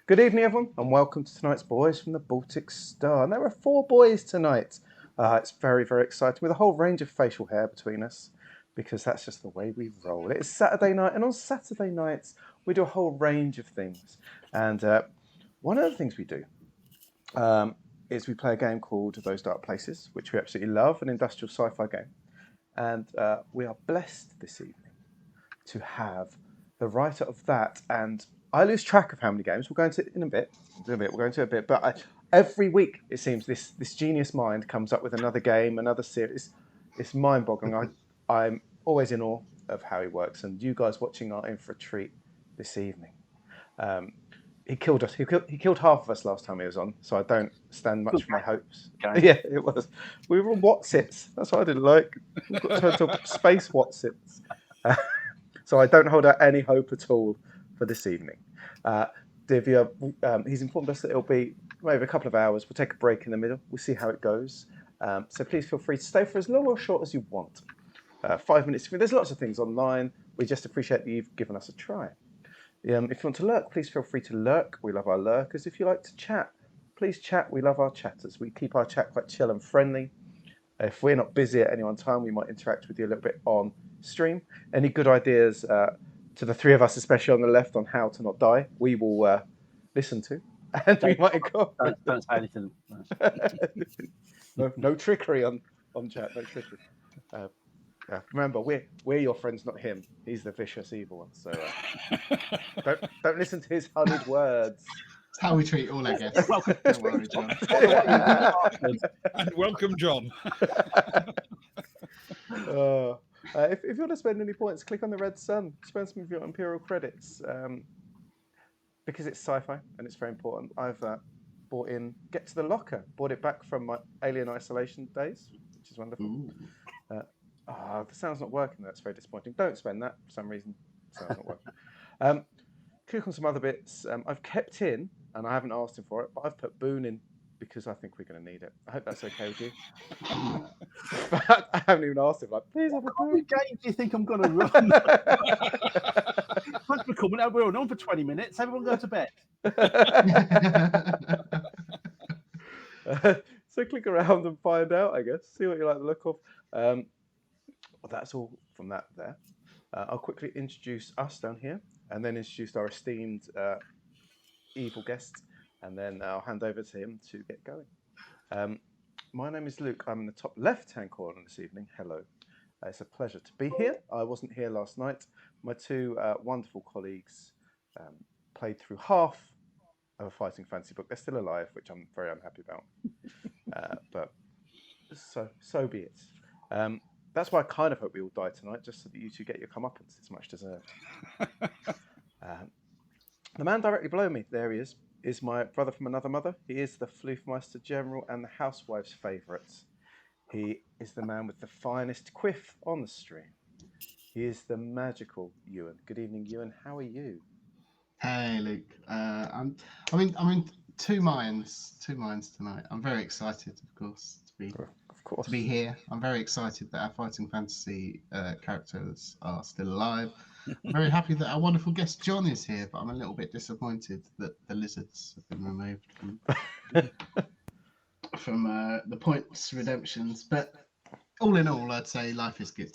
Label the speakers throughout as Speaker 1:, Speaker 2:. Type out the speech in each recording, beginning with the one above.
Speaker 1: Good evening, everyone, and welcome to tonight's Boys from the Baltic Star. And there are four boys tonight. It's very, very exciting with a whole range of facial hair between us because that's just the way we roll. It's Saturday night, and on Saturday nights, we do a whole range of things. And one of the things we do is we play a game called Those Dark Places, which we absolutely love, an industrial sci-fi game. And we are blessed this evening to have the writer of that, and I lose track of how many games. We'll go into it in a bit. We'll go into it a bit. But every week, it seems, this genius mind comes up with another game, another series. It's mind-boggling. I'm always in awe of how he works, and you guys watching are in for a treat this evening. He killed us. He killed half of us last time he was on, so I don't stand much for my hopes.
Speaker 2: Okay.
Speaker 1: Yeah, it was. We were on Watsits. That's what I didn't like. We got turned to space Watsits. So I don't hold out any hope at all for this evening. Divya, he's informed us that it'll be maybe a couple of hours. We'll take a break in the middle. We'll see how it goes. So please feel free to stay for as long or short as you want. 5 minutes. There's lots of things online. We just appreciate that you've given us a try. If you want to lurk, please feel free to lurk. We love our lurkers. If you like to chat, please chat. We love our chatters. We keep our chat quite chill and friendly. If we're not busy at any one time, we might interact with you a little bit on stream. Any good ideas to the three of us, especially on the left, on how to not die, we will listen to. And we might incorporate.
Speaker 2: Don't say anything.
Speaker 1: No trickery on chat. No trickery. Remember, we're your friends, not him. He's the vicious evil one. So don't listen to his honeyed words.
Speaker 3: It's how we treat all our guests.
Speaker 2: Welcome.
Speaker 3: Don't worry, John.
Speaker 4: And welcome, John.
Speaker 1: If you want to spend any points, click on the red sun. Spend some of your Imperial credits. Because it's sci-fi and it's very important. I've bought in Get to the Locker. Bought it back from my Alien Isolation days, which is wonderful. The sound's not working. That's very disappointing. Don't spend that for some reason. The sound's not working. Click on some other bits. I've kept in, and I haven't asked him for it, but I've put Boone in because I think we're going to need it. I hope that's okay with you. But I haven't even asked him. Like, please have a
Speaker 2: How
Speaker 1: Boone.
Speaker 2: many games do you think I'm going to run? Thanks for coming. We're on for 20 minutes. Everyone go to bed.
Speaker 1: So click around and find out, I guess. See what you like the look of. Well, that's all from that there. I'll quickly introduce us down here and then introduce our esteemed evil guest, and then I'll hand over to him to get going. My name is Luke. I'm in the top left-hand corner this evening. Hello. It's a pleasure to be here. I wasn't here last night. My two wonderful colleagues played through half of a fighting fantasy book. They're still alive, which I'm very unhappy about. But so be it. That's why I kind of hope we all die tonight, just so that you two get your comeuppance. It's much deserved. The man directly below me, there he is my brother from another mother. He is the Floofmeister General and the housewife's favourite. He is the man with the finest quiff on the stream. He is the magical Ewan. Good evening, Ewan. How are you?
Speaker 3: Hey, Luke. I'm in two minds tonight. I'm very excited, of course, to be here. I'm very excited that our fighting fantasy characters are still alive. I'm very happy that our wonderful guest John is here, but I'm a little bit disappointed that the lizards have been removed from the points redemptions. But all in all, I'd say life is good.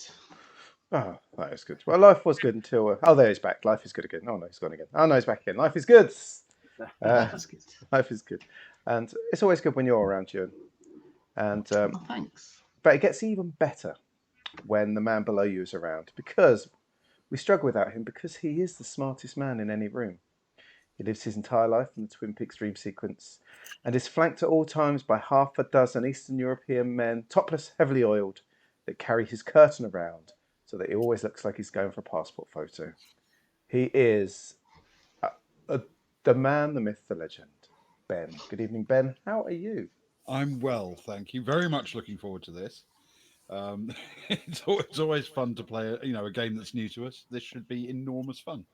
Speaker 1: Oh, that is good. Well, life was good until... there he's back. Life is good again. Oh, no, he's gone again. Oh, no, he's back again. Life is good.
Speaker 3: Life is good.
Speaker 1: Life is good. And it's always good when you're around, Ewan. And
Speaker 3: thanks.
Speaker 1: But it gets even better when the man below you is around, because we struggle without him, because he is the smartest man in any room. He lives his entire life in the Twin Peaks dream sequence and is flanked at all times by half a dozen Eastern European men, topless, heavily oiled, that carry his curtain around so that he always looks like he's going for a passport photo. He is the man, the myth, the legend, Ben. Good evening, Ben. How are you?
Speaker 4: I'm well, thank you. Very much looking forward to this. It's always fun to play a game that's new to us. This should be enormous fun.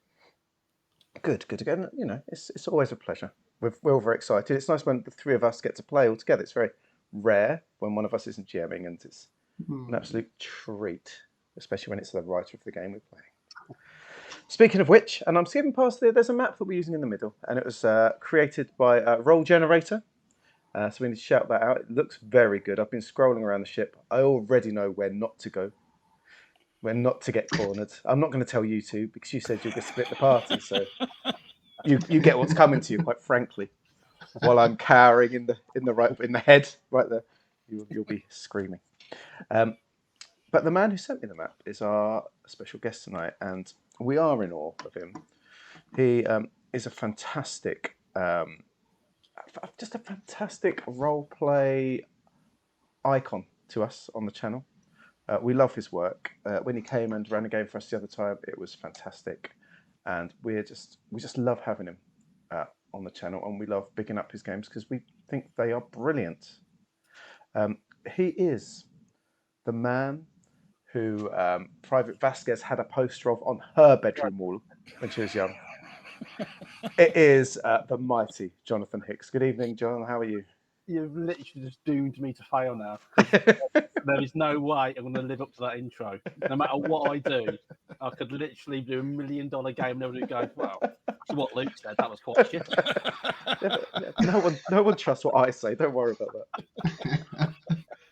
Speaker 1: Good. Again, it's always a pleasure. We're all very excited. It's nice when the three of us get to play all together. It's very rare when one of us isn't GMing, and it's an absolute treat, especially when it's the writer of the game we're playing. Speaking of which, and I'm skipping past there, there's a map that we're using in the middle, and it was created by Roll Generator. So we need to shout that out. It looks very good. I've been scrolling around the ship. I already know where not to go, where not to get cornered. I'm not going to tell you two because you said you're going to split the party. So you get what's coming to you, quite frankly. While I'm cowering in the head right there, you'll be screaming. But the man who sent me the map is our special guest tonight, and we are in awe of him. He is a fantastic, just a fantastic role play icon to us on the channel. We love his work. When he came and ran a game for us the other time, it was fantastic, and we just love having him on the channel, and we love bigging up his games because we think they are brilliant. He is the man who Private Vasquez had a poster of on her bedroom wall when she was young. It is the mighty Jonathan Hicks. Good evening, John. How are you?
Speaker 2: You've literally just doomed me to fail now. There is no way I'm going to live up to that intro. No matter what I do, I could literally do $1 million game and everybody goes, well, that's what Luke said. That was quite shit.
Speaker 1: No one trusts what I say. Don't worry about that.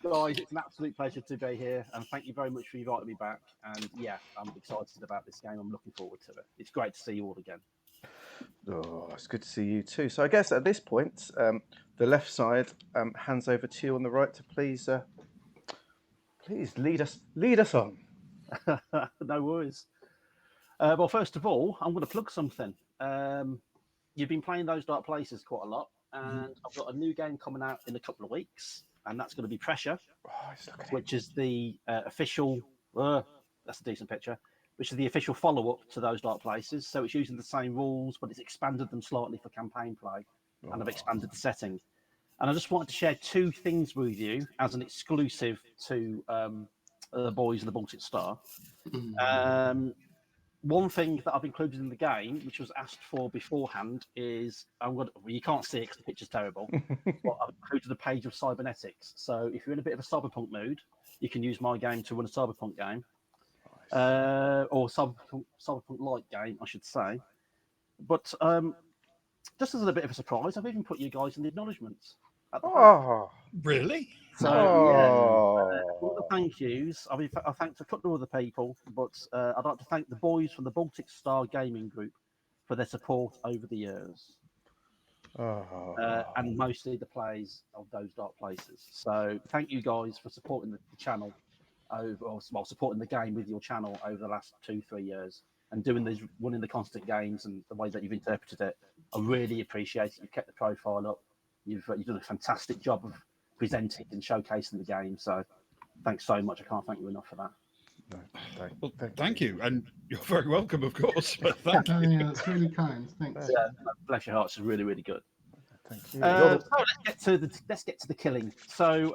Speaker 2: Guys, it's an absolute pleasure to be here, and thank you very much for inviting me back. And yeah, I'm excited about this game. I'm looking forward to it. It's great to see you all again.
Speaker 1: Oh, it's good to see you too. So I guess at this point, the left side hands over to you on the right to please lead us on.
Speaker 2: No worries. Well, first of all, I'm going to plug something. You've been playing Those Dark Places quite a lot, and I've got a new game coming out in a couple of weeks, and that's going to be Pressure, which is the official. That's a decent picture. Which is the official follow-up to Those Dark Places. So it's using the same rules, but it's expanded them slightly for campaign play, and I've expanded the setting. And I just wanted to share two things with you as an exclusive to the boys of the Baltic Star. One thing that I've included in the game, which was asked for beforehand, is you can't see it because the picture's terrible, but I've included a page of cybernetics. So if you're in a bit of a cyberpunk mood, you can use my game to run a cyberpunk game. Or cyberpunk-like game, I should say. But just as a bit of a surprise, I've even put you guys in the acknowledgements.
Speaker 4: Really?
Speaker 2: So, all the thank yous. I mean, I thanked a couple of other people, but I'd like to thank the boys from the Baltic Star Gaming Group for their support over the years. And mostly the plays of Those Dark Places. So thank you guys for supporting the channel supporting the game with your channel over the last 2-3 years and running the constant games and the way that you've interpreted it. I really appreciate it. You've kept the profile up. You've done a fantastic job of presenting and showcasing the game. So thanks so much. I can't thank you enough for that.
Speaker 4: Thank you. And you're very welcome, of course. But thank you.
Speaker 3: Yeah, that's really kind. Thanks.
Speaker 2: Yeah, bless your hearts. It's really, really good.
Speaker 1: Thank you.
Speaker 2: So let's get to the killing. So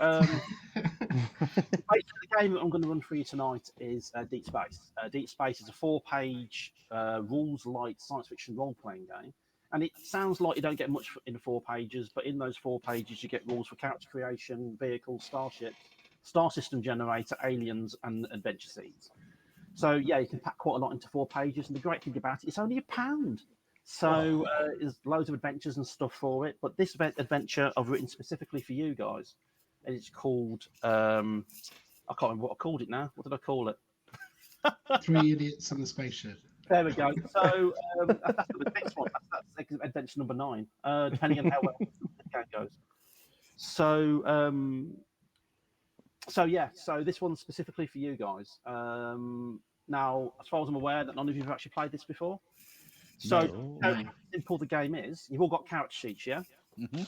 Speaker 2: basically, the game that I'm going to run for you tonight is Deep Space. Deep Space is a 4-page rules light science fiction role-playing game, and it sounds like you don't get much in 4 pages, but in those 4 pages you get rules for character creation, vehicles, starships, star system generator, aliens, and adventure seeds. So yeah, you can pack quite a lot into 4 pages, and the great thing about it, it's only £1. So there's loads of adventures and stuff for it. But this adventure I've written specifically for you guys, and it's called I can't remember what I called it now. What did I call it?
Speaker 3: 3 Idiots on the Spaceship.
Speaker 2: There we go. So that's the next one. That's adventure number 9, depending on how well the game goes. So so this one's specifically for you guys. Now, as far as I'm aware, that none of you have actually played this before. So how simple the game is, you've all got character sheets, yeah?
Speaker 4: Mm-hmm.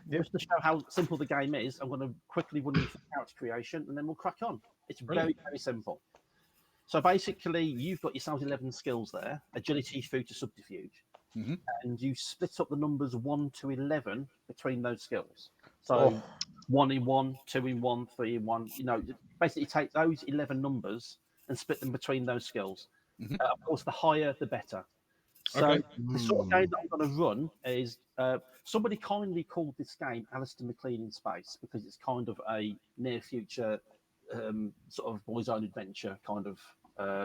Speaker 1: Yep.
Speaker 2: Just to show how simple the game is, I'm going to quickly run you through character creation, and then we'll crack on. It's very, very simple. So basically, you've got yourselves 11 skills there, agility through to subterfuge.
Speaker 4: Mm-hmm.
Speaker 2: And you split up the numbers 1 to 11 between those skills. So 1 in 1, 2 in 1, 3 in 1. Basically take those 11 numbers and split them between those skills.
Speaker 4: Mm-hmm.
Speaker 2: Of course, the higher, the better. So the sort of game that I'm going to run is somebody kindly called this game Alistair McLean in Space because it's kind of a near future sort of boys' own adventure kind of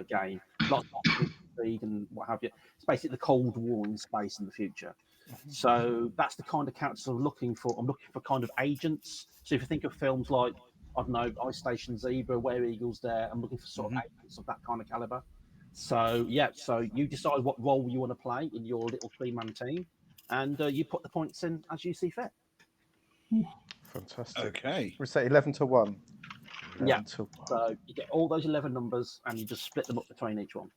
Speaker 2: game. League and what have you. It's basically the Cold War in space in the future. So that's the kind of characters I'm looking for. I'm looking for kind of agents. So if you think of films like, I don't know, Ice Station Zebra, Where Eagles Dare, I'm looking for sort of agents of that kind of caliber. So so you decide what role you want to play in your little 3-man team, and you put the points in as you see fit.
Speaker 1: Fantastic.
Speaker 4: Okay.
Speaker 1: We say 11 to 1. 11 to 1.
Speaker 2: So you get all those 11 numbers, and you just split them up between each one.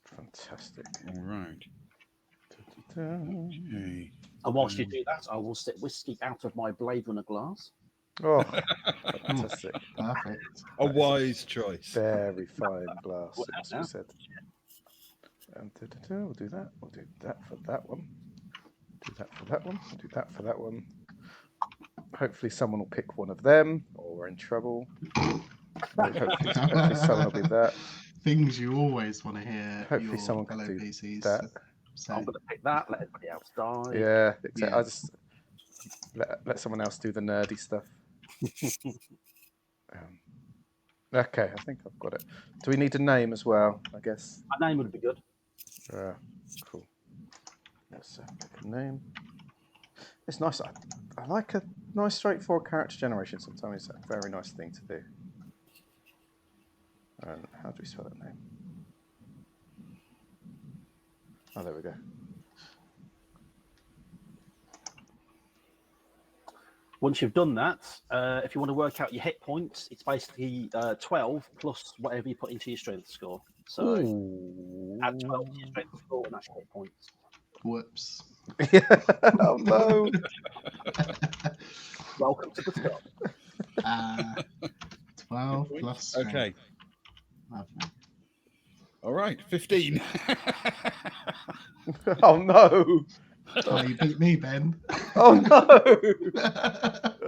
Speaker 1: Fantastic.
Speaker 4: All right. Okay.
Speaker 2: And whilst you do that, I will sip whiskey out of my Blade Runner glass.
Speaker 1: Oh, fantastic.
Speaker 3: Perfect.
Speaker 4: A wise choice.
Speaker 1: Very fine glass,
Speaker 2: Well,
Speaker 1: as we said. And we'll do that. We'll do that for that one. Do that for that one. Do that for that one. Hopefully someone will pick one of them, or we're in trouble. Hopefully someone will be that.
Speaker 3: Things you always want to hear.
Speaker 1: Hopefully
Speaker 3: your
Speaker 1: someone can
Speaker 3: fellow
Speaker 1: do
Speaker 3: PCs
Speaker 1: that.
Speaker 3: say.
Speaker 2: I'm going to pick that, let everybody else die.
Speaker 1: Yeah, exactly.
Speaker 3: Yeah.
Speaker 1: I just let someone else do the nerdy stuff. Okay, I think I've got it. Do we need a name as well? I guess.
Speaker 2: A name would be good.
Speaker 1: Cool. Let's pick a name. It's nice. I like a nice, straightforward character generation. Sometimes it's a very nice thing to do. And how do we spell that name? Oh, there we go.
Speaker 2: Once you've done that, if you want to work out your hit points, it's basically 12 plus whatever you put into your strength score. So add 12 to your strength score, and that's your hit points.
Speaker 3: Whoops.
Speaker 1: Oh no!
Speaker 2: Welcome to the club.
Speaker 3: 12 plus strength.
Speaker 4: Okay.
Speaker 3: Lovely.
Speaker 4: All right. 15.
Speaker 1: Oh no!
Speaker 3: Oh, you beat me, Ben.
Speaker 1: Oh no!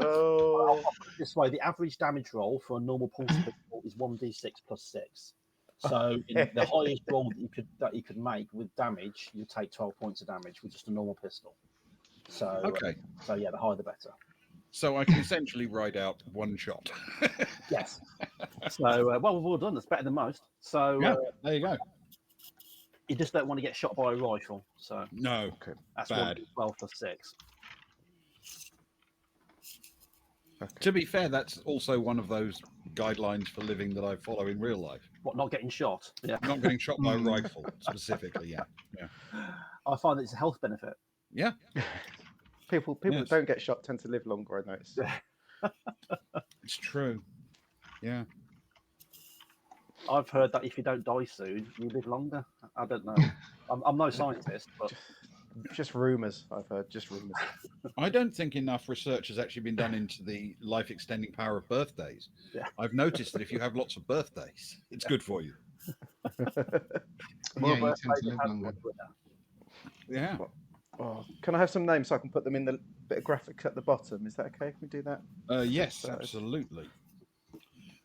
Speaker 2: I'll put it this way: the average damage roll for a normal pulse pistol is 1d6 plus 6. So in the highest roll that you could make with damage, you take 12 points of damage with just a normal pistol. So
Speaker 4: Okay.
Speaker 2: So yeah, the higher the better.
Speaker 4: So I can essentially ride out one shot.
Speaker 2: Yes. So well, we've all done. That's better than most. So
Speaker 4: Yeah, there you go.
Speaker 2: you just don't want to get shot by a rifle. So
Speaker 4: No.
Speaker 1: Okay.
Speaker 2: that's
Speaker 4: Bad.
Speaker 2: 12 plus 6.
Speaker 1: Okay.
Speaker 4: To be fair, that's also one of those guidelines for living that I follow in real life.
Speaker 2: What, not getting shot? Yeah.
Speaker 4: Not getting shot by a rifle, specifically. Yeah. Yeah.
Speaker 2: I find that it's a health benefit.
Speaker 4: Yeah.
Speaker 1: People that don't get shot tend to live longer, I notice.
Speaker 4: It's true. Yeah.
Speaker 2: I've heard that if you don't die soon, you live longer. I don't know. I'm no scientist, but
Speaker 1: Just rumours, I've heard. Just rumours.
Speaker 4: I don't think enough research has actually been done into the life extending power of birthdays.
Speaker 2: Yeah.
Speaker 4: I've noticed that if you have lots of birthdays, it's good for you.
Speaker 3: Yeah, you tend to live longer.
Speaker 4: Yeah.
Speaker 1: Oh, can I have some names so I can put them in the bit of graphics at the bottom? Is that okay? Can we do that?
Speaker 4: Yes, absolutely.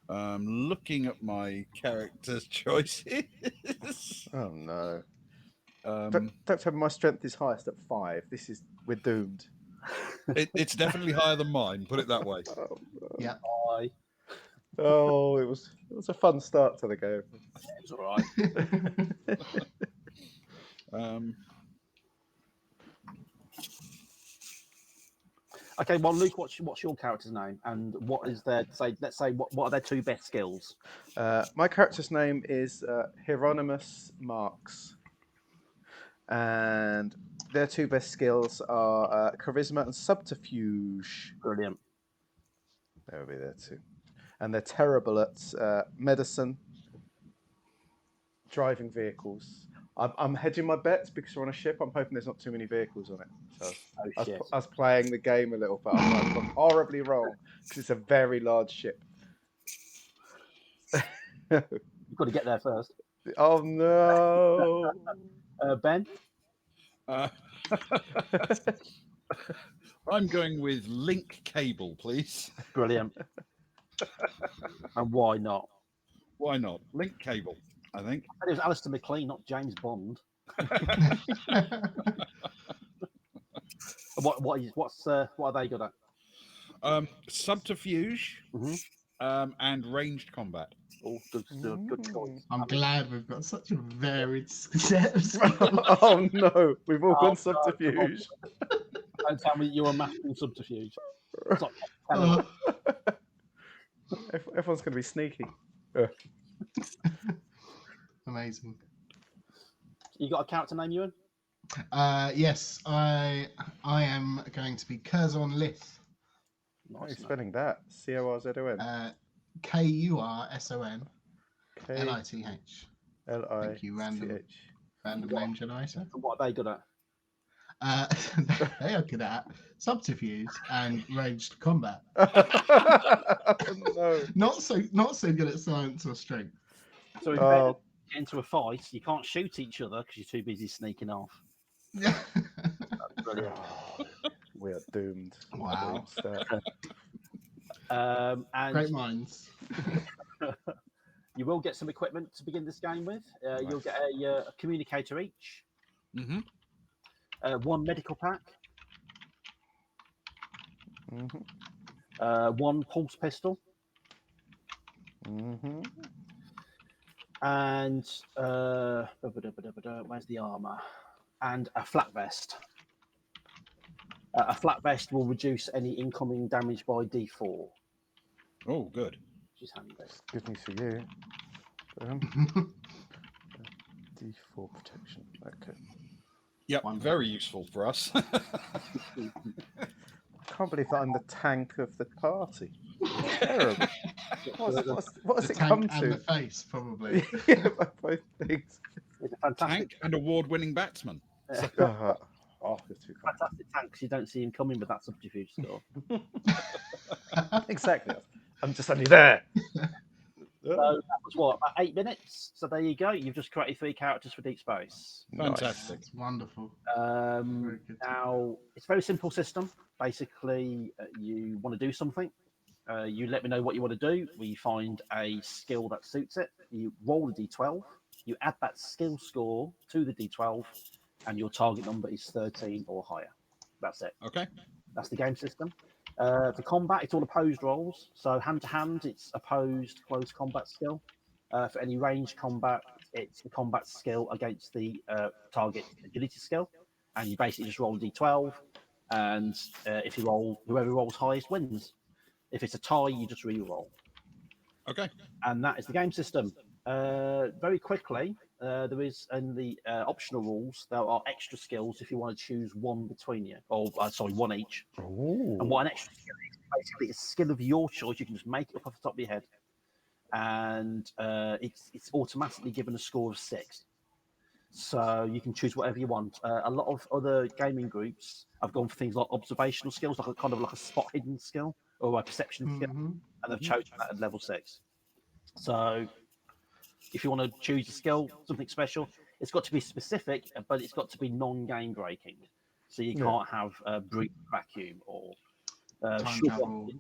Speaker 4: Looking at my character's choices.
Speaker 1: Oh no!
Speaker 4: Um,
Speaker 1: Don't tell me my strength is highest at 5. We're doomed.
Speaker 4: it's definitely higher than mine. Put it that way.
Speaker 1: Oh, no.
Speaker 3: Yeah.
Speaker 1: Oh, it was a fun start to the game.
Speaker 2: It's all right. Okay, well, Luke, what's your character's name, and what is their let's say what are their 2 best skills?
Speaker 1: My character's name is Hieronymus Marx, and their 2 best skills are charisma and subterfuge.
Speaker 2: Brilliant.
Speaker 1: They'll be there too, and they're terrible at medicine, driving vehicles. I'm hedging my bets because we're on a ship. I'm hoping there's not too many vehicles on it. So I was playing the game a little, but I've gone horribly wrong because it's a very large ship.
Speaker 2: You've got to get there first.
Speaker 1: Oh no,
Speaker 2: Ben?
Speaker 4: I'm going with link cable, please.
Speaker 2: Brilliant. And why not?
Speaker 4: Why not? Link cable, I think.
Speaker 2: It was Alistair McLean, not James Bond. What are they good at?
Speaker 4: Subterfuge and ranged combat.
Speaker 2: Oh, good choice.
Speaker 3: I'm glad we've got such a varied set of skills.
Speaker 1: Oh no, we've all gone
Speaker 2: No,
Speaker 1: subterfuge.
Speaker 2: don't tell me you're a mastering subterfuge. It's like
Speaker 1: Everyone's going to be sneaky.
Speaker 3: Amazing.
Speaker 2: You got a character name, Ewan?
Speaker 3: Yes, I am going to be Curzon Lith.
Speaker 1: How are you spelling that? Corzon.
Speaker 3: Kurson Lith. Thank you, random name generator.
Speaker 2: What are they good at?
Speaker 3: They are good at subterfuge and ranged combat.
Speaker 1: No.
Speaker 3: Not so good at science or strength.
Speaker 2: So if you get into a fight, you can't shoot each other because you're too busy sneaking off.
Speaker 3: Yeah.
Speaker 2: Brilliant.
Speaker 1: We are doomed.
Speaker 3: Wow.
Speaker 2: And
Speaker 3: Great minds.
Speaker 2: you will get some equipment to begin this game with. You'll get a communicator each.
Speaker 4: Mm-hmm.
Speaker 2: One medical pack.
Speaker 1: Mm-hmm.
Speaker 2: One pulse pistol.
Speaker 1: Mm-hmm.
Speaker 2: And where's the armor? And a flat vest. A flat vest will reduce any incoming damage by D4.
Speaker 4: Oh, good.
Speaker 2: Which is handy.
Speaker 1: Good news for you. D4 protection. Okay.
Speaker 4: Yep, very useful for us.
Speaker 1: I can't believe that I'm the tank of the party. Terrible. What has it come to?
Speaker 3: And the face, probably.
Speaker 1: Yeah, both things.
Speaker 2: It's a fantastic
Speaker 4: Tank and award-winning batsman.
Speaker 1: You're too kind.
Speaker 2: fantastic tank 'cause you don't see him coming with that subterfuge score.
Speaker 1: Exactly. I'm just only there.
Speaker 2: So that was what, about 8 minutes? So there you go. You've just created 3 characters for Deep Space.
Speaker 4: Fantastic.
Speaker 3: That's wonderful.
Speaker 2: Now, it's a very simple system. Basically, you want to do something. You let me know what you want to do. We find a skill that suits it. You roll a d12. You add that skill score to the d12, and your target number is 13 or higher. That's it.
Speaker 4: Okay.
Speaker 2: That's the game system. For combat, it's all opposed rolls. So hand-to-hand, it's opposed close combat skill. For any ranged combat, it's the combat skill against the target agility skill. And you basically just roll a d12. And if you roll, whoever rolls highest wins. If it's a tie, you just re-roll.
Speaker 4: Okay.
Speaker 2: And that is the game system. Very quickly, there is in the optional rules, there are extra skills if you want to choose one between you. Or, one each.
Speaker 1: Ooh.
Speaker 2: And what an extra skill is, basically a skill of your choice. You can just make it up off the top of your head. And it's automatically given a score of 6. So you can choose whatever you want. A lot of other gaming groups have gone for things like observational skills, like a spot hidden skill or a perception skill, and they've chosen that at level 6. So if you want to choose a skill, something special, it's got to be specific, but it's got to be non-game breaking. So you can't have breach vacuum or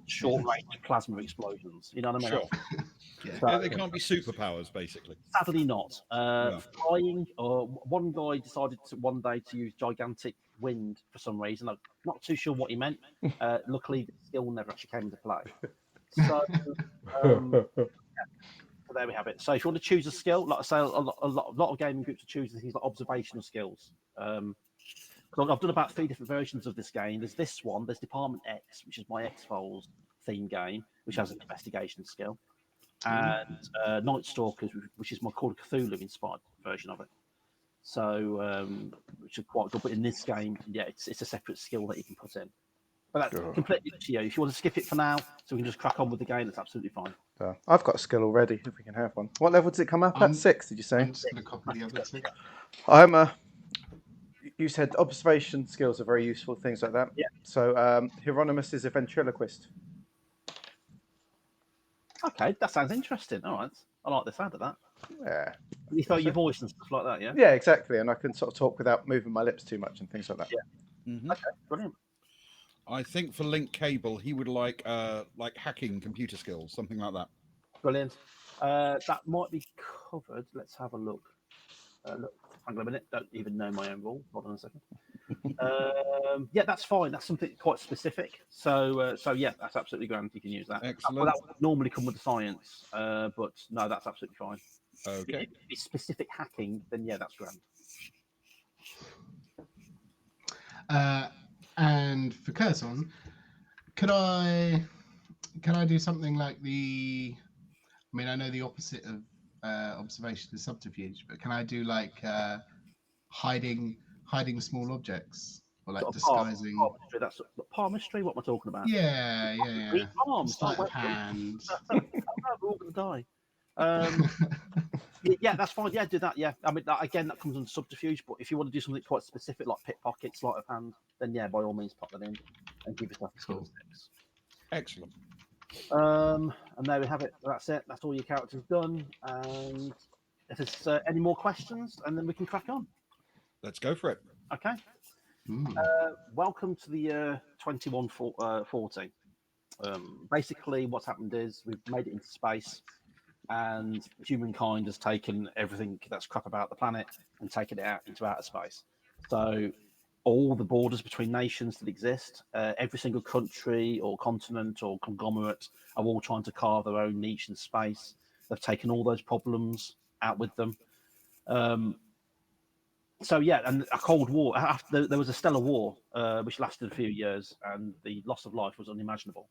Speaker 2: short range plasma explosions. You know what I mean?
Speaker 4: Sure.
Speaker 2: So,
Speaker 4: they can't be superpowers, basically.
Speaker 2: sadly not. Flying, one guy decided one day to use gigantic wind for some reason. I'm not too sure what he meant. Luckily, the skill never actually came into play. So, so there we have it. So if you want to choose a skill, like I say, a lot of gaming groups are choosing things like observational skills. I've done about 3 different versions of this game. There's this one, there's Department X, which is my X-Files theme game, which has an investigation skill, and Night Stalkers, which is my Call of Cthulhu inspired version of it. So, which is quite good. But in this game, it's a separate skill that you can put in. But that's completely up to you. If you want to skip it for now, so we can just crack on with the game, that's absolutely fine.
Speaker 1: I've got a skill already, if we can have one. What level does it come up at? 6, did you say?
Speaker 3: I'm just going to copy the other 2.
Speaker 1: You said observation skills are very useful, things like that.
Speaker 2: Yeah.
Speaker 1: So Hieronymus is a ventriloquist.
Speaker 2: Okay, that sounds interesting. All right. I like the sound of that.
Speaker 1: Yeah.
Speaker 2: You throw your voice and stuff like that, yeah?
Speaker 1: Yeah, exactly. And I can sort of talk without moving my lips too much and things like that.
Speaker 2: Yeah.
Speaker 4: Mm-hmm.
Speaker 2: Okay, brilliant.
Speaker 4: I think for Link Cable, he would like hacking computer skills, something like that.
Speaker 2: Brilliant. That might be covered. Let's have a look. Hang on a minute. Don't even know my own rule. Hold on a second. Yeah, that's fine. That's something quite specific. So yeah, that's absolutely grand. You can use that.
Speaker 4: Excellent.
Speaker 2: Well, that would normally come with the science, but no, that's absolutely fine.
Speaker 4: Okay.
Speaker 2: If it's specific hacking, then yeah, that's grand.
Speaker 3: And for Curson, could I do something like the? I mean, I know the opposite of observation is subterfuge, but can I do like hiding small objects or like
Speaker 2: Sort of
Speaker 3: disguising?
Speaker 2: palmistry. That's palmistry. What am I talking about?
Speaker 3: Yeah.
Speaker 2: Green palms.
Speaker 3: Sleight
Speaker 2: Oh,
Speaker 3: of hand.
Speaker 2: no, we're all gonna die. Yeah, that's fine. Yeah, do that. Yeah, I mean, again, that comes under subterfuge. But if you want to do something quite specific, like pickpocket, sleight of hand, then yeah, by all means, pop that in and give yourself a skill six.
Speaker 4: Excellent.
Speaker 2: And there we have it. That's it. That's all your characters done. And if there's any more questions, and then we can crack on.
Speaker 4: Let's go for it.
Speaker 2: Okay. Welcome to the year 2140. Basically, what's happened is we've made it into space, and humankind has taken everything that's crap about the planet and taken it out into outer space. So all the borders between nations that exist, every single country or continent or conglomerate are all trying to carve their own niche in space. They've taken all those problems out with them. So yeah, and a Cold War. After there was a stellar war, which lasted a few years, and the loss of life was unimaginable.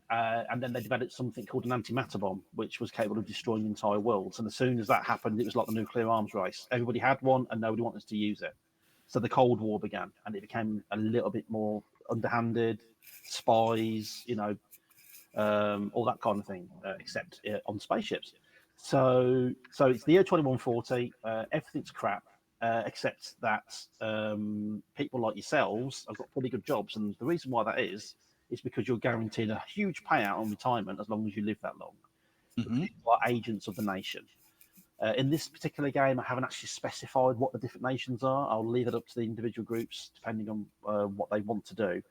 Speaker 2: And then they developed something called an antimatter bomb, which was capable of destroying entire worlds. And as soon as that happened, it was like the nuclear arms race. Everybody had one, and nobody wanted to use it. So the Cold War began, and it became a little bit more underhanded, spies, all that kind of thing, except on spaceships. So it's the year 2140. Everything's crap, except that people like yourselves have got pretty good jobs, and the reason why that is because you're guaranteed a huge payout on retirement as long as you live that long.
Speaker 4: Mm-hmm.
Speaker 2: You are agents of the nation. In this particular game, I haven't actually specified what the different nations are. I'll leave it up to the individual groups depending on what they want to do.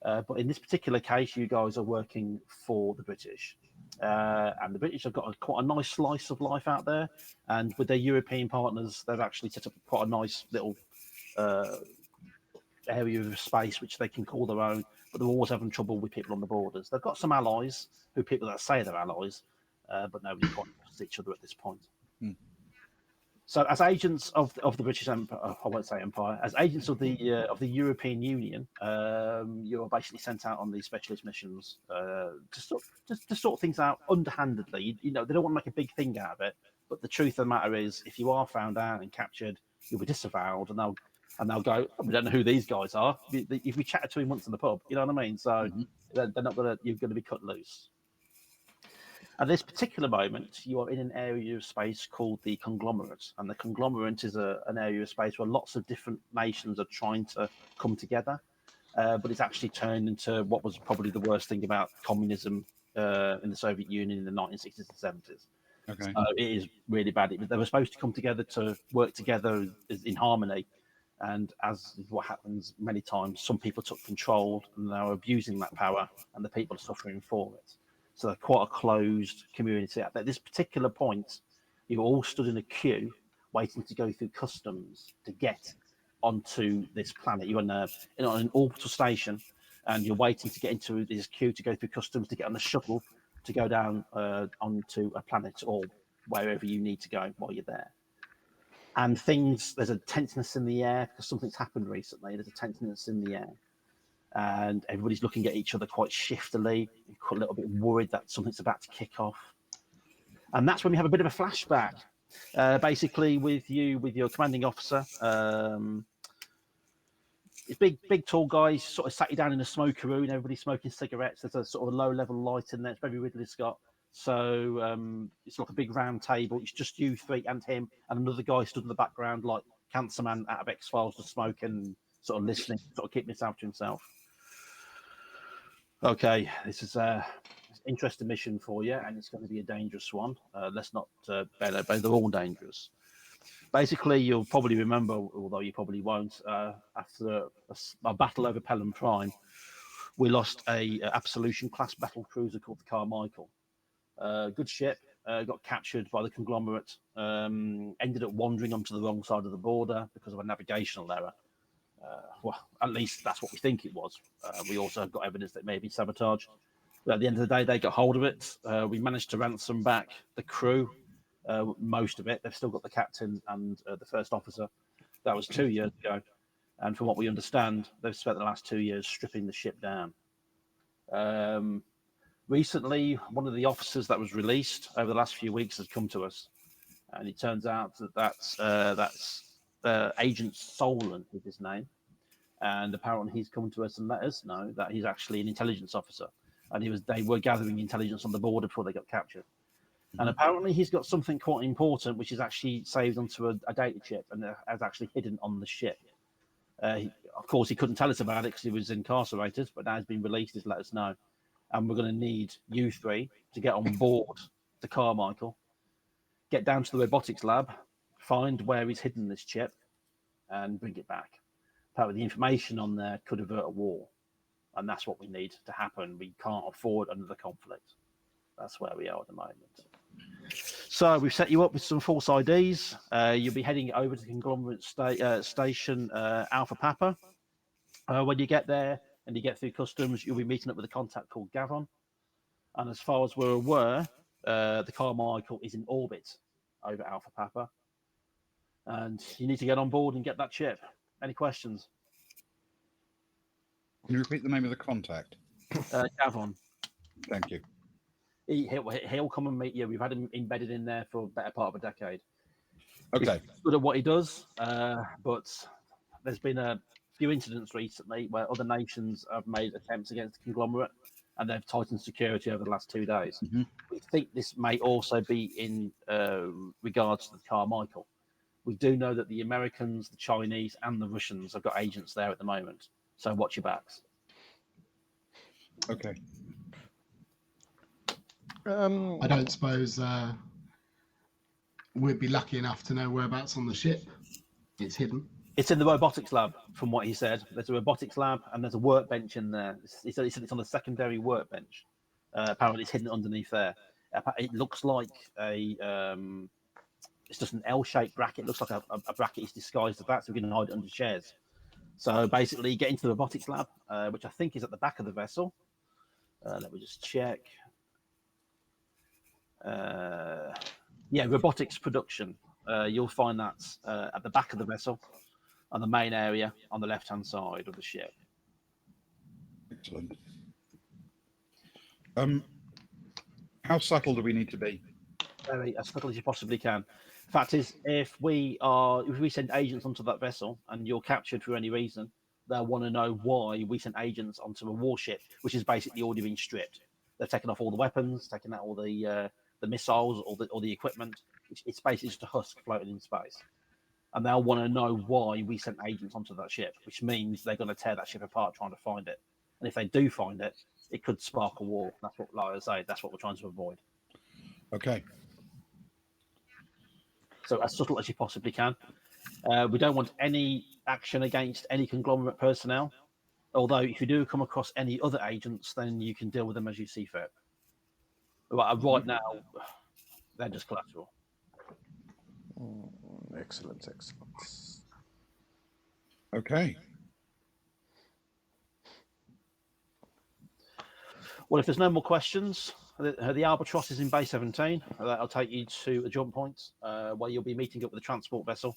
Speaker 2: But in this particular case, you guys are working for the British. And the British have got quite a nice slice of life out there. And with their European partners, they've actually set up quite a nice little area of space which they can call their own, but they're always having trouble with people on the borders. They've got some allies, who people that say they're allies, but nobody quite trusts each other at this point. So, as agents of the British Empire, I won't say Empire, as agents of the European Union, you are basically sent out on these specialist missions to sort things out underhandedly. They don't want to make a big thing out of it, but the truth of the matter is, if you are found out and captured, you'll be disavowed, and they'll go, oh, we don't know who these guys are. If we chatted to him once in the pub, you know what I mean? So they're not you're going to be cut loose. At this particular moment, you are in an area of space called the conglomerate. And the conglomerate is an area of space where lots of different nations are trying to come together. But it's actually turned into what was probably the worst thing about communism in the Soviet Union in the 1960s and 70s.
Speaker 4: Okay.
Speaker 2: So it is really bad. They were supposed to come together to work together in harmony. And as is what happens many times, some people took control and they're abusing that power, and the people are suffering for it. So they're quite a closed community. At this particular point, you're all stood in a queue waiting to go through customs to get onto this planet. You're on an orbital station, and you're waiting to get into this queue to go through customs to get on the shuttle to go down onto a planet or wherever you need to go while you're there. And there's a tenseness in the air because something's happened recently. There's a tenseness in the air. And everybody's looking at each other quite shiftily, a little bit worried that something's about to kick off. And that's when we have a bit of a flashback, basically with your commanding officer. This big, tall guy. He's sort of sat you down in a smoker room, everybody's smoking cigarettes. There's a sort of low-level light in there. It's very Ridley Scott. So it's like a big round table. It's just you three and him, and another guy stood in the background like Cancer Man out of X-Files, just smoking, sort of listening, sort of keeping himself to himself. Okay, this is an interesting mission for you, and it's going to be a dangerous one. Let's not they're all dangerous. Basically, you'll probably remember, although you probably won't, after a battle over Pelham Prime, we lost a Absolution class battle cruiser called the Carmichael. Good ship, got captured by the conglomerate, ended up wandering onto the wrong side of the border because of a navigational error. Well, at least that's what we think it was. We also have got evidence that it may have been sabotage. But at the end of the day, they got hold of it. We managed to ransom back the crew, most of it. They've still got the captain and the first officer. That was 2 years ago. And from what we understand, they've spent the last 2 years stripping the ship down. Recently, one of the officers that was released over the last few weeks has come to us. And it turns out that that's Agent Solon is his name. And apparently he's come to us and let us know that he's actually an intelligence officer. And they were gathering intelligence on the border before they got captured. And apparently he's got something quite important, which is actually saved onto a data chip and has actually hidden on the ship. Of course, he couldn't tell us about it because he was incarcerated, but now he's been released. He's let us know. And we're going to need you three to get on board the Carmichael, get down to the robotics lab, find where he's hidden this chip, and bring it back. Apparently, the information on there could avert a war, and that's what we need to happen. We can't afford another conflict. That's where we are at the moment. So we've set you up with some false IDs. You'll be heading over to the conglomerate station Alpha Papa. When you get there and you get through customs, you'll be meeting up with a contact called Gavon. And as far as we're aware, the Carmichael is in orbit over Alpha Papa. And you need to get on board and get that chip. Any questions?
Speaker 4: Can you repeat the name of the contact?
Speaker 2: Gavon.
Speaker 4: Thank you.
Speaker 2: He'll come and meet you. We've had him embedded in there for a better part of a decade.
Speaker 4: Okay.
Speaker 2: He's good at what he does, but there's been a few incidents recently where other nations have made attempts against the conglomerate, and they've tightened security over the last 2 days.
Speaker 4: Mm-hmm.
Speaker 2: We think this may also be in regards to the Carmichael. We do know that the Americans, the Chinese, and the Russians have got agents there at the moment. So watch your backs.
Speaker 4: Okay.
Speaker 3: I don't suppose we'd be lucky enough to know whereabouts on the ship it's hidden.
Speaker 2: It's in the robotics lab, from what he said. There's a robotics lab and there's a workbench in there. He said it's on the secondary workbench. Apparently, it's hidden underneath there. It looks like it's just an L-shaped bracket. It looks like a bracket is disguised as that, so we can hide it under chairs. So basically, get into the robotics lab, which I think is at the back of the vessel. Let me just check. Robotics production. You'll find that at the back of the vessel, on the main area, on the left-hand side of the ship.
Speaker 4: Excellent. How subtle do we need to be?
Speaker 2: Very as subtle as you possibly can. Fact is, if we send agents onto that vessel and you're captured for any reason, they'll want to know why we sent agents onto a warship, which is basically already been stripped. They've taken off all the weapons, taken out all the missiles, all the equipment. It's basically just a husk floating in space. And they'll want to know why we sent agents onto that ship, which means they're going to tear that ship apart trying to find it. And if they do find it, it could spark a war. That's what, like I say, that's what we're trying to avoid.
Speaker 4: Okay.
Speaker 2: So as subtle as you possibly can. We don't want any action against any conglomerate personnel. Although if you do come across any other agents, then you can deal with them as you see fit. Right now, they're just collateral.
Speaker 1: Excellent.
Speaker 4: Okay.
Speaker 2: Well, if there's no more questions, the Albatross is in Bay 17. That'll take you to a jump point where you'll be meeting up with the transport vessel,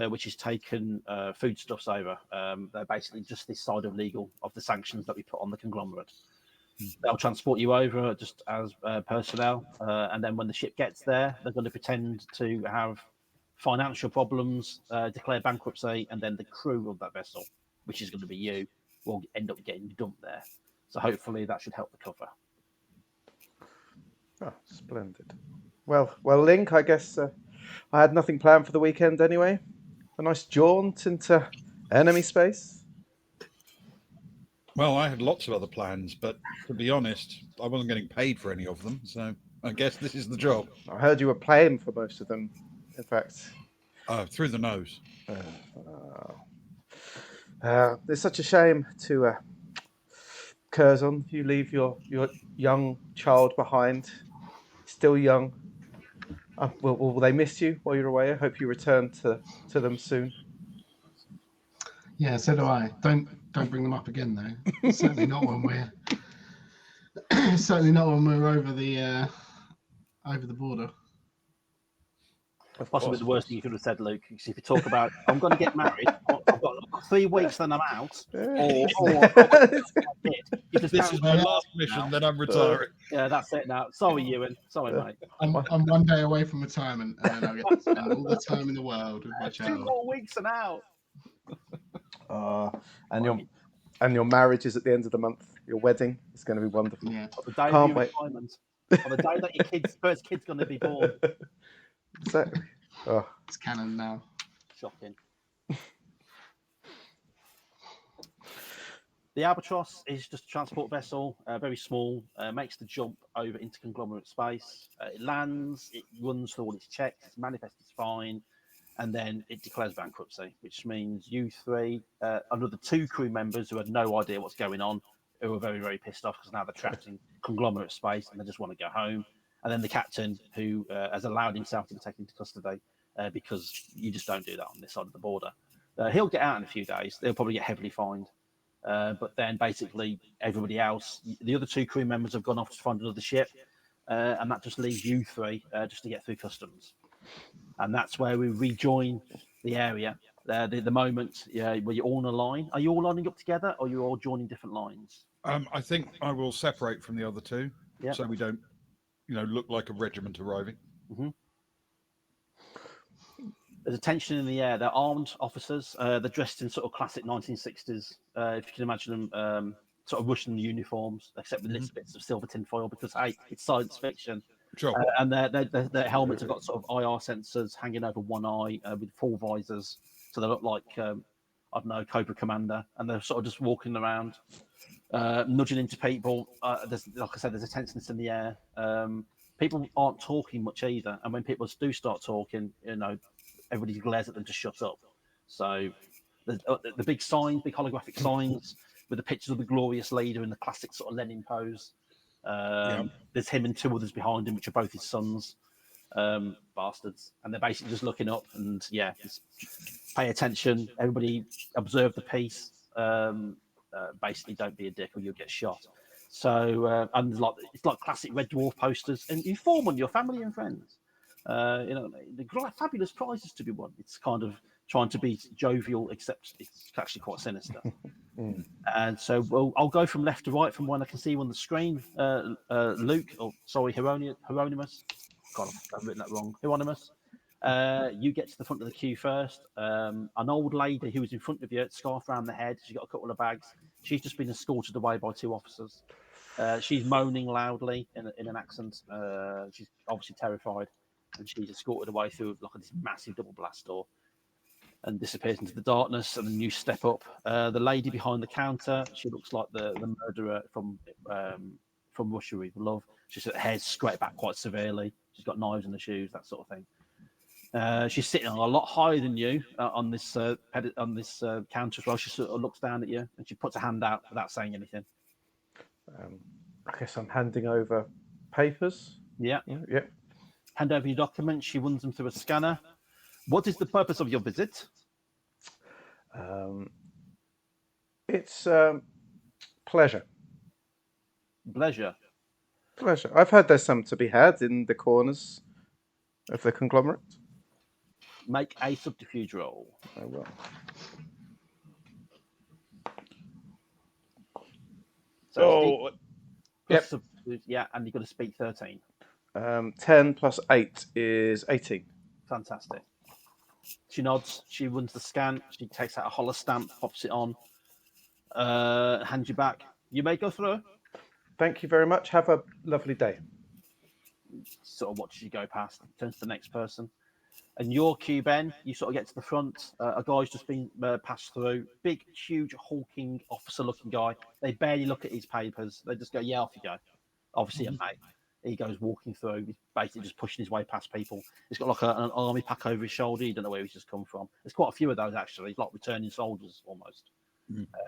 Speaker 2: which is taken foodstuffs over. They're basically just this side of legal of the sanctions that we put on the conglomerate. They'll transport you over just as personnel, and then when the ship gets there, they're going to pretend to have financial problems, declare bankruptcy, and then the crew of that vessel, which is going to be you, will end up getting dumped there. So hopefully that should help the cover.
Speaker 1: Oh, splendid. Well, Link, I guess I had nothing planned for the weekend anyway. A nice jaunt into enemy space.
Speaker 4: Well, I had lots of other plans, but to be honest, I wasn't getting paid for any of them, so I guess this is the job.
Speaker 1: I heard you were playing for most of them, in fact.
Speaker 4: Through the nose.
Speaker 1: It's such a shame to Curzon, you leave your young child behind, still young. Will they miss you while you're away? I hope you return to them soon.
Speaker 3: Yeah, so do I. Don't bring them up again though. Certainly not when we're over the border.
Speaker 2: Possibly the worst thing you could have said, Luke. Because if you talk about, I'm going to get married, I've got 3 weeks, then I'm out, or
Speaker 4: this is my last mission, then I'm retiring.
Speaker 2: Yeah, that's it now. Sorry, Ewan. Sorry, mate.
Speaker 3: I'm 1 day away from retirement, and then I'll get to spend all the time in the world with my child.
Speaker 2: 2 more weeks and out.
Speaker 1: And your marriage is at the end of the month. Your wedding is going to be wonderful.
Speaker 3: Yeah.
Speaker 2: On the day of your retirement. On the day that your first kid's going to be born.
Speaker 1: Exactly. Oh.
Speaker 3: It's canon now.
Speaker 2: Shocking. The Albatross is just a transport vessel, very small, makes the jump over into conglomerate space. It lands, it runs through all its checks, its manifest is fine, and then it declares bankruptcy, which means you 3, another 2 crew members who had no idea what's going on, who are very, very pissed off because now they're trapped in conglomerate space and they just want to go home. And then the captain, who has allowed himself to be taken into custody because you just don't do that on this side of the border. He'll get out in a few days. They'll probably get heavily fined. But then basically everybody else, the other 2 crew members have gone off to find another ship. And that just leaves you 3 just to get through customs. And that's where we rejoin the area. The moment where you're all on a line. Are you all lining up together or are you all joining different lines?
Speaker 4: I think I will separate from the other 2 so we don't, look like a regiment arriving.
Speaker 2: Mm-hmm. There's a tension in the air. They're armed officers. They're dressed in sort of classic 1960s, if you can imagine them, sort of Russian uniforms, except with little bits of silver tinfoil because, hey, it's science fiction.
Speaker 4: Sure.
Speaker 2: And their helmets have got sort of IR sensors hanging over one eye with full visors. So they look like, I don't know, Cobra Commander. And they're sort of just walking around, nudging into people. There's, like I said, there's a tenseness in the air. People aren't talking much either. And when people do start talking, everybody glares at them to shut up. So the big signs, big holographic signs with the pictures of the glorious leader in the classic sort of Lenin pose. There's him and 2 others behind him, which are both his sons, bastards. And they're basically just looking up and, just pay attention. Everybody observe the piece. Basically, don't be a dick or you'll get shot. So, and it's like classic Red Dwarf posters. And you form on your family and friends. The fabulous prizes to be won. It's kind of trying to be jovial, except it's actually quite sinister. And so I'll go from left to right from when I can see you on the screen. Luke, Hieronymus. God, I've written that wrong. Hieronymus. You get to the front of the queue first. An old lady who was in front of you, scarf around the head. She's got a couple of bags. She's just been escorted away by 2 officers. She's moaning loudly in an accent. She's obviously terrified. And she's escorted away through this massive double blast door and disappears into the darkness. And then you step up. The lady behind the counter, she looks like the murderer from Russia with Love. She's got her hair scraped back quite severely. She's got knives in the shoes, that sort of thing. She's sitting a lot higher than you on this counter as well. She sort of looks down at you and she puts a hand out without saying anything.
Speaker 1: I guess I'm handing over papers.
Speaker 2: Yeah.
Speaker 1: Yeah.
Speaker 2: Hand over your documents. She runs them through a scanner. What is the purpose of your visit?
Speaker 1: It's pleasure.
Speaker 2: Pleasure.
Speaker 1: I've heard there's some to be had in the corners of the conglomerate.
Speaker 2: Make a subterfuge roll.
Speaker 1: I will.
Speaker 2: So
Speaker 1: yep.
Speaker 2: Yeah, and you've got to speak 13.
Speaker 1: 10 plus 8 is 18.
Speaker 2: Fantastic. She nods. She runs the scan. She takes out a hollow stamp, pops it on, hands you back. You may go through.
Speaker 1: Thank you very much. Have a lovely day.
Speaker 2: Sort of watches you go past. Turns to the next person. And your queue, Ben, you sort of get to the front. A guy's just been passed through. Big, huge, hulking, officer-looking guy. They barely look at his papers. They just go, yeah, off you go. Obviously, a mate. He goes walking through. He's basically just pushing his way past people. He's got like an army pack over his shoulder. You don't know where he's just come from. There's quite a few of those, actually. Like returning soldiers, almost.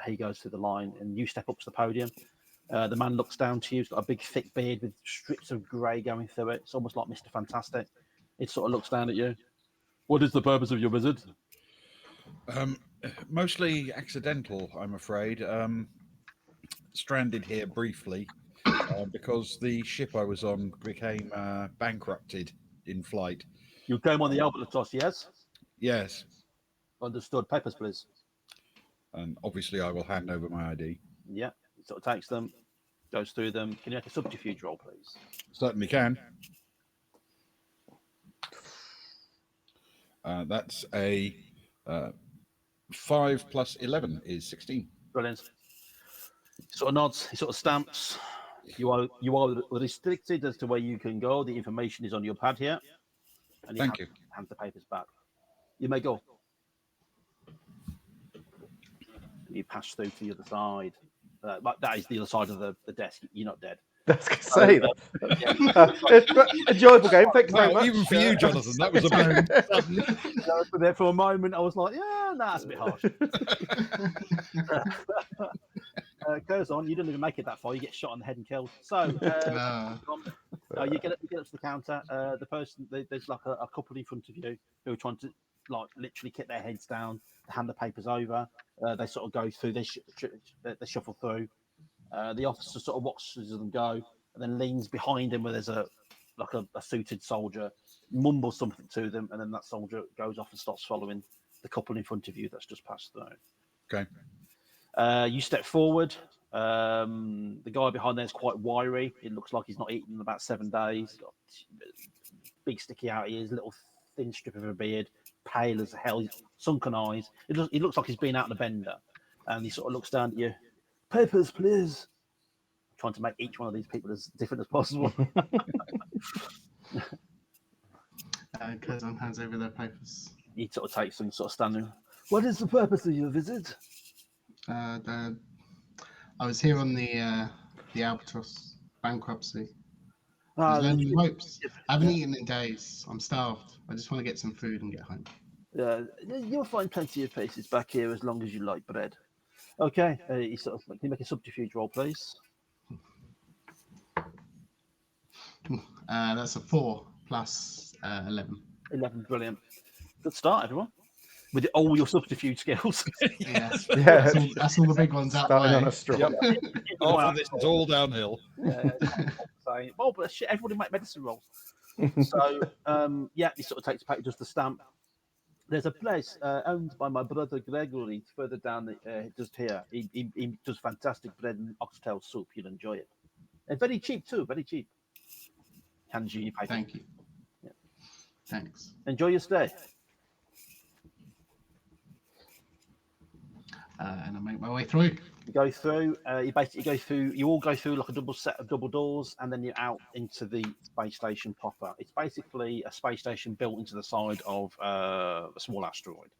Speaker 2: He goes through the line, and you step up to the podium. The man looks down to you. He's got a big, thick beard with strips of grey going through it. It's almost like Mr. Fantastic. He sort of looks down at you. What is the purpose of your visit?
Speaker 4: Mostly accidental, I'm afraid. Stranded here briefly because the ship I was on became bankrupted in flight.
Speaker 2: You came on the Albatross, yes?
Speaker 4: Yes,
Speaker 2: Understood. Papers, please.
Speaker 4: and obviously I will hand over my ID.
Speaker 2: Yeah. He sort of takes them, goes through them. Can you make a subterfuge roll, please?
Speaker 4: Certainly can. That's a 5 plus 11 is 16.
Speaker 2: Brilliant. He sort of nods. He sort of stamps. You are restricted as to where you can go. The information is on your pad here, and he
Speaker 4: Thank you.
Speaker 2: hands the papers back. You may go. You pass through to the other side. But that is the other side of the desk. You're not dead.
Speaker 1: That's going to say that. Enjoyable game. Thanks very
Speaker 4: Wow,
Speaker 1: much.
Speaker 4: even for you, Jonathan, that was a bit sudden.
Speaker 2: But there for a moment, I was like, yeah, that's a bit harsh. Goes on. You didn't even make it that far. You get shot on the head and killed. So you get up to the counter. The person there's like a couple in front of you who are trying to like literally keep their heads down, hand the papers over. They sort of go through. They shuffle through. The officer sort of watches them go, and then leans behind him where there's a suited soldier, mumbles something to them, and then that soldier goes off and starts following the couple in front of you that's just passed through.
Speaker 4: Okay.
Speaker 2: You step forward. The guy behind there is quite wiry. It looks like he's not eaten in about 7 days. Got big sticky out ears, little thin strip of a beard, pale as hell, sunken eyes. He looks like he's been out on a bender. And he sort of looks down at you. Papers, please. Trying to make each one of these people as different as possible.
Speaker 3: Curzon hands over their papers.
Speaker 2: He sort of takes them, sort of standing. What is the purpose of your visit?
Speaker 3: I was here on the Albatross bankruptcy. I
Speaker 2: Ah,
Speaker 3: was learning the ropes. I haven't eaten in days. I'm starved. I just want to get some food and get home.
Speaker 2: You'll find plenty of places back here as long as you like bread. Okay, can you make a subterfuge roll, please?
Speaker 3: That's a 4 plus 11.
Speaker 2: 11, brilliant. Good start, everyone. With all your subterfuge skills.
Speaker 3: Yeah,
Speaker 1: Yeah.
Speaker 3: that's all the big ones out the
Speaker 1: Starting
Speaker 3: way.
Speaker 1: on a straw.
Speaker 4: Yep. After this, it's all downhill.
Speaker 2: Oh, but shit, everybody make medicine rolls. So, he sort of takes just the stamp. There's a place owned by my brother Gregory further down, just here. He does fantastic bread and oxtail soup. You'll enjoy it. And very cheap too, very cheap. Hands you your paper.
Speaker 3: Thank you.
Speaker 2: Yeah.
Speaker 3: Thanks.
Speaker 2: Enjoy your stay.
Speaker 3: And I make my way through.
Speaker 2: You go through. You basically go through. You all go through like a double set of double doors, and then you're out into the space station proper. It's basically a space station built into the side of a small asteroid,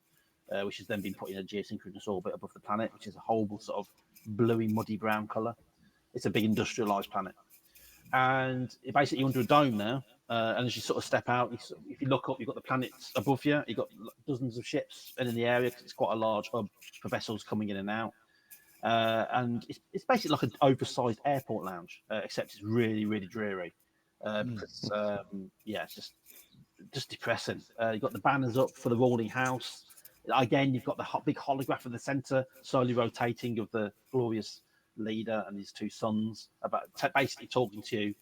Speaker 2: which has then been put in a geosynchronous orbit above the planet, which is a horrible sort of bluey, muddy brown color. It's a big industrialized planet, and you're basically under a dome now. And as you sort of step out, if you look up, you've got the planets above you. You've got dozens of ships in the area because it's quite a large hub for vessels coming in and out. And it's basically like an oversized airport lounge, except it's really, really dreary. Because, it's just depressing. You've got the banners up for the rolling house. Again, you've got the big holograph in the centre, slowly rotating of the glorious leader and his two sons, about basically talking to you.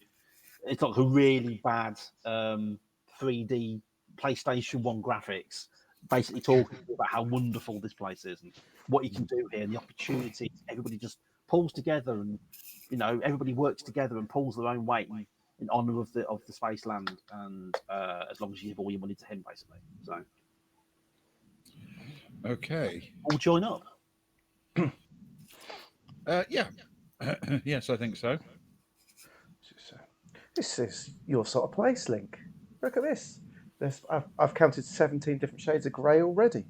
Speaker 2: It's like a really bad 3D PlayStation 1 graphics, basically talking about how wonderful this place is and what you can do here and the opportunity. Everybody just pulls together, and everybody works together and pulls their own weight in honour of the space land. And as long as you give all your money to him, basically. So,
Speaker 4: Okay.
Speaker 2: all join up.
Speaker 4: Yeah. Yes, I think so.
Speaker 1: This is your sort of place, Link. Look at this. I've counted 17 different shades of grey already.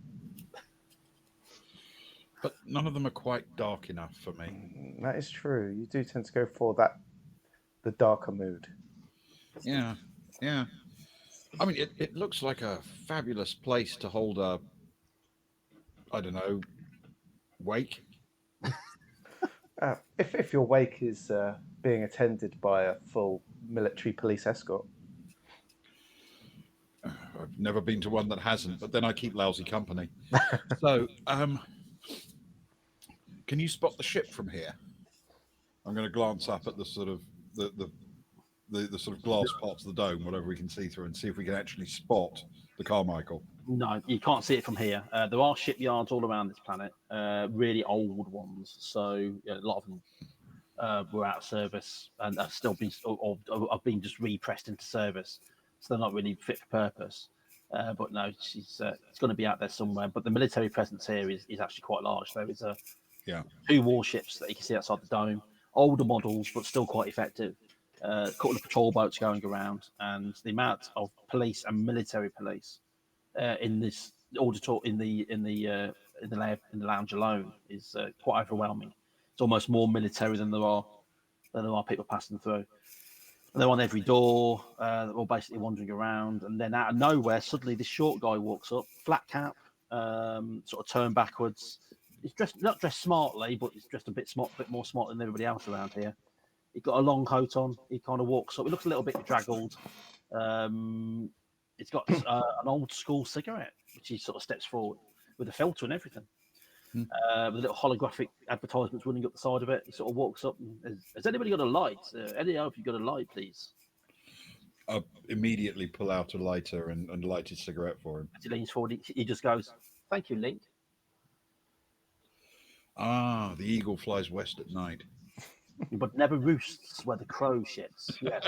Speaker 4: But none of them are quite dark enough for me.
Speaker 1: That is true. You do tend to go for the darker mood.
Speaker 4: Yeah. I mean, it looks like a fabulous place to hold a, I don't know, wake.
Speaker 1: If your wake is being attended by a full military police escort.
Speaker 4: I've never been to one that hasn't, but then I keep lousy company. So, can you spot the ship from here? I'm going to glance up at the sort of the sort of glass parts of the dome, whatever we can see through, and see if we can actually spot the Carmichael.
Speaker 2: No, you can't see it from here. There are shipyards all around this planet, really old ones. So a lot of them were out of service and are still being or are being just repressed into service. So they're not really fit for purpose. But no, it's going to be out there somewhere. But the military presence here is actually quite large. There is 2 warships that you can see outside the dome, older models, but still quite effective. A couple of patrol boats going around, and the amount of police and military police in this auditor in the lounge alone is quite overwhelming. It's almost more military than there are people passing through. And they're on every door. They're all basically wandering around, and then out of nowhere, suddenly this short guy walks up, flat cap, sort of turned backwards. He's not dressed smartly, but he's dressed a bit more smart than everybody else around here. He's got a long coat on. He kind of walks up. He looks a little bit bedraggled. He's got an old school cigarette, which he sort of steps forward with a filter and everything. With little holographic advertisements running up the side of it. He sort of walks up and has anybody got a light? Eddie, if you've got a light, please.
Speaker 4: I immediately pull out a lighter and light his cigarette for him.
Speaker 2: As he leans forward, he just goes, "Thank you, Link."
Speaker 4: Ah, the eagle flies west at night.
Speaker 2: But never roosts where the crow shits. Yeah.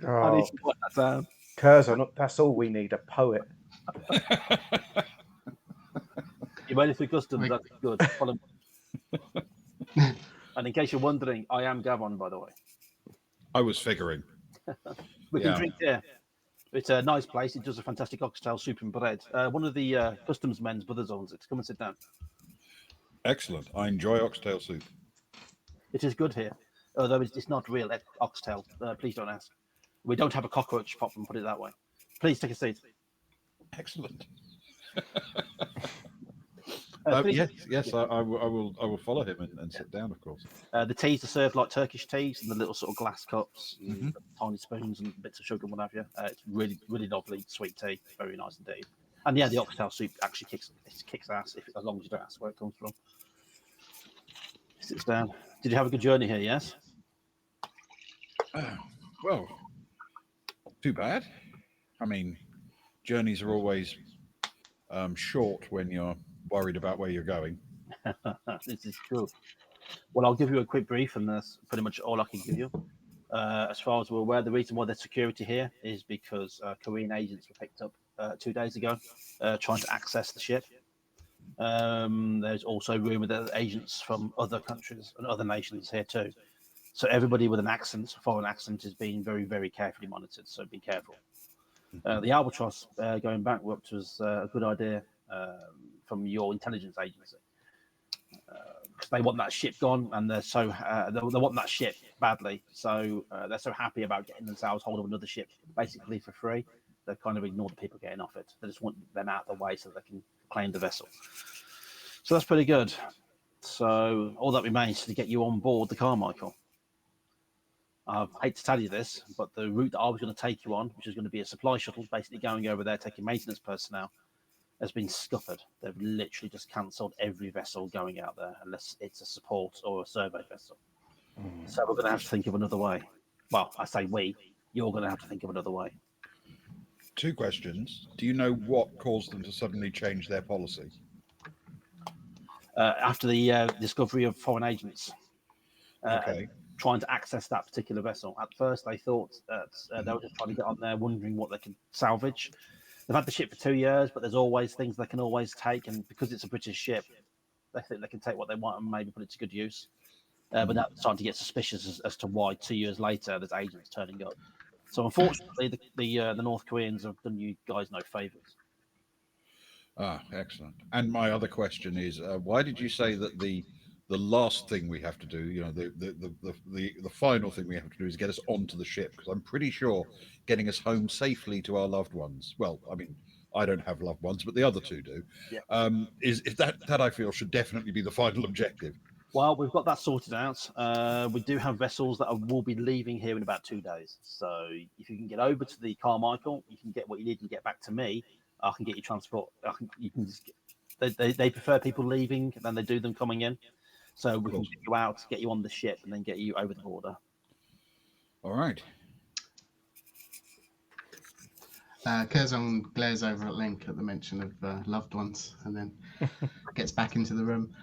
Speaker 1: Oh, Curzon, that's all we need, a poet.
Speaker 2: You made it through customs, that's good. And in case you're wondering, I am Gavon, by the way.
Speaker 4: I was figuring.
Speaker 2: We can drink here. It's a nice place. It does a fantastic oxtail soup and bread. One of the customs men's brothers owns it. Come and sit down.
Speaker 4: Excellent. I enjoy oxtail soup.
Speaker 2: It is good here, although it's not real oxtail. Please don't ask. We don't have a cockroach problem, put it that way. Please take a seat.
Speaker 4: Excellent. Yes, I will follow him and sit down, of course.
Speaker 2: The teas are served like Turkish teas in the little sort of glass cups, tiny spoons and bits of sugar and what have you. It's really, really lovely, sweet tea. Very nice indeed. And yeah, the oxtail soup actually kicks ass as long as you don't ask where it comes from. He sits down. Did you have a good journey here? Yes.
Speaker 4: Well, too bad. I mean, journeys are always short when you're worried about where you're going.
Speaker 2: This is true. Well, I'll give you a quick brief, and that's pretty much all I can give you. As far as we're aware, the reason why there's security here is because Korean agents were picked up 2 days ago trying to access the ship. There's also rumour that agents from other countries and other nations here too. So everybody with an accent, foreign accent, is being very, very carefully monitored. So be careful. The Albatross going bankrupt was a good idea from your intelligence agency. Because they want that ship gone, and they're so they want that ship badly. So they're so happy about getting themselves hold of another ship, basically for free. They kind of ignore the people getting off it. They just want them out of the way so they can claim the vessel. So that's pretty good. So all that remains is to get you on board the Carmichael. I hate to tell you this, but the route that I was going to take you on, which is going to be a supply shuttle, basically going over there taking maintenance personnel, has been scuppered. They've literally just cancelled every vessel going out there unless it's a support or a survey vessel. So we're going to have to think of another way. Well, I say we. You're going to have to think of another way.
Speaker 4: 2 questions. Do you know what caused them to suddenly change their policy?
Speaker 2: After the discovery of foreign agents.
Speaker 4: Okay.
Speaker 2: Trying to access that particular vessel. At first, they thought that they were just trying to get on there, wondering what they could salvage. They've had the ship for 2 years, but there's always things they can always take, and because it's a British ship, they think they can take what they want and maybe put it to good use. But now it's starting to get suspicious as to why 2 years later there's agents turning up. So unfortunately, the North Koreans have done you guys no favors.
Speaker 4: Ah, excellent. And my other question is, why did you say that the last thing we have to do, you know, the final thing we have to do is get us onto the ship? Because I'm pretty sure getting us home safely to our loved ones. Well, I mean, I don't have loved ones, but the other 2 do.
Speaker 2: Yeah.
Speaker 4: Is that I feel should definitely be the final objective.
Speaker 2: Well, we've got that sorted out. We do have vessels that will be leaving here in about 2 days. So if you can get over to the Carmichael, you can get what you need and get back to me. I can get you transport. You can just they prefer people leaving than they do them coming in. So we can get you out, get you on the ship, and then get you over the border.
Speaker 4: All right.
Speaker 3: Curzon glares over at Link at the mention of loved ones, and then gets back into the room.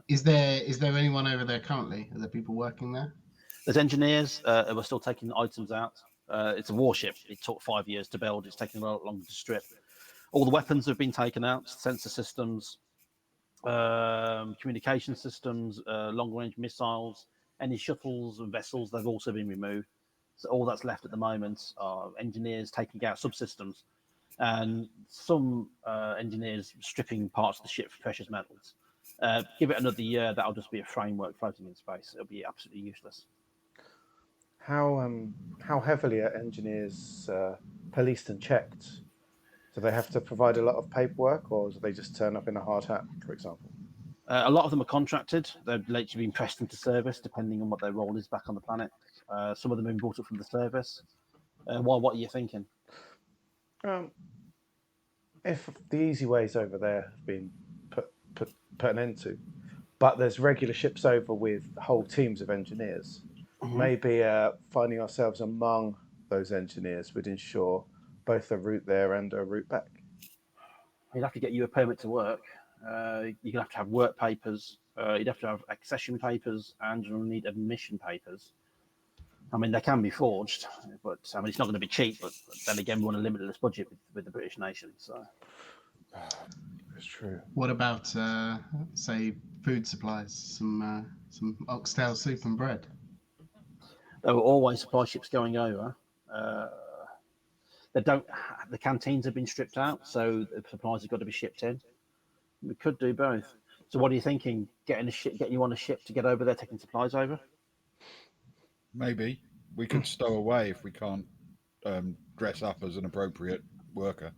Speaker 3: Is there anyone over there currently? Are there people working there?
Speaker 2: There's engineers who are still taking items out. It's a warship. It took 5 years to build. It's taking a lot longer to strip. All the weapons have been taken out, sensor systems, communication systems, long-range missiles, any shuttles and vessels, they've also been removed. So all that's left at the moment are engineers taking out subsystems and some engineers stripping parts of the ship for precious metals. Give it another year, that'll just be a framework floating in space. It'll be absolutely useless.
Speaker 1: How heavily are engineers policed and checked? Do they have to provide a lot of paperwork, or do they just turn up in a hard hat, for example?
Speaker 2: A lot of them are contracted. They've literally been pressed into service, depending on what their role is back on the planet. Some of them have been brought up from the service. What are you thinking?
Speaker 1: If the easy ways over there have been put an end to, but there's regular ships over with whole teams of engineers, maybe finding ourselves among those engineers would ensure both a route there and a route back.
Speaker 2: You'd have to get you a permit to work. You'd have to have work papers. You'd have to have accession papers, and you'll need admission papers. I mean, they can be forged, but I mean, it's not going to be cheap. But then again, we want a limitless budget with the British nation. So
Speaker 1: it's true.
Speaker 3: What about, say, food supplies? Some oxtail soup and bread.
Speaker 2: There were always supply ships going over. They don't. The canteens have been stripped out, so the supplies have got to be shipped in. We could do both. So, what are you thinking? Getting you on a ship to get over there, taking supplies over?
Speaker 4: Maybe we could stow away if we can't dress up as an appropriate worker.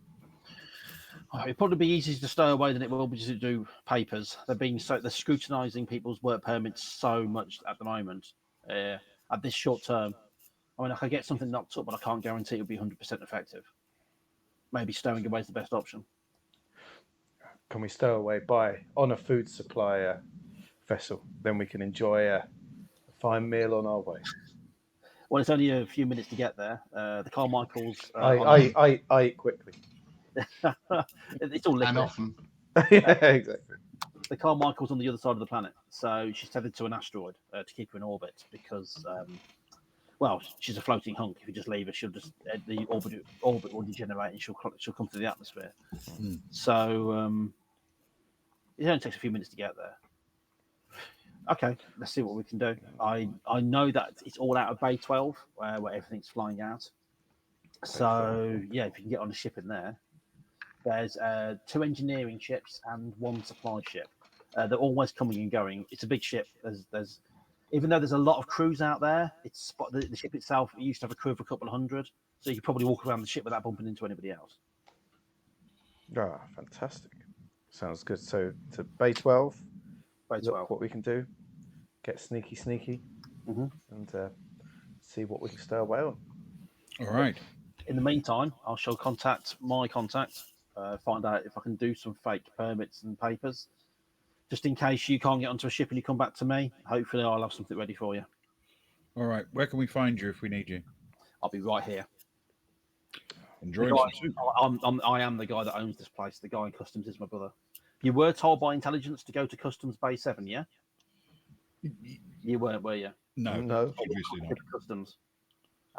Speaker 2: It'd probably be easier to stow away than it will be to do papers. They're scrutinising people's work permits so much at the moment. At this short term, I mean, I could get something knocked up, but I can't guarantee it'll be 100% effective. Maybe stowing away is the best option.
Speaker 1: Can we stow away on a food supply vessel? Then we can enjoy a fine meal on our way.
Speaker 2: Well, it's only a few minutes to get there. The Carmichaels.
Speaker 1: I eat quickly.
Speaker 2: It's all liquid.
Speaker 3: And often.
Speaker 1: Yeah, exactly.
Speaker 2: The Carmichael's on the other side of the planet, so she's tethered to an asteroid to keep her in orbit because, she's a floating hunk. If you just leave her, the orbit will degenerate and she'll come through the atmosphere. So it only takes a few minutes to get there. Okay, let's see what we can do. I know that it's all out of Bay 12, where everything's flying out. So yeah, if you can get on a ship in there. There's 2 engineering ships and 1 supply ship. They're always coming and going. It's a big ship. There's even though there's a lot of crews out there, the ship itself used to have a crew of a couple of hundred, so you could probably walk around the ship without bumping into anybody else.
Speaker 1: Ah, fantastic. Sounds good. So to Bay 12, look what we can do. Get sneaky, and see what we can stow away on.
Speaker 4: All right.
Speaker 2: In the meantime, I shall contact my contact, find out if I can do some fake permits and papers. Just in case you can't get onto a ship and you come back to me, hopefully I'll have something ready for you.
Speaker 4: All right. Where can we find you if we need you?
Speaker 2: I'll be right here.
Speaker 4: Enjoying some soup.
Speaker 2: I am the guy that owns this place. The guy in customs is my brother. You were told by intelligence to go to Customs Bay 7, yeah? You weren't, were you?
Speaker 4: No, obviously not.
Speaker 2: Customs.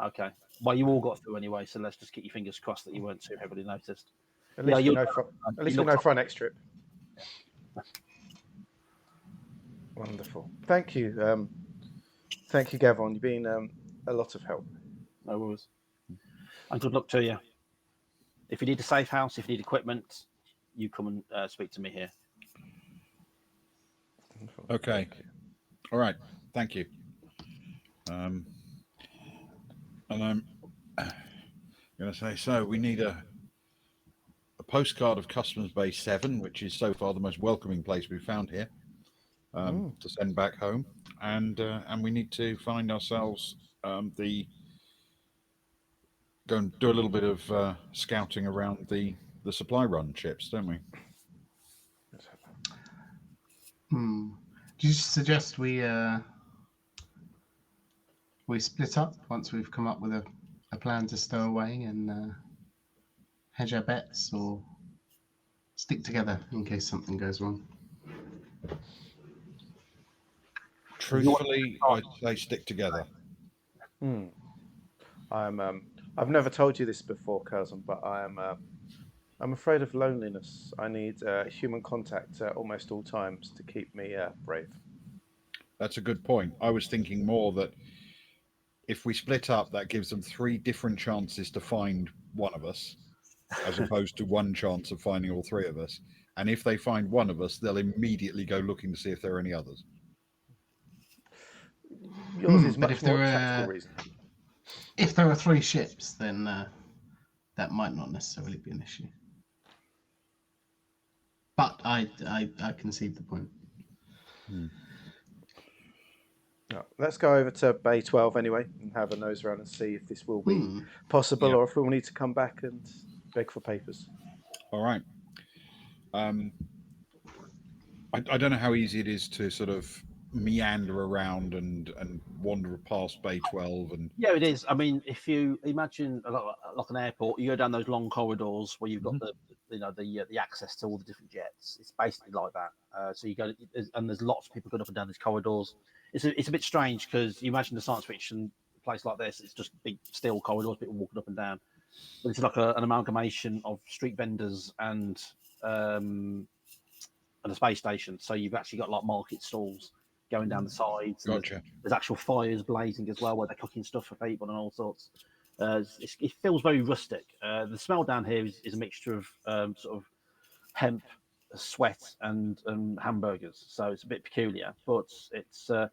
Speaker 2: Okay. Well, you all got through anyway, so let's just keep your fingers crossed that you weren't too heavily noticed.
Speaker 1: At least we know for our next trip. Wonderful. Thank you. Gavon. You've been a lot of help.
Speaker 2: No worries. And good luck to you. If you need a safe house, if you need equipment, you come and speak to me here.
Speaker 4: Okay. All right. Thank you. And I'm going to say, so we need a postcard of Customs Bay 7, which is so far the most welcoming place we've found here. to send back home, and we need to find ourselves go and do a little bit of scouting around the supply run ships, don't we?
Speaker 3: Do you suggest we split up once we've come up with a plan to stow away and hedge our bets, or stick together in case something goes wrong?
Speaker 4: Truthfully, I'd say stick together.
Speaker 1: I've never told you this before, cousin, but I'm afraid of loneliness. I need human contact at almost all times to keep me brave.
Speaker 4: That's a good point. I was thinking more that if we split up, that gives them 3 different chances to find one of us, as opposed to one chance of finding all 3 of us. And if they find one of us, they'll immediately go looking to see if there are any others.
Speaker 1: Yours is much more tactical reason.
Speaker 3: If there are 3 ships, then that might not necessarily be an issue. But I concede the point.
Speaker 1: Let's go over to Bay 12 anyway and have a nose around and see if this will be possible, or if we'll need to come back and beg for papers.
Speaker 4: All right. I don't know how easy it is to sort of meander around and wander past Bay 12 and
Speaker 2: it is. I mean, if you imagine like an airport, you go down those long corridors where you've got the access to all the different jets. It's basically like that. So you go, and there's lots of people going up and down these corridors. It's a bit strange because you imagine a science fiction place like this, it's just big steel corridors, people walking up and down. But it's like an amalgamation of street vendors and a space station. So you've actually got like market stalls going down the sides.
Speaker 4: Gotcha.
Speaker 2: There's actual fires blazing as well, where they're cooking stuff for people and all sorts. It feels very rustic. The smell down here is a mixture of sort of hemp, sweat, and hamburgers. So it's a bit peculiar, but it's a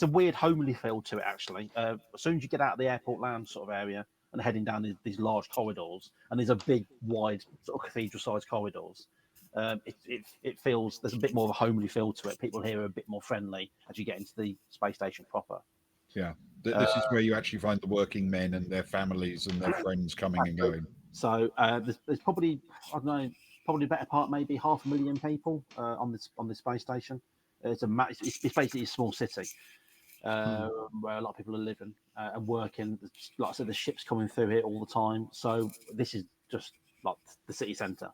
Speaker 2: weird homely feel to it actually. As soon as you get out of the airport lounge sort of area and heading down these large corridors, and these are big, wide, sort of cathedral-sized corridors. It feels there's a bit more of a homely feel to it. People here are a bit more friendly as you get into the space station proper.
Speaker 4: Yeah, this is where you actually find the working men and their families and their friends coming and going.
Speaker 2: So there's probably, I don't know, probably a better part, maybe 500,000 people on this space station. It's basically a small city where a lot of people are living and working. Like I said, the ships coming through here all the time. So this is just like the city centre.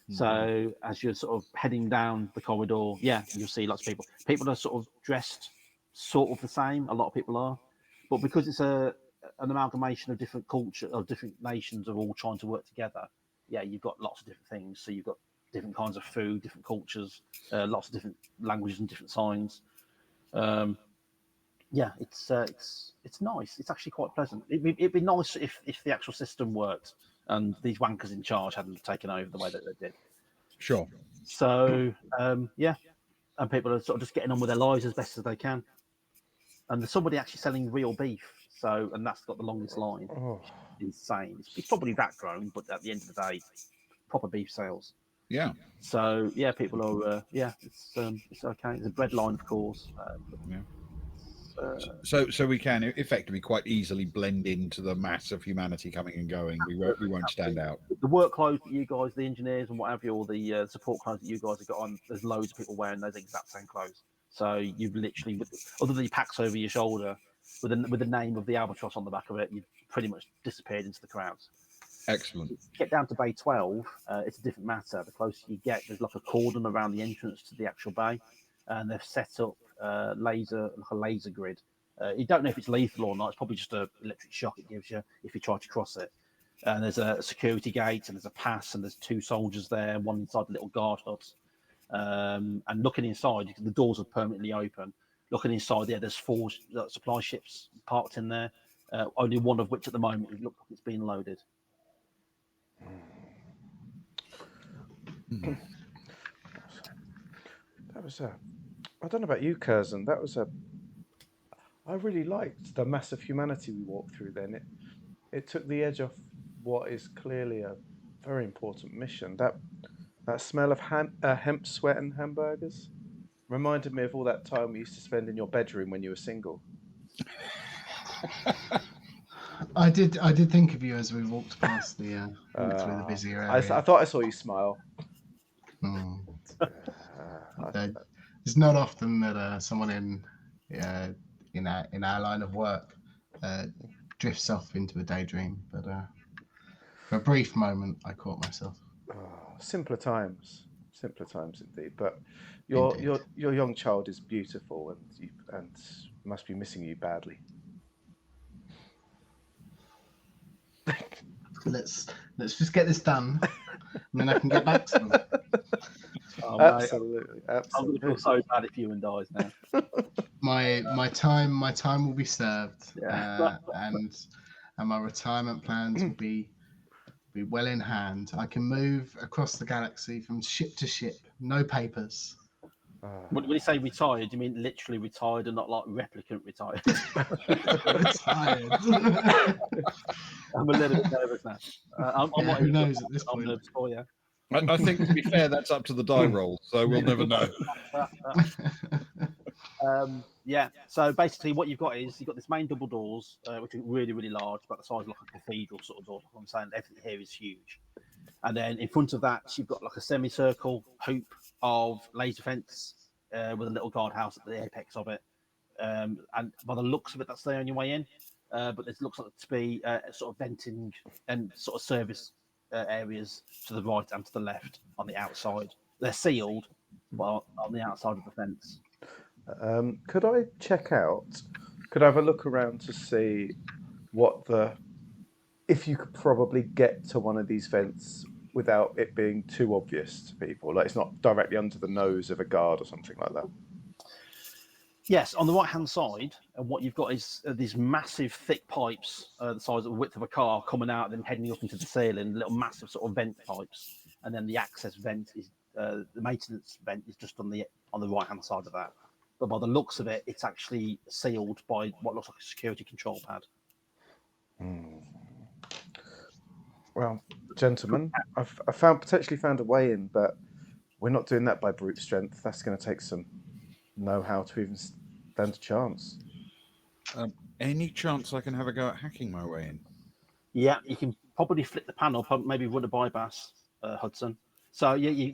Speaker 2: So as you're sort of heading down the corridor, you'll see lots of people. People are sort of dressed sort of the same. A lot of people are, but because it's an amalgamation of different culture, of different nations, are all trying to work together. Yeah, you've got lots of different things. So you've got different kinds of food, different cultures, lots of different languages and different signs. It's nice. It's actually quite pleasant. It'd be nice if the actual system worked and these wankers in charge hadn't taken over the way that they did.
Speaker 4: Sure.
Speaker 2: So and people are sort of just getting on with their lives as best as they can. And there's somebody actually selling real beef. So, and that's got the longest line. Insane. It's probably that grown, but at the end of the day, proper beef sales.
Speaker 4: Yeah.
Speaker 2: So people are it's okay. It's a bread line, of course.
Speaker 4: So we can effectively quite easily blend into the mass of humanity coming and going. We won't stand out.
Speaker 2: The work clothes that you guys, the engineers and what have you, or the support clothes that you guys have got on, there's loads of people wearing those exact same clothes. So you've literally, other than your packs over your shoulder, with the name of the albatross on the back of it, you've pretty much disappeared into the crowds.
Speaker 4: Excellent.
Speaker 2: Get down to Bay 12, it's a different matter. The closer you get, there's like a cordon around the entrance to the actual bay, and they've set up a laser grid. You don't know if it's lethal or not. It's probably just an electric shock it gives you if you try to cross it. And there's a security gate, and there's a pass, and there's 2 soldiers there, one inside the little guard hut. And looking inside, the doors are permanently open. Looking inside, there's 4 supply ships parked in there. Only one of which at the moment it looks like it's being loaded.
Speaker 1: That was I don't know about you, Curzon. That was I really liked the mass of humanity we walked through then. It took the edge off what is clearly a very important mission. That smell of hemp, sweat and hamburgers. Reminded me of all that time we used to spend in your bedroom when you were single.
Speaker 3: I did think of you as we walked past the walked through the busier
Speaker 1: I
Speaker 3: area.
Speaker 1: thought I saw you smile.
Speaker 3: It's not often that someone in our line of work drifts off into a daydream, but for a brief moment, I caught myself.
Speaker 1: Simpler times indeed. But your young child is beautiful, and must be missing you badly.
Speaker 3: Let's just get this done, and then I can get back to them.
Speaker 2: Oh,
Speaker 1: absolutely.
Speaker 2: I'm going to feel so bad if Ewan dies now.
Speaker 3: My time will be served, and my retirement plans will be well in hand. I can move across the galaxy from ship to ship, no papers.
Speaker 2: When you say retired, do you mean literally retired and not like replicant retired?
Speaker 3: Retired.
Speaker 2: I'm a little bit nervous now.
Speaker 3: Who knows at this point?
Speaker 2: I'm nervous for you.
Speaker 4: I think, to be fair, that's up to the die roll, so we'll never know.
Speaker 2: So basically what you've got this main double doors, which are really, really large, about the size of like a cathedral sort of door. Like I'm saying, everything here is huge. And then in front of that, you've got like a semicircle hoop of laser fence with a little guardhouse at the apex of it. And by the looks of it, that's the only way in. But it looks like to be sort of venting and sort of service areas to the right and to the left on the outside. They're sealed, but on the outside of the fence.
Speaker 1: Could I check out? Could I have a look around to see if you could probably get to one of these vents without it being too obvious to people? Like it's not directly under the nose of a guard or something like that.
Speaker 2: Yes, on the right-hand side, and what you've got is these massive, thick pipes, the size of the width of a car, coming out and then heading up into the ceiling, little massive sort of vent pipes. And then the access vent is, the maintenance vent is just on the right-hand side of that. But by the looks of it, it's actually sealed by what looks like a security control pad.
Speaker 1: Well, gentlemen, I've potentially found a way in, but we're not doing that by brute strength. That's going to take some know-how to even stand a chance.
Speaker 4: Any chance I can have a go at hacking my way in?
Speaker 2: Yeah, you can probably flip the panel, maybe run a bypass, Hudson. So yeah, you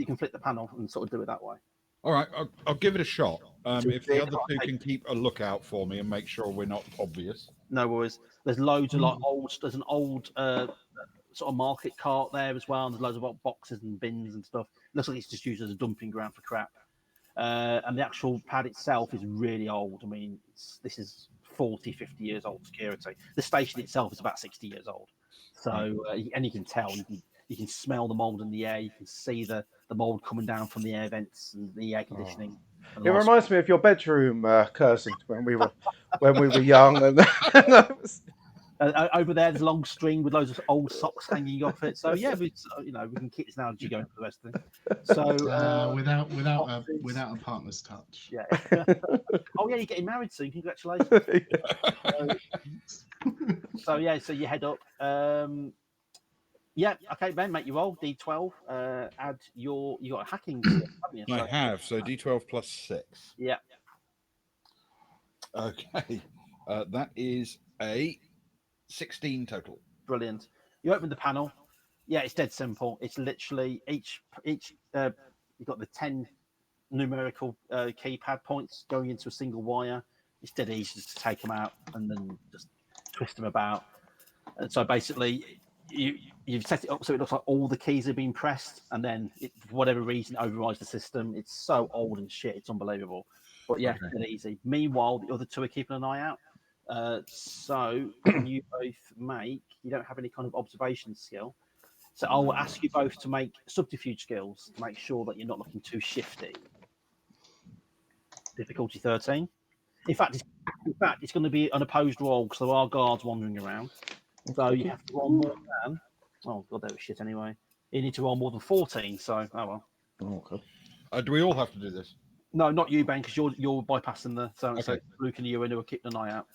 Speaker 2: can flip the panel and sort of do it that way.
Speaker 4: All right, I'll give it a shot. If the other two can keep a lookout for me and make sure we're not obvious.
Speaker 2: No worries. There's loads of there's an old sort of market cart there as well. And there's loads of boxes and bins and stuff. Looks like it's just used as a dumping ground for crap. And the actual pad itself is really old. I mean, this is 40, 50 years old security. The station itself is about 60 years old. So, and you can tell, you can smell the mold in the air. You can see the mold coming down from the air vents and the air conditioning.
Speaker 1: It reminds me of your bedroom, Curzon, when we were young. And
Speaker 2: over there's a long string with loads of old socks hanging off it. So yeah, we can keep this analogy going for the rest of it. So
Speaker 3: without a partner's touch.
Speaker 2: Yeah. Oh yeah, you're getting married soon. Congratulations. So you head up. Okay, Ben, make your roll D12. Add you got a hacking skill, haven't you?
Speaker 4: I have. So D12 plus 6.
Speaker 2: Yeah.
Speaker 4: Okay. That is a 16 total.
Speaker 2: Brilliant. You open the panel. Yeah, it's dead simple. It's literally each you've got the 10 numerical keypad points going into a single wire. It's dead easy to take them out and then just twist them about. And so basically you've set it up so it looks like all the keys have been pressed, and then for whatever reason it overrides the system. It's so old and shit, it's unbelievable. But yeah, okay. Dead easy. Meanwhile, the other two are keeping an eye out. So can you both you don't have any kind of observation skill. So I'll ask you both to make subterfuge skills to make sure that you're not looking too shifty. Difficulty 13. In fact, it's going to be an opposed roll because there are guards wandering around. So you have to roll more than. Oh god, that was shit anyway. You need to roll more than 14. So well.
Speaker 1: Okay.
Speaker 4: Do we all have to do this?
Speaker 2: No, not you, Ben, because you're bypassing the. So Luke and you are keeping an eye out.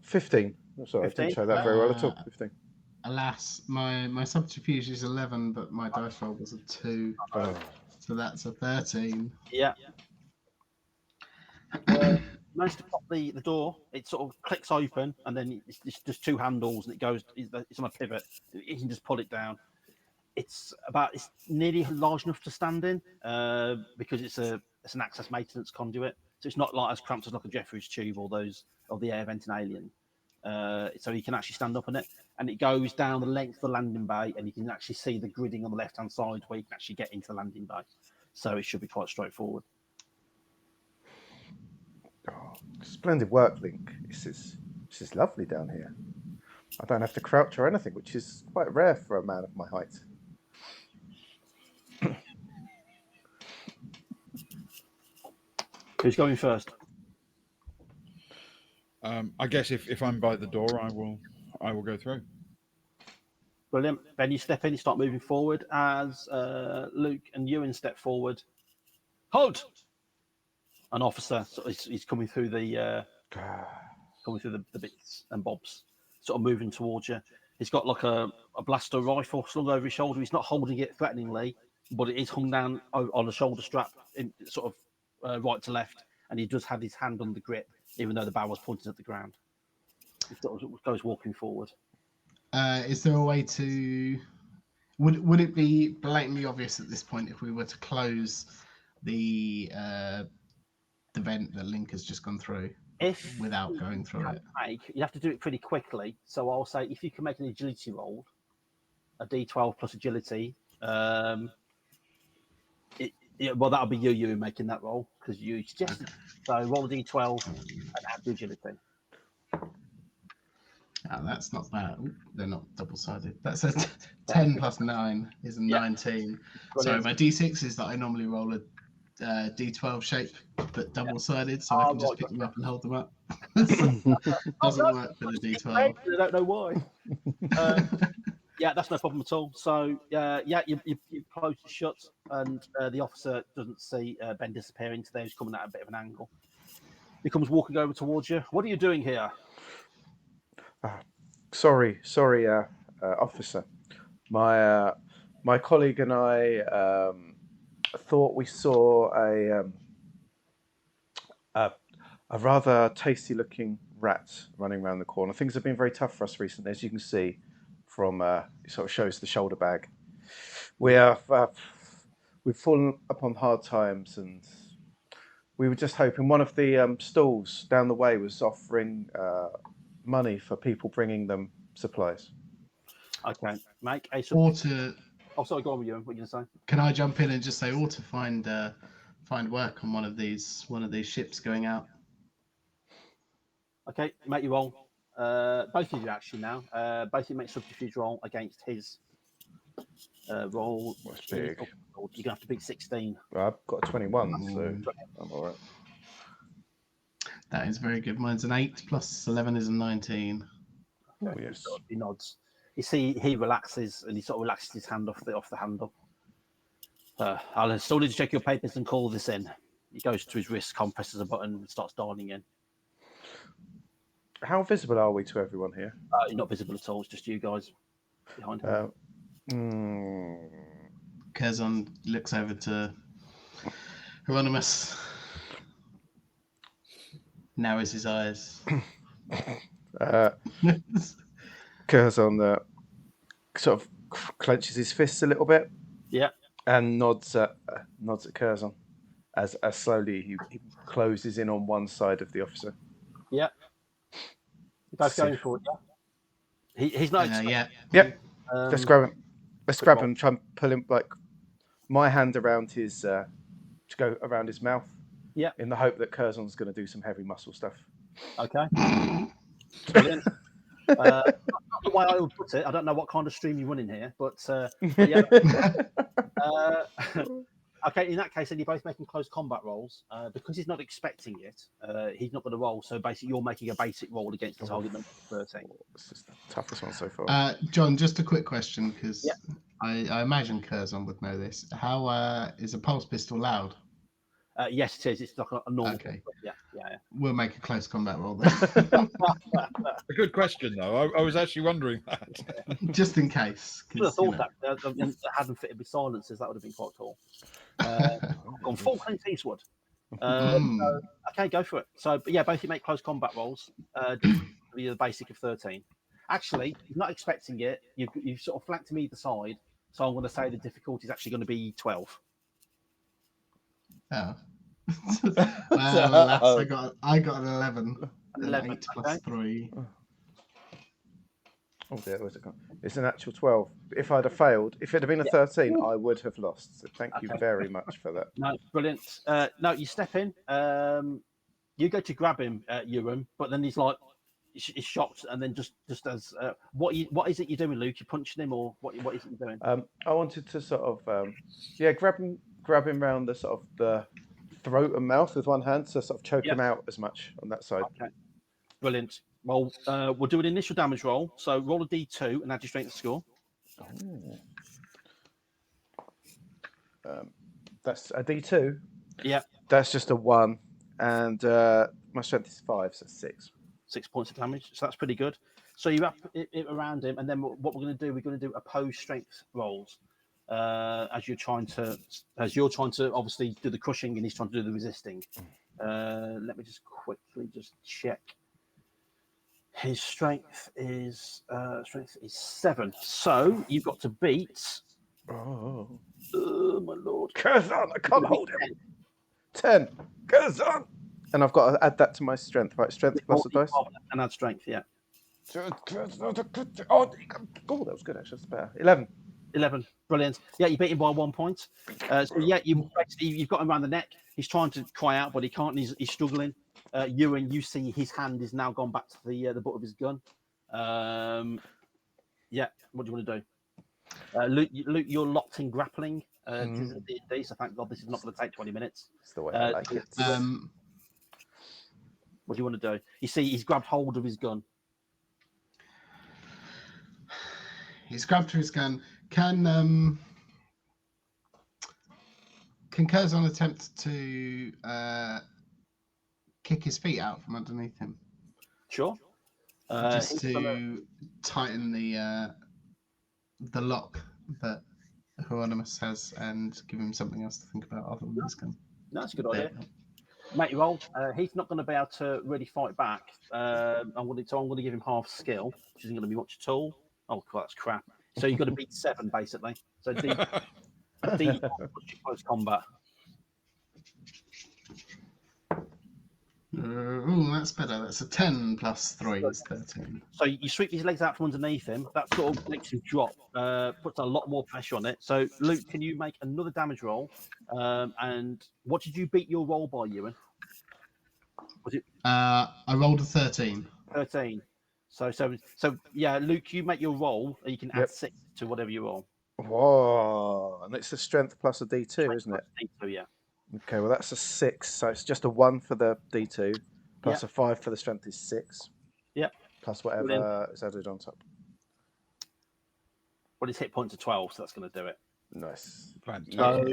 Speaker 1: 15. Sorry, 15? I didn't show that very well at all. 15.
Speaker 3: Alas, my subterfuge is 11, but my dice roll was a 2. So that's a 13.
Speaker 2: Yeah. Managed to pop the door. It sort of clicks open, and then it's just two handles, and it goes. It's on a pivot. You can just pull it down. It's nearly large enough to stand in because it's an access maintenance conduit. So it's not like as cramped as like a Jeffries tube or the air vent in Alien. So you can actually stand up on it, and it goes down the length of the landing bay, and you can actually see the gridding on the left hand side where you can actually get into the landing bay. So it should be quite straightforward.
Speaker 1: Oh, splendid work, Link. This is lovely down here. I don't have to crouch or anything, which is quite rare for a man of my height.
Speaker 2: Who's going first?
Speaker 4: I guess if I'm by the door, I will go through.
Speaker 2: Brilliant. Ben, you step in, you start moving forward as Luke and Ewan step forward. Halt! An officer he's coming through the bits and bobs, sort of moving towards you. He's got like a blaster rifle slung over his shoulder. He's not holding it threateningly, but it is hung down on a shoulder strap, in sort of right to left, and he does have his hand on the grip, even though the barrel was pointing at the ground. He sort of goes walking forward.
Speaker 3: Is there a way to? Would it be blatantly obvious at this point if we were to close the vent that Link has just gone through without going through it?
Speaker 2: You have to do it pretty quickly. So I'll say if you can make an agility roll, a D12 plus agility. Well, that'll be you making that roll because you suggested. So roll a D12 and add the agility.
Speaker 3: Oh, that's not bad. Ooh, they're not double-sided. That's a 10 plus 9 is a 19. So my D6 is that I normally roll a D12 shape, but double-sided, so I can just pick them up and hold them up. Doesn't work for the D12.
Speaker 2: I don't know why. Yeah, that's no problem at all. So, you close it shut, and the officer doesn't see Ben disappearing today. He's coming at a bit of an angle. He comes walking over towards you. What are you doing here?
Speaker 1: Sorry, officer. My colleague and I thought we saw a rather tasty-looking rat running around the corner. Things have been very tough for us recently, as you can see from it sort of shows the shoulder bag. We've fallen upon hard times, and we were just hoping one of the stalls down the way was offering money for people bringing them supplies.
Speaker 2: Okay, make a.
Speaker 3: Or to.
Speaker 2: Oh, sorry, go on with you. What are you going to say?
Speaker 3: Can I jump in and just say, or to find work on one of these ships going out?
Speaker 2: Okay, make your roll. Both of you actually now. Both of you make subterfuge roll against his roll.
Speaker 1: What's big?
Speaker 2: You're gonna have to beat 16.
Speaker 1: Well, I've got a 21, so I'm all right.
Speaker 3: That is very good. Mine's an 8 plus 11 is a 19.
Speaker 1: Oh, yes.
Speaker 2: He nods. You see, he relaxes and he sort of relaxes his hand off the handle. I'll still need to check your papers and call this in. He goes to his wrist, presses a button, and starts dialing in.
Speaker 1: How visible are we to everyone here?
Speaker 2: You're not visible at all. It's just you guys behind him.
Speaker 3: Curzon looks over to Hieronymus, narrows his eyes.
Speaker 1: Curzon sort of clenches his fists a little bit.
Speaker 2: Yeah.
Speaker 1: And nods at Curzon as slowly he closes in on one side of the officer.
Speaker 2: Yeah. You both going for it, yeah? He's not.
Speaker 3: Yeah.
Speaker 1: Yep. Let's grab him. Let's grab him. Try and pull him, like my hand around his to go around his mouth.
Speaker 2: Yeah.
Speaker 1: In the hope that Curzon's going to do some heavy muscle stuff.
Speaker 2: Okay. Brilliant. Not the way I would put it. I don't know what kind of stream you're running here, but yeah. Okay, in that case, then you're both making close combat rolls. Because he's not expecting it, he's not going to roll. So basically, you're making a basic roll against the target number 13.
Speaker 1: This is the toughest one so far.
Speaker 3: John, just a quick question, because I imagine Curzon would know this. How is a pulse pistol loud?
Speaker 2: Yes, it is. It's like a normal.
Speaker 3: Okay.
Speaker 2: Yeah.
Speaker 3: We'll make a close combat roll then.
Speaker 4: A good question, though. I was actually wondering that.
Speaker 3: Just in case.
Speaker 2: I should have thought that. I hadn't fitted with silences. That would have been quite cool. Gone full Clint Eastwood. So, okay, go for it. So, but yeah, both you make close combat rolls. The basic of 13. Actually, you're not expecting it. You've sort of flanked to me either side. So I'm going to say the difficulty is actually going to be 12.
Speaker 3: Oh. Well, alas, I got an 11.
Speaker 2: 11,
Speaker 3: 8 plus 3.
Speaker 1: Oh dear, where's it gone? It's an actual 12. If I'd have failed, if it had been a 13, I would have lost. So thank you very much for that.
Speaker 2: No, brilliant. No, you step in. You go to grab him, Ewan, but then he's like, he's shocked, and then just as what is it you're doing, Luke? You're punching him, or what is it you're doing?
Speaker 1: I wanted to sort of grab him round the sort of the throat and mouth with one hand to sort of choke him out as much on that side.
Speaker 2: Okay, brilliant. Well, we'll do an initial damage roll. So roll a d2 and add your strength score.
Speaker 1: That's a d2.
Speaker 2: Yeah.
Speaker 1: That's just a 1, and my strength is 5, so 6.
Speaker 2: 6 points of damage. So that's pretty good. So you wrap it around him, and then what we're going to do, opposed strength rolls. As you're trying to obviously do the crushing, and he's trying to do the resisting. Let me just quickly check. His strength is 7. So you've got to beat. Oh my lord!
Speaker 1: Curzon, I can't hold him. 10. Curzon, and I've got to add that to my strength. Right, strength plus a dice.
Speaker 2: And add strength, yeah.
Speaker 1: Oh, that was good. Actually, that's better. 11.
Speaker 2: 11, brilliant. Yeah, you beat him by 1 point. So yeah, you've got him around the neck. He's trying to cry out, but he can't. He's struggling. Ewan, you see his hand is now gone back to the butt of his gun. Yeah, what do you want to do? Luke, you're locked in grappling. This is D&D, so thank God this is not going to take 20 minutes.
Speaker 1: That's the way I like it.
Speaker 2: What do you want to do? You see, he's grabbed hold of his gun.
Speaker 3: He's grabbed his gun. Can Curzon attempt to kick his feet out from underneath him?
Speaker 2: Sure.
Speaker 3: Just to tighten the lock that Hieronymus has, and give him something else to think about other than his gun.
Speaker 2: That's a good idea. Make your roll. He's not going to be able to really fight back. I'm going to give him half skill, which isn't going to be much at all. Oh, that's crap. So you've got to beat 7, basically. So D close combat.
Speaker 3: That's better. That's a 10 plus 3 is 13.
Speaker 2: So you sweep his legs out from underneath him. That sort of makes him drop, puts a lot more pressure on it. So, Luke, can you make another damage roll? And what did you beat your roll by, Ewan? Was it?
Speaker 3: I rolled a 13.
Speaker 2: 13. So yeah, Luke, you make your roll, and you can add 6 to whatever you roll.
Speaker 1: Whoa! And it's a strength plus a D2, isn't it?
Speaker 2: D2, yeah.
Speaker 1: Okay, well that's a 6, so it's just a 1 for the D2, plus a 5 for the strength is 6.
Speaker 2: Yeah.
Speaker 1: Plus whatever is added on top.
Speaker 2: Well, his hit points are 12, so that's going to do it.
Speaker 1: Nice.
Speaker 2: So,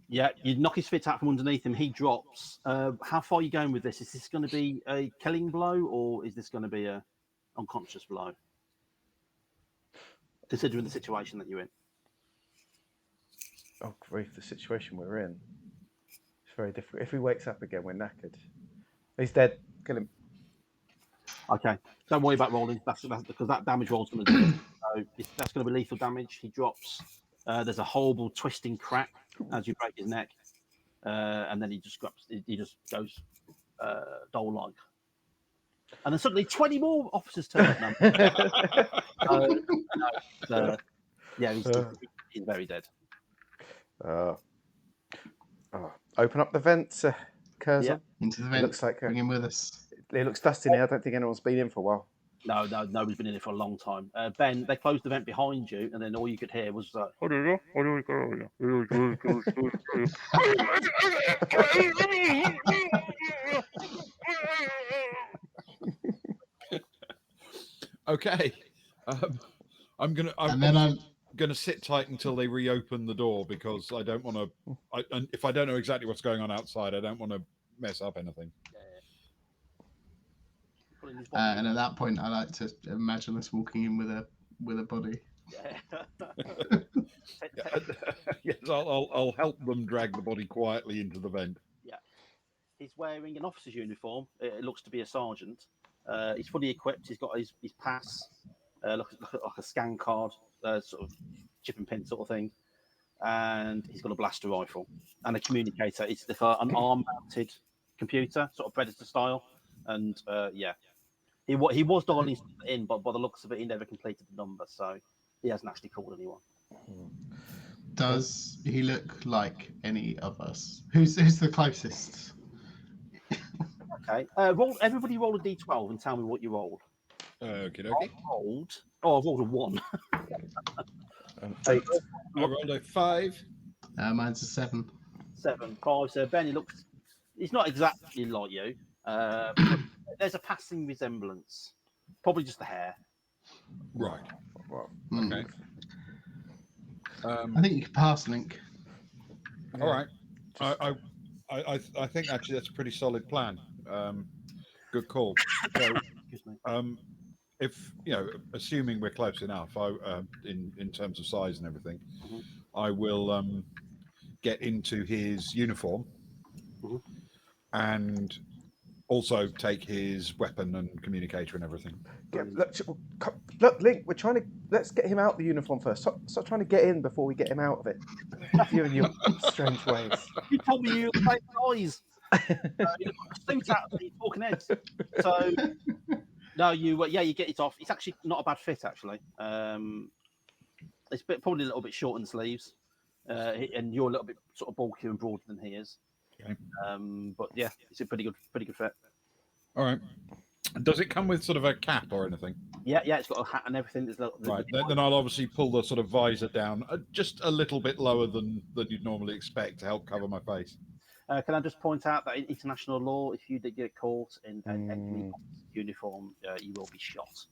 Speaker 2: yeah, you knock his feet out from underneath him. He drops. How far are you going with this? Is this going to be a killing blow, or is this going to be a unconscious blow? Considering the situation that you're in.
Speaker 1: Oh, grief, the situation we're in. It's very different. If he wakes up again, we're knackered. He's dead. Kill him.
Speaker 2: Okay. Don't worry about rolling. That's because that damage roll's going to do it. So that's going to be lethal damage. He drops. There's a horrible twisting crack as you break his neck. And then he just goes doll-like. And then suddenly 20 more officers turn up. Yeah, he's very dead.
Speaker 1: Open up the vents, Curzon.
Speaker 3: Into the vent.
Speaker 1: Looks like
Speaker 3: bring him with us.
Speaker 1: It looks dusty in here. I don't think anyone's been in for a while.
Speaker 2: No, nobody's been in it for a long time. Ben, they closed the vent behind you, and then all you could hear was
Speaker 4: Okay. I'm gonna sit tight until they reopen the door, because I don't want to. And if I don't know exactly what's going on outside, I don't want to mess up anything.
Speaker 3: And at that point, I like to imagine us walking in with a body.
Speaker 2: Yeah.
Speaker 4: Yes, I'll help them drag the body quietly into the vent.
Speaker 2: Yeah. He's wearing an officer's uniform. It looks to be a sergeant. He's fully equipped. He's got his pass, like a scan card, sort of chip and pin sort of thing. And he's got a blaster rifle and a communicator. It's an arm-mounted computer, sort of Predator style. And he was dialing in, but by the looks of it, he never completed the number, so he hasn't actually called anyone.
Speaker 3: Does he look like any of us? Who's the closest?
Speaker 2: Okay. Everybody roll a d12 and tell me what you rolled.
Speaker 4: Okie dokie.
Speaker 2: I've rolled a 1.
Speaker 1: 8.
Speaker 4: I rolled a 5.
Speaker 3: Mine's a 7.
Speaker 2: 7, 5. So Ben, he's not exactly like you. There's a passing resemblance. Probably just the hair.
Speaker 4: Right.
Speaker 1: Well,
Speaker 4: Okay.
Speaker 3: I think you could pass Link.
Speaker 4: All right. I think actually that's a pretty solid plan. Good call. So,
Speaker 2: Excuse me.
Speaker 4: if assuming we're close enough, in terms of size and everything,
Speaker 2: Mhm.
Speaker 4: I will get into his uniform
Speaker 2: Mhm.
Speaker 4: and also take his weapon and communicator and everything.
Speaker 1: Look, Link, let's get him out the uniform first. Stop trying to get in before we get him out of it. You and your strange ways.
Speaker 2: You told me you were the same size. You got a suit out of these talking heads. So, no, you get it off. It's actually not a bad fit, actually. It's probably a little bit short in the sleeves, and you're a little bit sort of bulkier and broader than he is.
Speaker 4: Okay.
Speaker 2: But yeah, it's a pretty good fit.
Speaker 4: All right. Does it come with sort of a cap or anything?
Speaker 2: Yeah, it's got a hat and everything.
Speaker 4: Right. Then I'll obviously pull the sort of visor down just a little bit lower than you'd normally expect to help cover my face.
Speaker 2: Can I just point out that in international law, if you did get caught in any uniform, you will be shot.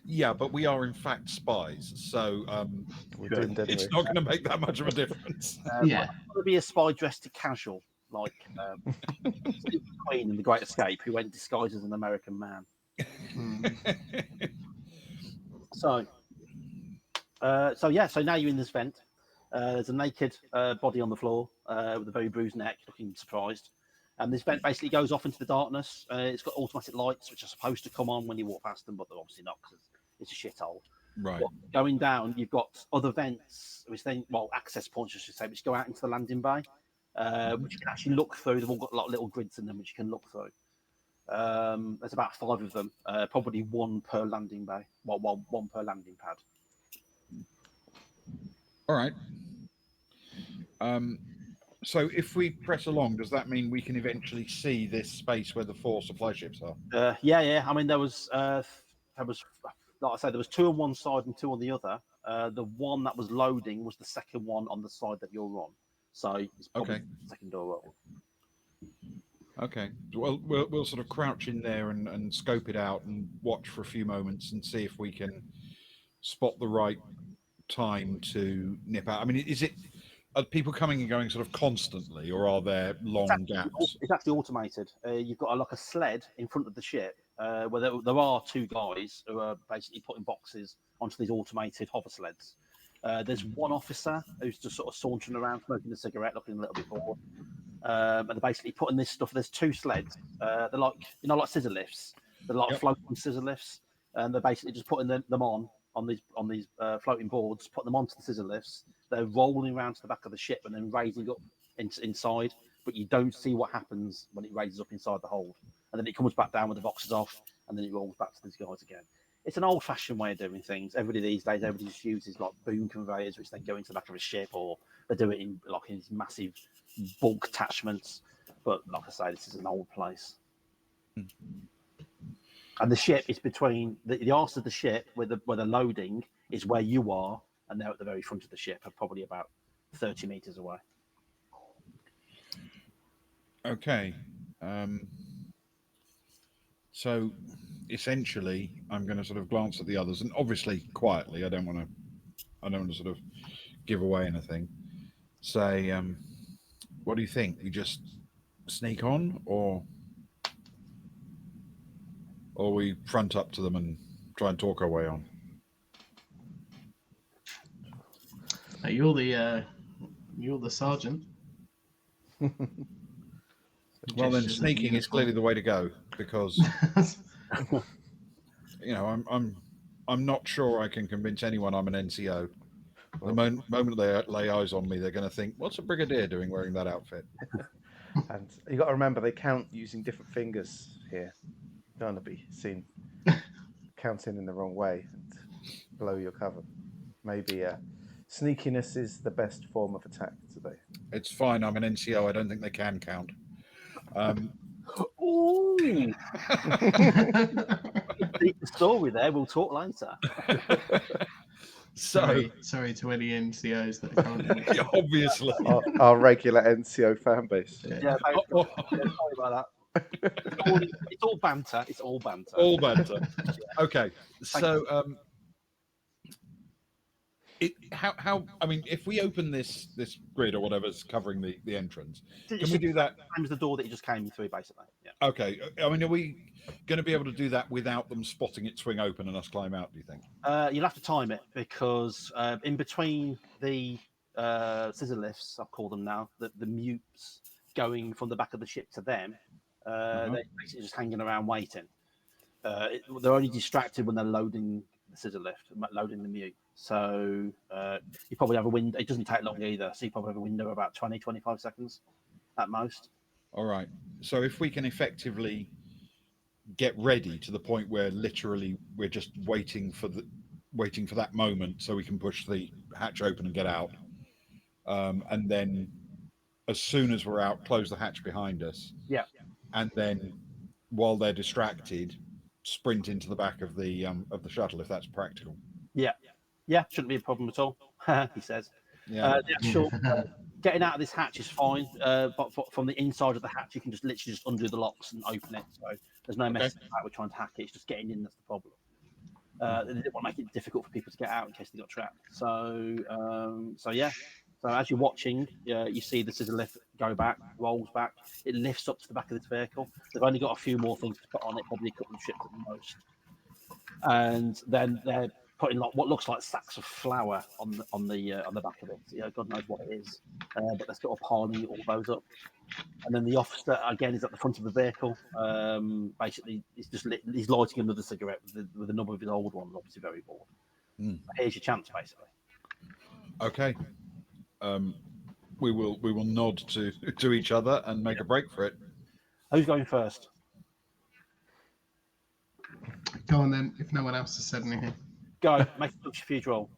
Speaker 4: Yeah, but we are in fact spies, so it's not going to make that much of a difference.
Speaker 3: Yeah.
Speaker 2: It's going to be a spy dressed to casual, like Steve Queen in The Great Escape, who went disguised as an American man. So now you're in this vent. There's a naked body on the floor with a very bruised neck, looking surprised. And this vent basically goes off into the darkness. It's got automatic lights, which are supposed to come on when you walk past them, but they're obviously not because it's a shithole.
Speaker 4: Right.
Speaker 2: But going down, you've got other vents, access points, I should say, which go out into the landing bay, which you can actually look through. They've all got a lot of little grids in them, which you can look through. There's about 5 of them, probably 1 per landing bay, one per landing pad.
Speaker 4: All right. So if we press along, does that mean we can eventually see this space where the 4 supply ships are?
Speaker 2: Yeah. I mean, there was, like I said, there was 2 on one side and 2 on the other. The one that was loading was the second one on the side that you're on. So it's probably the second door up.
Speaker 4: Okay. Well, we'll sort of crouch in there and scope it out and watch for a few moments and see if we can spot the right time to nip out. I mean, are people coming and going sort of constantly, or are there long gaps?
Speaker 2: It's actually automated. You've got a sled in front of the ship where there are 2 guys who are basically putting boxes onto these automated hover sleds. There's 1 officer who's just sort of sauntering around, smoking a cigarette, looking a little bit bored. And they're basically putting this stuff. There's 2 sleds. They're like scissor lifts. They're like floating scissor lifts, and they're basically just putting them on these floating boards, put them onto the scissor lifts. They're rolling around to the back of the ship and then raising up inside, but you don't see what happens when it raises up inside the hold. And then it comes back down with the boxes off, and then it rolls back to these guys again. It's an old-fashioned way of doing things. Everybody just uses like boom conveyors, which then go into the back of a ship, or they do it in these massive bulk attachments. But like I say, this is an old place. And the ship is between the arse of the ship, where the loading is where you are, and they're at the very front of the ship, probably about 30 meters away.
Speaker 4: Okay. So essentially, I'm going to sort of glance at the others, and obviously quietly. I don't want to sort of give away anything. Say, what do you think? We just sneak on, or? or we front up to them and try and talk our way on?
Speaker 3: You're the sergeant.
Speaker 4: Well, then sneaking is clearly the way to go, because I'm not sure I can convince anyone I'm an NCO. The moment they lay eyes on me, they're going to think, "What's a brigadier doing wearing that outfit?"
Speaker 1: And you got to remember, they count using different fingers here. You don't want to be seen counting in the wrong way and blow your cover. Maybe sneakiness is the best form of attack today.
Speaker 4: It's fine. I'm an NCO. I don't think they can count.
Speaker 2: Ooh. Deep the story there. We'll talk later.
Speaker 3: Sorry to any NCOs that are currently
Speaker 4: obviously
Speaker 1: our regular NCO fan base.
Speaker 2: Yeah, sorry about that. It's all banter. It's all banter.
Speaker 4: All banter. Okay, so how I mean, if we open this grid or whatever's covering the entrance, can we do that?
Speaker 2: Same as the door that you just came through, basically. Yeah.
Speaker 4: Okay. I mean, are we going to be able to do that without them spotting it swing open and us climb out, do you think?
Speaker 2: You'll have to time it, because in between the scissor lifts, I'll call them now, the mutes going from the back of the ship to them, they're basically just hanging around waiting. They're only distracted when they're loading the scissor lift, loading the mute. So you probably have a window. It doesn't take long either. So you probably have a window of about 20, 25 seconds at most.
Speaker 4: All right. So if we can effectively get ready to the point where literally we're just waiting for that moment so we can push the hatch open and get out, and then as soon as we're out, close the hatch behind us.
Speaker 2: Yeah.
Speaker 4: And then while they're distracted, sprint into the back of the shuttle, if that's practical.
Speaker 2: Yeah, shouldn't be a problem at all. He says.
Speaker 4: Yeah.
Speaker 2: The actual getting out of this hatch is fine, but from the inside of the hatch, you can just literally just undo the locks and open it. So there's no messing about with trying to hack it. It's just getting in that's the problem. They didn't want to make it difficult for people to get out in case they got trapped. So yeah. So as you're watching, you see the scissor lift go back, rolls back. It lifts up to the back of this vehicle. They've only got a few more things to put on it, probably a couple of ships at the most. And then they're putting like what looks like sacks of flour on the back of it. God knows what it is, but they're sort of piling all those up. And then the officer again is at the front of the vehicle. Basically, he's lighting another cigarette with a number of his old ones. Obviously, very bored. Here's your chance, basically.
Speaker 4: Okay. We will nod to each other and make a break for it.
Speaker 2: Who's going first?
Speaker 3: Go on then, if no one else has said anything.
Speaker 2: Go, make a subterfuge roll.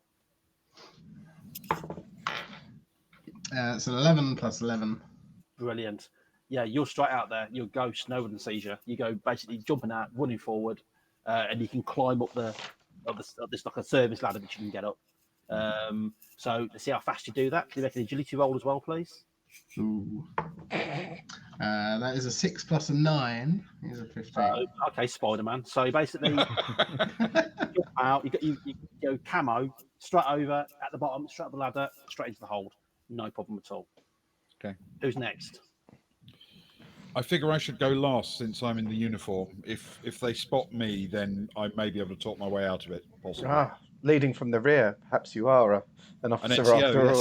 Speaker 3: It's 11 plus 11.
Speaker 2: Brilliant. Yeah, you're straight out there. You're a ghost, no one sees you. You go basically jumping out, running forward, and you can climb up this like a service ladder that you can get up. So to see how fast you do that, can you make an agility roll as well, please?
Speaker 3: Ooh. That is a 6 plus a 9. Is a 15.
Speaker 2: Okay, Spider-Man. So basically, jump out. You go camo straight over at the bottom, straight up the ladder, straight into the hold. No problem at all.
Speaker 4: Okay.
Speaker 2: Who's next?
Speaker 4: I figure I should go last since I'm in the uniform. If they spot me, then I may be able to talk my way out of it. Possibly.
Speaker 1: Leading from the rear, perhaps you are an officer
Speaker 4: NCO,
Speaker 1: after all.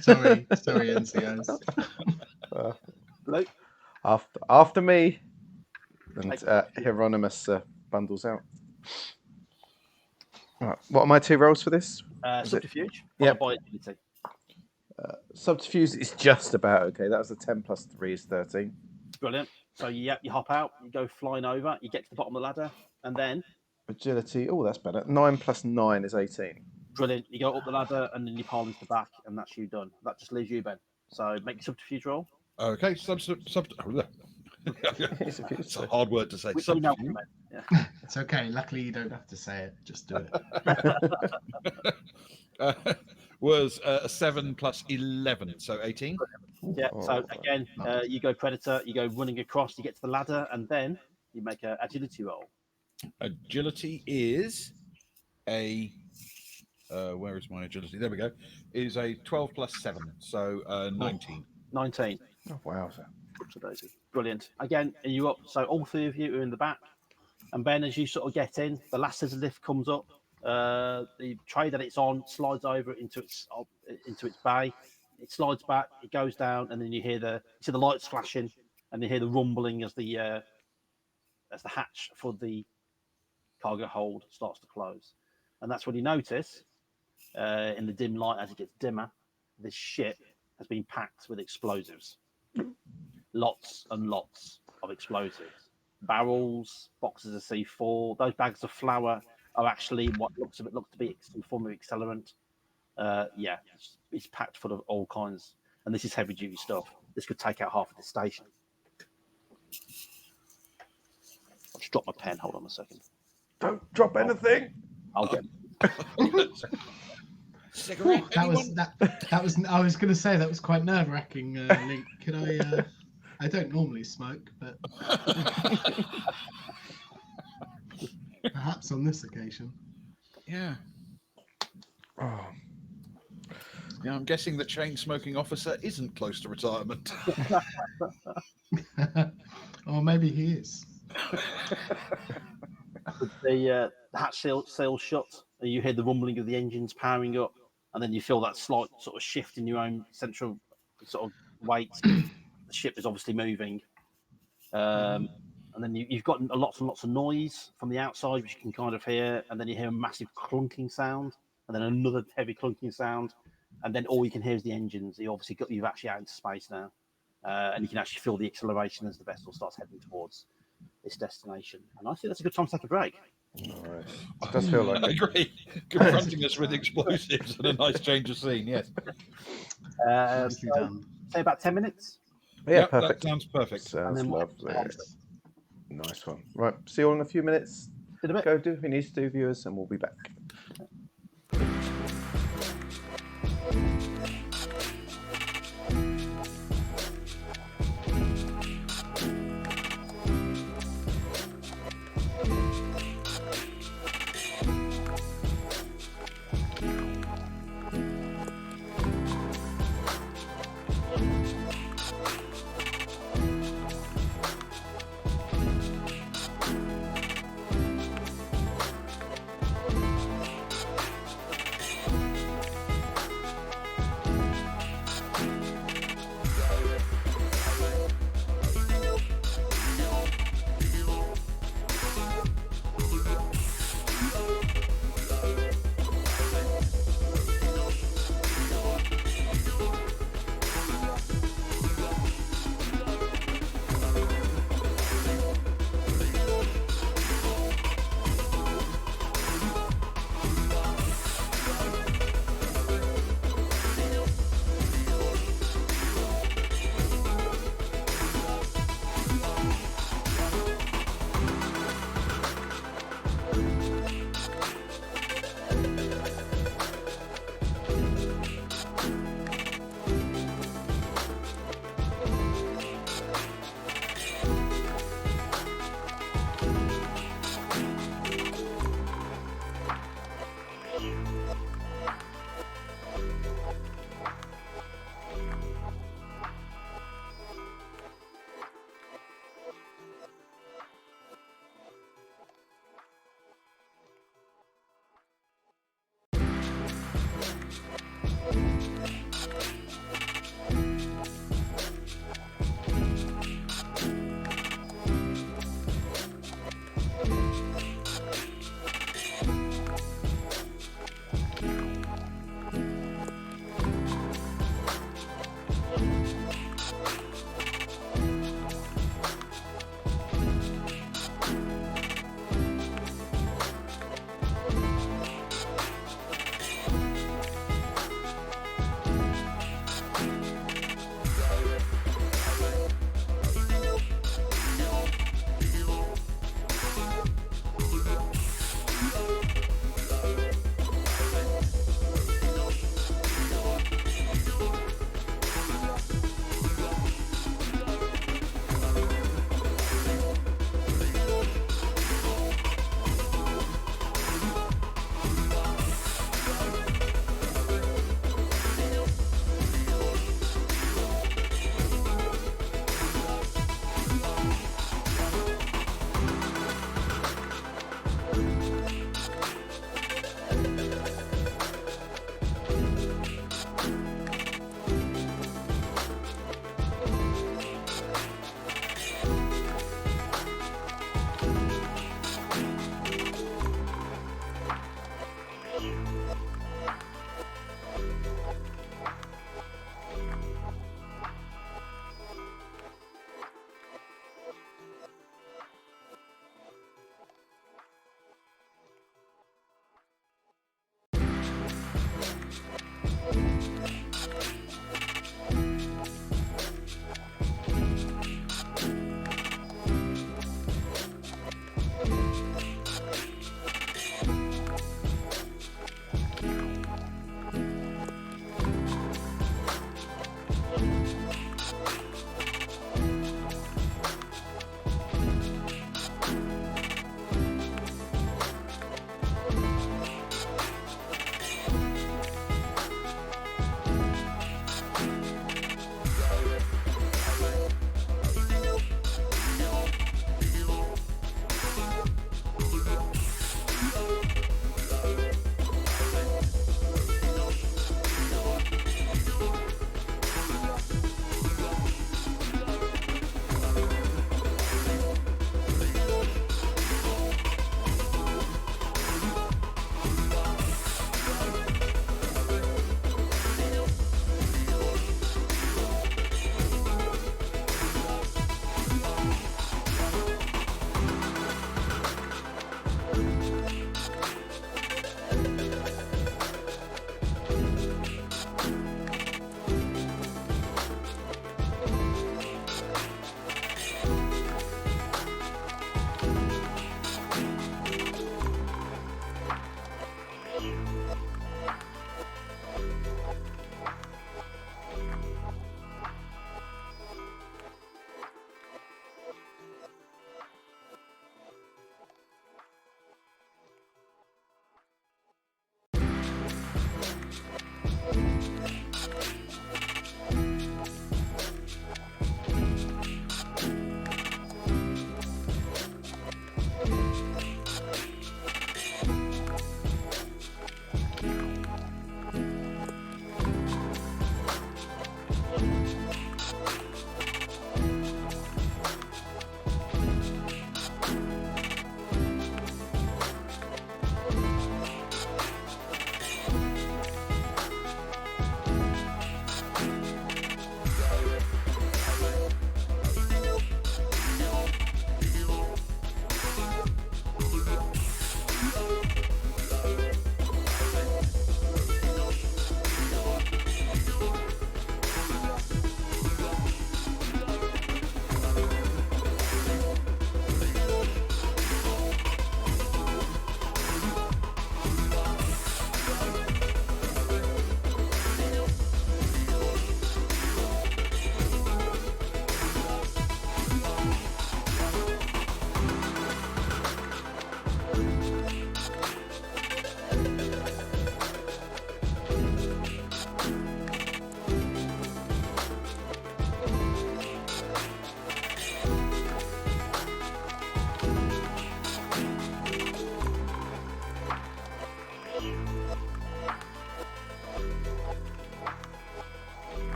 Speaker 3: Sorry, NCOs.
Speaker 2: Luke?
Speaker 1: After me. And Hieronymus bundles out. Right. What are my 2 rolls for this?
Speaker 2: Subterfuge.
Speaker 1: Yeah.
Speaker 2: By agility.
Speaker 1: Subterfuge is just about okay. That was a 10 plus 3 is 13.
Speaker 2: Brilliant. So you hop out, you go flying over, you get to the bottom of the ladder, and then
Speaker 1: Agility. Oh, that's better. 9 plus 9 is 18.
Speaker 2: brilliant. You go up the ladder, and then you pile into the back, and that's you done. That just leaves you, Ben. So make your subterfuge roll.
Speaker 4: Okay. It's a hard word to say.
Speaker 2: Subterfuge. Yeah.
Speaker 3: It's okay. Luckily, you don't have to say it. Just do
Speaker 4: it. Was a 7 plus 11, so 18.
Speaker 2: Yeah. So again, you go Predator. You go running across. You get to the ladder, and then you make an agility roll.
Speaker 4: Agility is a where is my agility? There we go. Is a 12 plus 7, so 19.
Speaker 2: 19.
Speaker 1: Oh, wow.
Speaker 2: Brilliant. Again, are you up? So all three of you are in the back. And Ben, as you sort of get in, the last scissor lift comes up. The tray that it's on slides over into its bay. It slides back, it goes down, and then you see the lights flashing, and you hear the rumbling as the hatch for the cargo hold starts to close. And that's when you notice, in the dim light as it gets dimmer, this ship has been packed with explosives. Lots and lots of explosives. Barrels, boxes of C4. Those bags of flour are actually what looks to be some form of accelerant. It's packed full of all kinds. And this is heavy duty stuff. This could take out half of the station. I'll just drop my pen. Hold on a second.
Speaker 1: Don't drop anything.
Speaker 2: I'll get.
Speaker 3: Cigarette. That was. I was going to say that was quite nerve-wracking. Link. Could I? I don't normally smoke, but perhaps on this occasion.
Speaker 4: Yeah.
Speaker 1: Oh.
Speaker 4: Yeah, I'm guessing the chain smoking officer isn't close to retirement.
Speaker 3: Or maybe he is.
Speaker 2: The hatch sails shut, and you hear the rumbling of the engines powering up, and then you feel that slight sort of shift in your own central sort of weight. The ship is obviously moving, and then you've got lots and lots of noise from the outside, which you can kind of hear, and then you hear a massive clunking sound, and then another heavy clunking sound, and then all you can hear is the engines. You've actually out into space now, and you can actually feel the acceleration as the vessel starts heading towards its destination. And I think that's a good time to take a break.
Speaker 1: Nice. It does feel like
Speaker 4: I agree. Confronting us with explosives and a nice change of scene. Yes.
Speaker 2: Say about 10 minutes.
Speaker 1: Yeah,
Speaker 4: yep,
Speaker 1: perfect.
Speaker 4: That sounds perfect.
Speaker 1: Sounds lovely. Nice one. Right, see you all in a few minutes. Go do what you need to do, viewers, and we'll be back.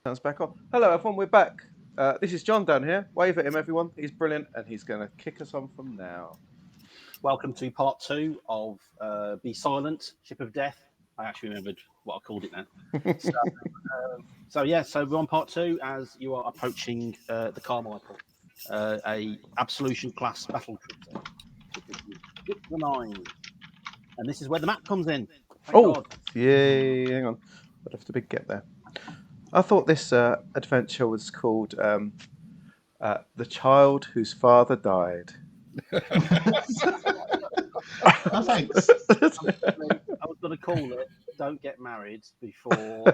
Speaker 1: Sounds back on. Hello, everyone. We're back. This is John down here. Wave at him, everyone. He's brilliant, and he's going to kick us on from now.
Speaker 2: Welcome to part 2 of Be Silent, Ship of Death. I actually remembered what I called it now. So we're on part 2 as you are approaching the Carmichael, a Absolution class battle cruiser. Ship the 9. And this is where the map comes in. Thank God.
Speaker 1: Yay. Hang on. I'd have to get there. I thought this adventure was called The Child Whose Father Died.
Speaker 3: Thanks.
Speaker 2: I was going to call it Don't Get Married Before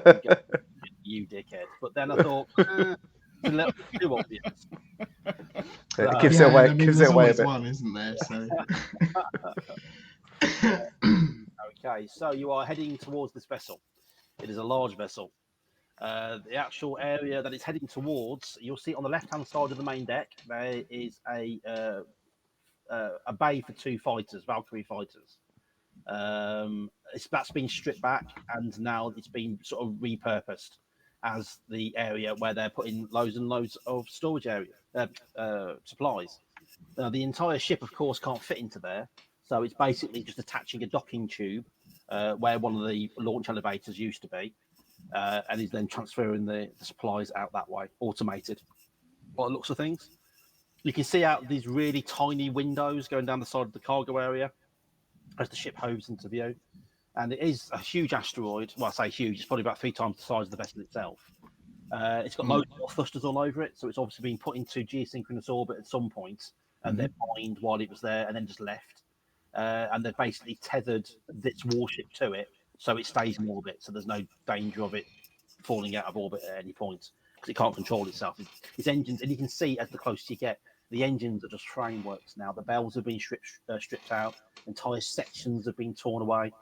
Speaker 2: You Dickhead. But then I thought, it's a little too obvious.
Speaker 1: It gives it away, gives it away a bit.
Speaker 3: One, isn't there? So.
Speaker 2: Okay, so you are heading towards this vessel. It is a large vessel. The actual area that it's heading towards, you'll see on the left-hand side of the main deck, there is a bay for 2 fighters, Valkyrie fighters. That's been stripped back, and now it's been sort of repurposed as the area where they're putting loads and loads of storage area supplies. Now, the entire ship, of course, can't fit into there, so it's basically just attaching a docking tube where one of the launch elevators used to be, and is then transferring the supplies out that way, automated. By the looks of things, you can see out these really tiny windows going down the side of the cargo area as the ship hoves into view. And it is a huge asteroid. Well, I say huge, it's probably about 3 times the size of the vessel itself. It's got loads of thrusters all over it, so it's obviously been put into geosynchronous orbit at some point, and they're mined while it was there and then just left. And they've basically tethered this warship to it so it stays in orbit, so there's no danger of it falling out of orbit at any point, because it can't control itself. Its engines, and you can see as the closer you get, the engines are just frameworks now. The bells have been stripped out. Entire sections have been torn away.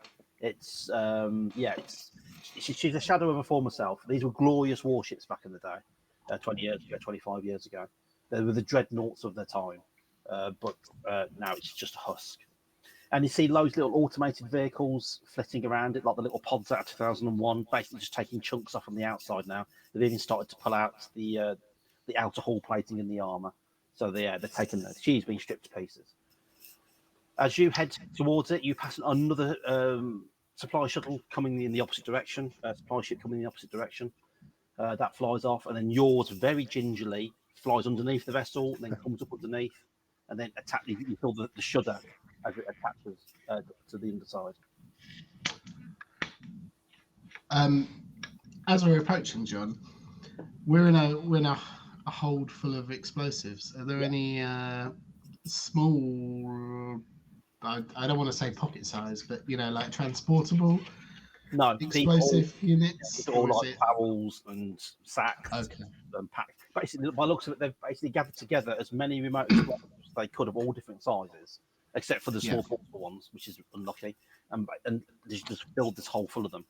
Speaker 2: She's a shadow of her former self. These were glorious warships back in the day, 20 years ago, 25 years ago. They were the dreadnoughts of their time, but now it's just a husk. And you see loads of little automated vehicles flitting around it, like the little pods out of 2001, basically just taking chunks off from the outside now. They've even started to pull out the outer hull plating in the armour. So they're taking that. She's been stripped to pieces. As you head towards it, you pass another supply shuttle coming in the opposite direction, supply ship coming in the opposite direction. That flies off, and then yours very gingerly flies underneath the vessel, and then comes up underneath, and then you feel the shudder as it attaches to the underside.
Speaker 3: As we're approaching, John, we're in a hold full of explosives. Are there any small? I don't want to say pocket size, but like transportable.
Speaker 2: No,
Speaker 3: explosive units.
Speaker 2: It's all like barrels and sacks and packed. Basically, by the looks of it, they've basically gathered together as many remote explosives as they could of all different sizes, except for the small portable ones, which is unlucky. And they just filled this hole full of them.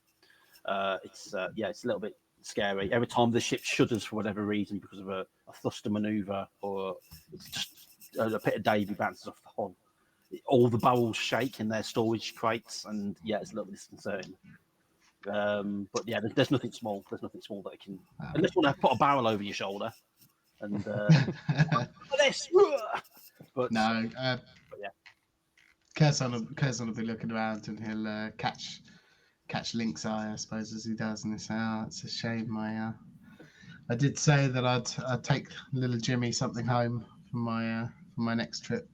Speaker 2: It's a little bit scary. Every time the ship shudders for whatever reason because of a thruster maneuver, or it's just a bit of Davy bounces off the hull. All the barrels shake in their storage crates, and it's a little bit disconcerting. But there's nothing small. There's nothing small that can, unless you want to put a barrel over your shoulder and this. But
Speaker 3: no, Curzon will be looking around, and he'll catch Link's eye, I suppose, as he does, and he'll say, "Oh, it's a shame. I did say that I'd take little Jimmy something home for my next trip."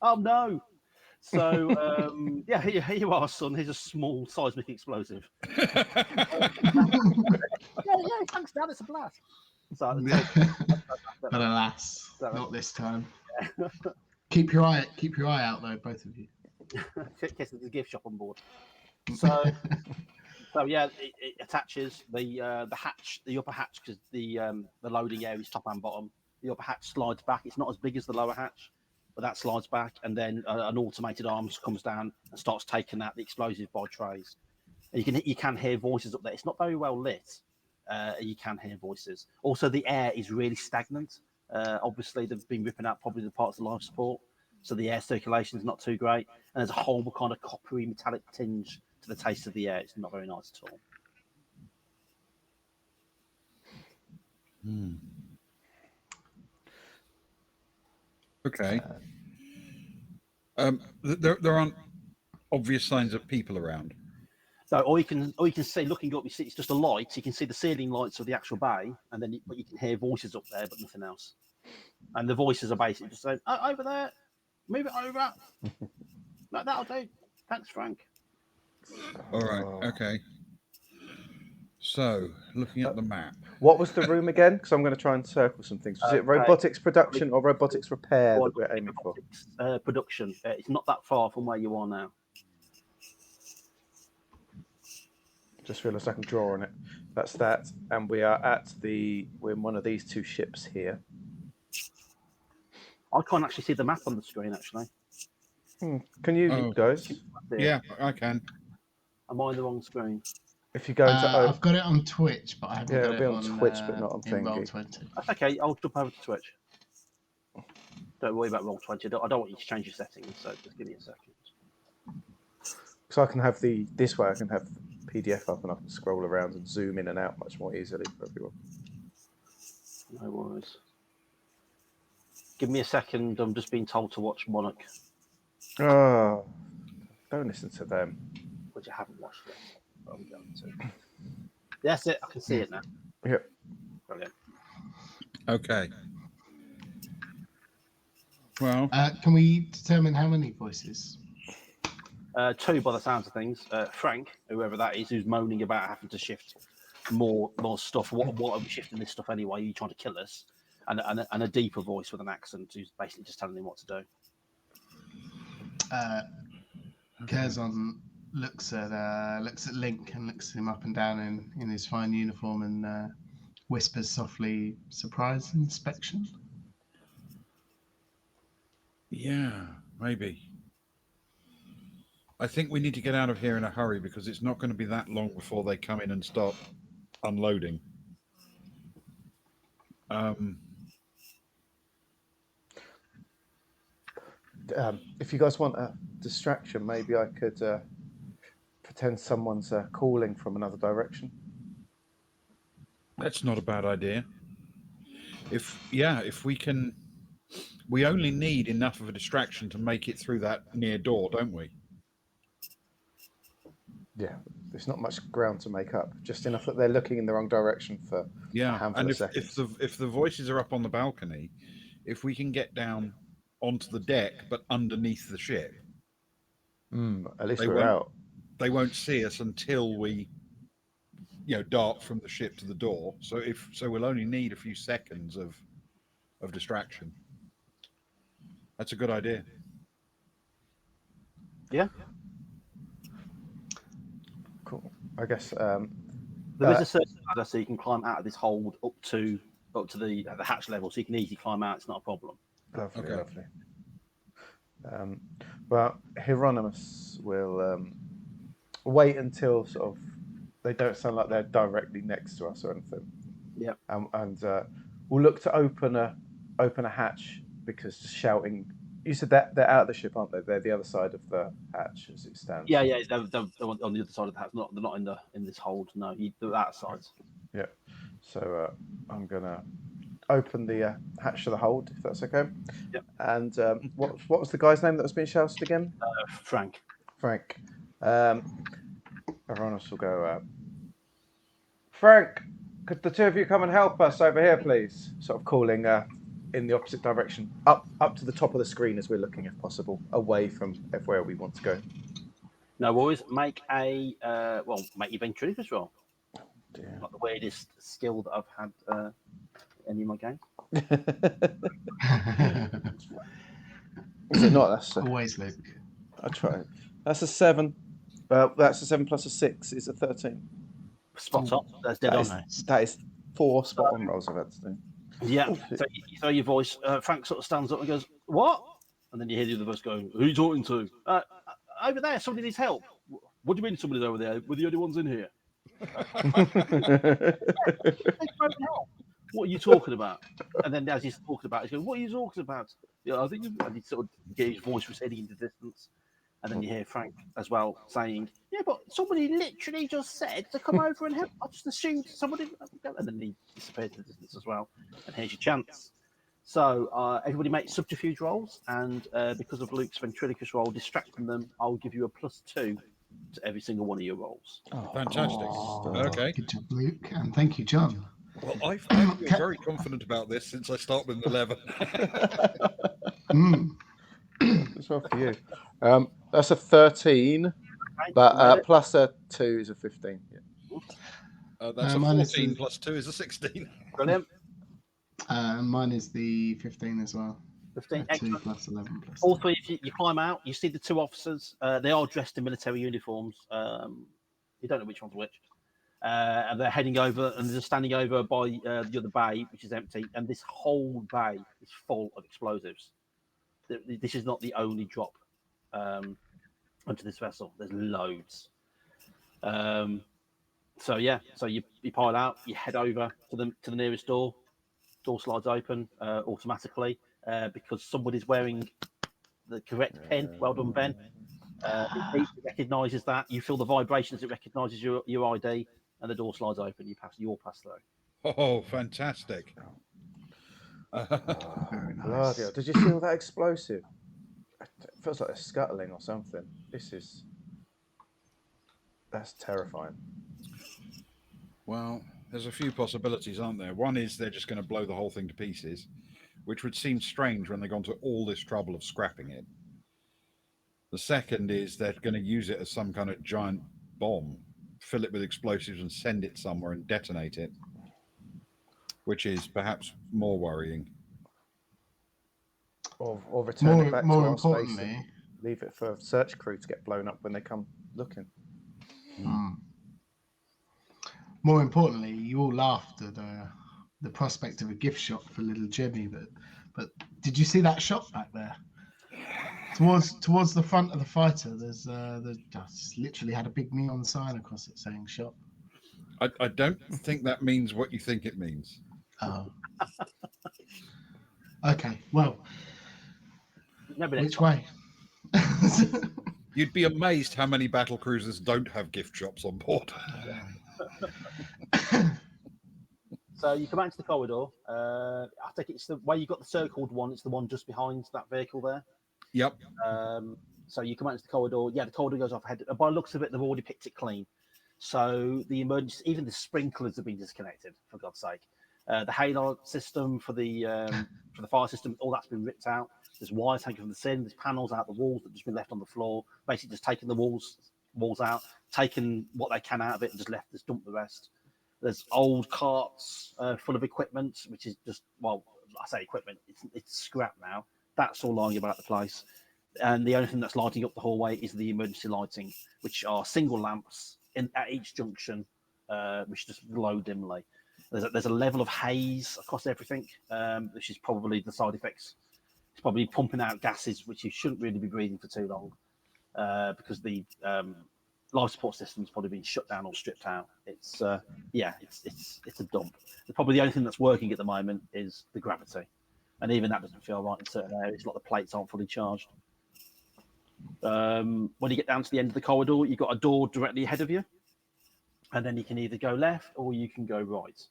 Speaker 2: Oh no! So here you are, son. Here's a small seismic explosive. Thanks, Dad. It's a blast. So,
Speaker 3: but alas, not this time. Keep your eye out, though, both of you.
Speaker 2: In case there's a gift shop on board. So it attaches the hatch, the upper hatch, because the loading area is top and bottom. The upper hatch slides back. It's not as big as the lower hatch, but that slides back, and then an automated arm comes down and starts taking out the explosive by trays. And you can hear voices up there. It's not very well lit. You can hear voices. Also, the air is really stagnant. Obviously, they've been ripping out probably the parts of life support, so the air circulation is not too great. And there's a whole kind of coppery metallic tinge to the taste of the air. It's not very nice at all.
Speaker 4: Okay. There aren't obvious signs of people around.
Speaker 2: So, or you can see, looking up, you see it's just a light. You can see the ceiling lights of the actual bay, and then but you can hear voices up there, but nothing else. And the voices are basically just saying, "Oh, over there, move it over." Like that'll do. Thanks, Frank.
Speaker 4: All right. Okay. So, looking at the map.
Speaker 1: What was the room again? Because I'm going to try and circle some things. Was it robotics production or robotics repair that we're aiming for?
Speaker 2: Production. It's not that far from where you are now.
Speaker 1: Just realised I can draw on it. That's that, and we are we're in one of these two ships here.
Speaker 2: I can't actually see the map on the screen. Actually,
Speaker 1: can you guys?
Speaker 4: Yeah, I can.
Speaker 2: Am I on the wrong screen?
Speaker 1: If you go into,
Speaker 3: I've got it on Twitch, but I haven't got
Speaker 1: it'll
Speaker 3: it
Speaker 1: be on Twitch, but not on Thingy.
Speaker 3: Roll20.
Speaker 2: That's okay. I'll jump over to Twitch. Don't worry about Roll20. I don't want you to change your settings, so just give me a second.
Speaker 1: So I can have this way. I can have PDF up and I can scroll around and zoom in and out much more easily for everyone.
Speaker 2: No worries. Give me a second. I'm just being told to watch Monarch.
Speaker 1: Oh, don't listen to them.
Speaker 2: Which I haven't watched yet. But I'm going to. That's it. I can see it now.
Speaker 1: Yep.
Speaker 2: Brilliant.
Speaker 4: Okay. Well,
Speaker 3: can we determine how many voices?
Speaker 2: 2 by the sounds of things. Frank, whoever that is, who's moaning about having to shift more stuff. What are we shifting this stuff anyway? Are you trying to kill us? And a deeper voice with an accent who's basically just telling him what to do.
Speaker 3: Curzon looks at Link and looks him up and down in his fine uniform and whispers softly, "Surprise inspection."
Speaker 4: Yeah, maybe. I think we need to get out of here in a hurry because it's not going to be that long before they come in and start unloading.
Speaker 1: If you guys want a distraction, maybe I could pretend someone's calling from another direction.
Speaker 4: That's not a bad idea. If we can, we only need enough of a distraction to make it through that near door, don't we?
Speaker 1: Yeah, there's not much ground to make up. Just enough that they're looking in the wrong direction for a handful of seconds.
Speaker 4: if the voices are up on the balcony, if we can get down onto the deck but underneath the ship,
Speaker 1: at least we're out.
Speaker 4: They won't see us until we, dart from the ship to the door. So we'll only need a few seconds of distraction. That's a good idea.
Speaker 2: Yeah.
Speaker 1: Cool. I guess
Speaker 2: there is a certain ladder so you can climb out of this hold up to the hatch level, so you can easily climb out. It's not a problem.
Speaker 1: Lovely, lovely. Well, Hieronymus will wait until sort of they don't sound like they're directly next to us or anything.
Speaker 2: Yeah.
Speaker 1: And we'll look to open a hatch because just shouting. You said that they're out of the ship, aren't they? They're the other side of the hatch as it stands.
Speaker 2: Yeah. They're on the other side of the hatch. They're not in this hold. No, they're outside.
Speaker 1: Yeah. So I'm gonna open the hatch to the hold, if that's okay.
Speaker 2: Yeah.
Speaker 1: And what was the guy's name that was being shouted again?
Speaker 2: Frank.
Speaker 1: Frank. Hieronymus will go. Frank, could the two of you come and help us over here, please? Sort of calling in the opposite direction, up to the top of the screen as we're looking, if possible, away from where we want to go.
Speaker 2: No worries. Make your ventriloquist roll.
Speaker 1: Oh, dear.
Speaker 2: Like the weirdest skill that I've had any of my games.
Speaker 1: Is it not? That's
Speaker 3: always Luke.
Speaker 1: I try. That's a 7. That's a 7 plus a 6 is a 13.
Speaker 2: Spot on. That's dead on.
Speaker 1: That is 4 spot on rolls I've had to do.
Speaker 2: Yeah. So you throw your voice. Frank sort of stands up and goes, "What?" And then you hear the other voice going, "Who are you talking to?" Over there. Somebody needs help. What do you mean somebody's over there? We're the only ones in here. What are you talking about? And then as he's talking about it, he's going, "What are you talking about?" Yeah, I think and he sort of get his voice receding into distance. And then you hear Frank as well saying, "Yeah, but somebody literally just said to come over and help. I just assumed somebody." And then he disappears in the distance as well. And here's your chance. So everybody makes subterfuge rolls, and because of Luke's ventriloquist roll distracting them, I'll give you a +2 to every single one of your rolls.
Speaker 4: Fantastic. Okay.
Speaker 3: Good job, Luke, and thank you, John.
Speaker 4: Well, I feel very confident about this since I start with an 11.
Speaker 1: It's well for you. That's a 13, but plus a 2 is a 15. Yeah.
Speaker 4: That's a 14 plus 2 is a 16.
Speaker 2: Brilliant.
Speaker 3: Mine is the 15 as well.
Speaker 2: 15.
Speaker 3: 2 plus 11 plus.
Speaker 2: All three, you climb out, you see the two officers. They are dressed in military uniforms. You don't know which one's which. And they're heading over, and they're standing over by the other bay, which is empty. And this whole bay is full of explosives. This is not the only drop onto this vessel. There's loads. So you pile out, you head over to the nearest door. Door slides open automatically because somebody's wearing the correct pin. Well done, Ben. It recognises that. You feel the vibrations. It recognises your ID, and the door slides open. You all pass through.
Speaker 4: Oh, fantastic!
Speaker 3: Very nice.
Speaker 1: Bloody, did you feel that explosive? It feels like they're scuttling or something. That's terrifying.
Speaker 4: Well, there's a few possibilities, aren't there? One is they're just going to blow the whole thing to pieces, which would seem strange when they've gone to all this trouble of scrapping it. The second is they're going to use it as some kind of giant bomb, fill it with explosives and send it somewhere and detonate it, which is perhaps more worrying.
Speaker 1: Or return it back to our
Speaker 3: importantly,
Speaker 1: space and leave it for a search crew to get blown up when they come looking.
Speaker 3: More importantly, you all laughed at the prospect of a gift shop for little Jimmy, but did you see that shop back there? Towards the front of the fighter, there's literally had a big neon sign across it saying shop.
Speaker 4: I don't think that means what you think it means.
Speaker 3: Oh. Okay, well, which way?
Speaker 4: You'd be amazed how many battle cruisers don't have gift shops on board.
Speaker 2: So you come out into the corridor. I think it's the way you got the circled one. It's the one just behind that vehicle there.
Speaker 4: Yep.
Speaker 2: So you come out into the corridor. Yeah, the corridor goes off ahead. By the looks of it, they've already picked it clean. So the emergency, even the sprinklers have been disconnected. For God's sake, the halo system for the fire system, all that's been ripped out. There's wires hanging from the ceiling. There's panels out the walls that have just been left on the floor. Basically, just taking the walls out, taken what they can out of it, and just dumped the rest. There's old carts full of equipment, which is just, well, I say equipment, it's scrap now. That's all lying about the place. And the only thing that's lighting up the hallway is the emergency lighting, which are single lamps at each junction, which just glow dimly. There's a level of haze across everything, which is probably the side effects. It's probably pumping out gases which you shouldn't really be breathing for too long, because the life support system's probably been shut down or stripped out. It's a dump. Probably the only thing that's working at the moment is the gravity, and even that doesn't feel right in certain areas. Like the plates aren't fully charged. When you get down to the end of the corridor, you've got a door directly ahead of you, and then you can either go left or you can go right.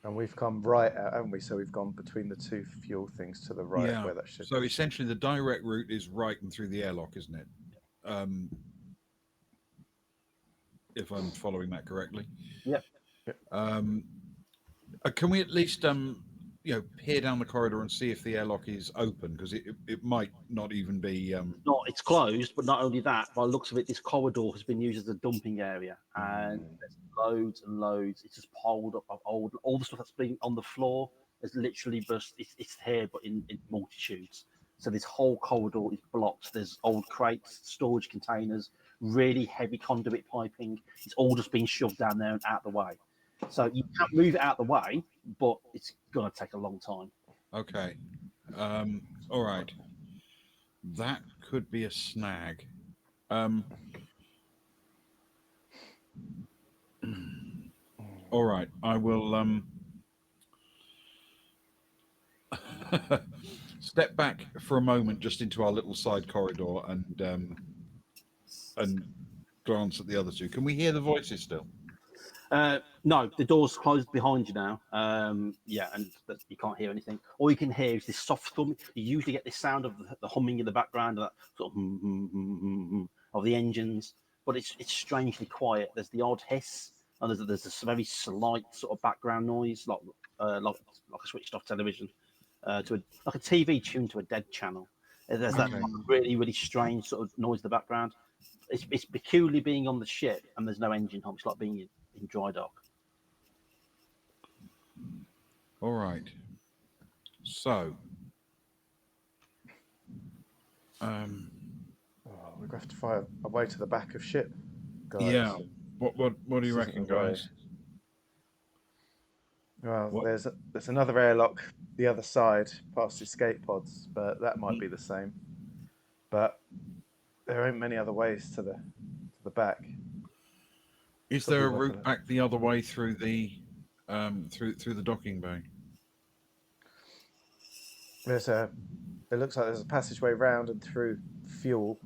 Speaker 1: And we've come right out, haven't we? So we've gone between the two fuel things to the right,
Speaker 4: Yeah.
Speaker 1: where that should.
Speaker 4: So essentially, the direct route is right and through the airlock, isn't it? If I'm following that correctly.
Speaker 2: Yep.
Speaker 4: Can we at least peer down the corridor and see if the airlock is open? Because it might not even be.
Speaker 2: It's closed, but not only that, by the looks of it, this corridor has been used as a dumping area, and there's loads and loads. It's just piled up of all the stuff that's been on the floor is literally just it's here, but in multitudes. So this whole corridor is blocked. There's old crates, storage containers, really heavy conduit piping. It's all just been shoved down there and out the way. So you can't move it out the way, but it's going to take a long time.
Speaker 4: Okay. All right. That could be a snag. All right. I will. So step back for a moment just into our little side corridor and glance at the other two. Can we hear the voices still?
Speaker 2: No, the door's closed behind you now. Yeah, and you can't hear anything. All you can hear is this soft thumb. You usually get this sound of the humming in the background, that sort of of the engines, but it's strangely quiet. There's the odd hiss, and there's this very slight sort of background noise, like a switched off television, like a TV tuned to a dead channel. There's that really, really strange sort of noise in the background. It's peculiar being on the ship, and there's no engine hum. It's like being in dry dock.
Speaker 4: All right. So,
Speaker 1: we're going to have to find a way to the back of ship, guys.
Speaker 4: Yeah. What do you reckon, guys?
Speaker 1: Well, there's another airlock the other side, past escape pods, but that might be the same. But there ain't many other ways to the back.
Speaker 4: Is there a route back the other way through the through the docking bay?
Speaker 1: It looks like there's a passageway round and through fuel,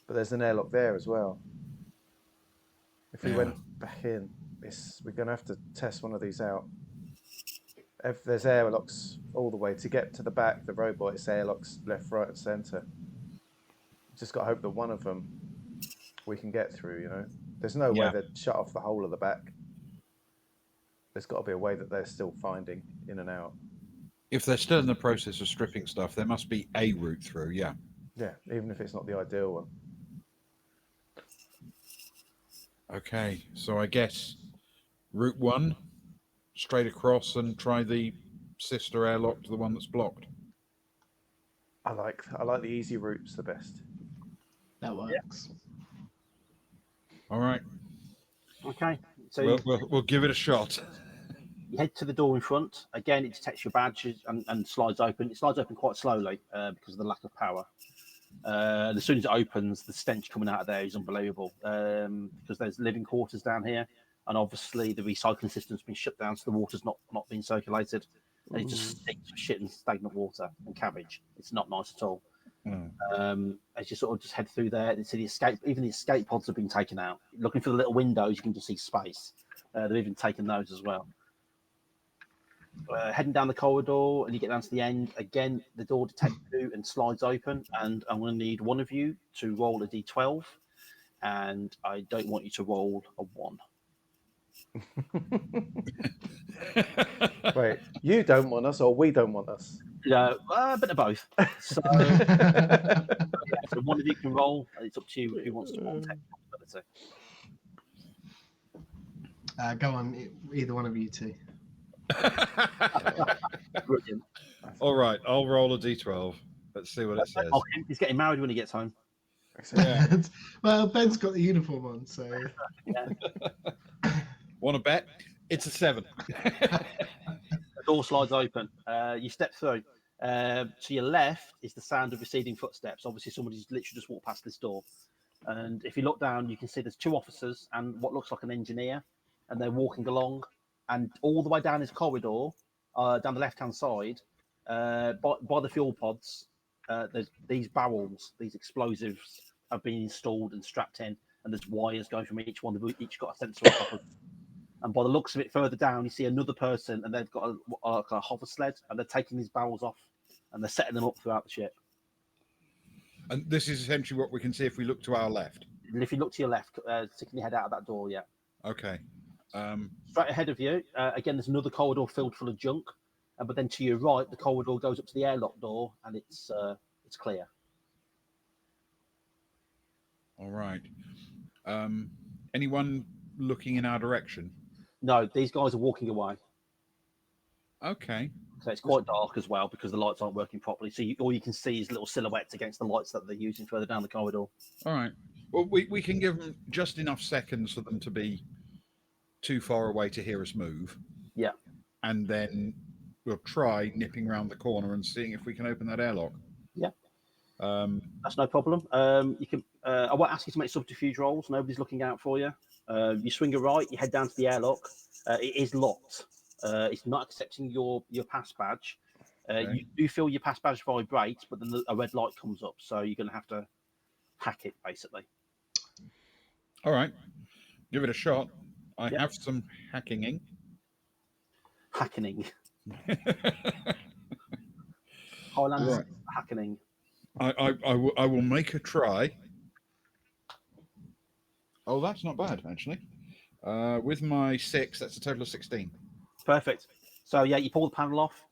Speaker 1: but there's an airlock there as well. If we went back in, we're going to have to test one of these out. If there's airlocks all the way to get to the back, the robot, it's airlocks left, right, and centre. Just got to hope that one of them we can get through. You know, there's no way they'd shut off the whole of the back. There's got to be a way that they're still finding in and out.
Speaker 4: If they're still in the process of stripping stuff, there must be a route through. Yeah.
Speaker 1: Yeah, even if it's not the ideal one.
Speaker 4: Okay, so I guess route 1, straight across and try the sister airlock to the one that's blocked.
Speaker 1: I like the easy routes the best.
Speaker 3: That works.
Speaker 4: All right.
Speaker 2: Okay, so
Speaker 4: we'll give it a shot.
Speaker 2: you head to the door in front. Again, it detects your badge and slides open. It slides open quite slowly because of the lack of power. As soon as it opens, the stench coming out of there is unbelievable because there's living quarters down here, and obviously the recycling system's been shut down, so the water's not being circulated, and it just stinks of shit and stagnant water and cabbage. It's not nice at all. As you sort of just head through there, you see even the escape pods have been taken out. Looking for the little windows, you can just see space. They've even taken those as well. Heading down the corridor, and you get down to the end. Again, the door detects you and slides open, and I'm going to need one of you to roll a d12, and I don't want you to roll a 1.
Speaker 1: Wait, you don't want us, or we don't want us?
Speaker 2: Yeah, a bit of both. So, so one of you can roll, and it's up to you who wants to roll technical ability.
Speaker 3: Go on, either one of you two.
Speaker 2: Brilliant.
Speaker 4: All right, I'll roll a d12. Let's see what it says.
Speaker 2: Oh, he's getting married when he gets home.
Speaker 4: Yeah.
Speaker 3: Well, Ben's got the uniform on, so.
Speaker 2: Yeah.
Speaker 4: Want to bet? It's a 7.
Speaker 2: The door slides open. You step through. To your left is the sound of receding footsteps. Obviously, somebody's literally just walked past this door. And if you look down, you can see there's 2 officers and what looks like an engineer, and they're walking along. And all the way down this corridor, down the left-hand side, by the fuel pods, there's these barrels, these explosives have been installed and strapped in, and there's wires going from each one. They've each got a sensor on top of. And by the looks of it, further down, you see another person, and they've got a hover sled, and they're taking these barrels off, and they're setting them up throughout the ship.
Speaker 4: And this is essentially what we can see if we look to our left.
Speaker 2: And if you look to your left, sticking your head out of that door, yeah.
Speaker 4: Okay.
Speaker 2: Straight ahead of you, again, there's another corridor filled full of junk, but then to your right, the corridor goes up to the airlock door, and it's clear.
Speaker 4: All right. Anyone looking in our direction?
Speaker 2: No, these guys are walking away.
Speaker 4: Okay.
Speaker 2: So it's quite dark as well because the lights aren't working properly. So all you can see is little silhouettes against the lights that they're using further down the corridor.
Speaker 4: All right. Well, we can give them just enough seconds for them to be too far away to hear us move.
Speaker 2: Yeah.
Speaker 4: And then we'll try nipping around the corner and seeing if we can open that airlock.
Speaker 2: Yeah. That's no problem. You can. I won't ask you to make subterfuge rolls. Nobody's looking out for you. You swing a right. You head down to the airlock. It is locked. It's not accepting your pass badge. You do feel your pass badge vibrates, but then a red light comes up, so you're going to have to hack it, basically.
Speaker 4: All right, give it a shot. I have some hacking.
Speaker 2: Hackening. Highlanders hackening.
Speaker 4: I will make a try. Oh, that's not bad, actually. With my 6, that's a total of 16.
Speaker 2: Perfect. So, yeah, you pull the panel off.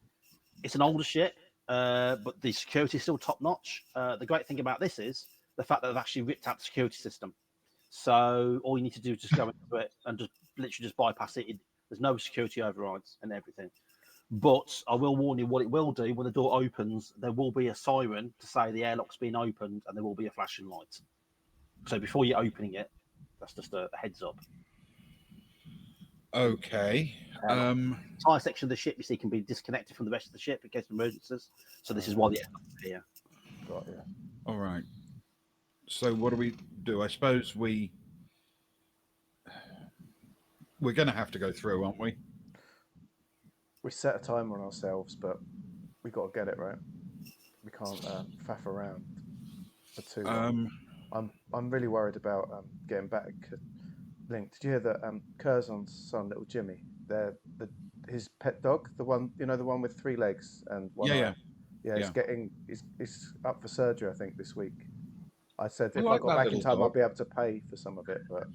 Speaker 2: It's an older ship, but the security is still top notch. The great thing about this is the fact that they've actually ripped out the security system. So all you need to do is just go into it and just literally just bypass it. There's no security overrides and everything. But I will warn you, what it will do when the door opens, there will be a siren to say the airlock's been opened, and there will be a flashing light. So before you're opening it, that's just a heads up.
Speaker 4: Okay.
Speaker 2: The entire section of the ship, you see, can be disconnected from the rest of the ship in case of emergencies. So this is why the airlock's here.
Speaker 1: Got you.
Speaker 4: All right. So what do we do? I suppose we're going to have to go through, aren't we?
Speaker 1: We set a timer on ourselves, but we got to get it right. We can't faff around for too long. I'm really worried about getting back. Link, did you hear that Curzon's son, little Jimmy, his pet dog, the one with 3 legs and one eye. He's up for surgery, I think, this week. I said if I got back in time, I'd be able to pay for some of it, but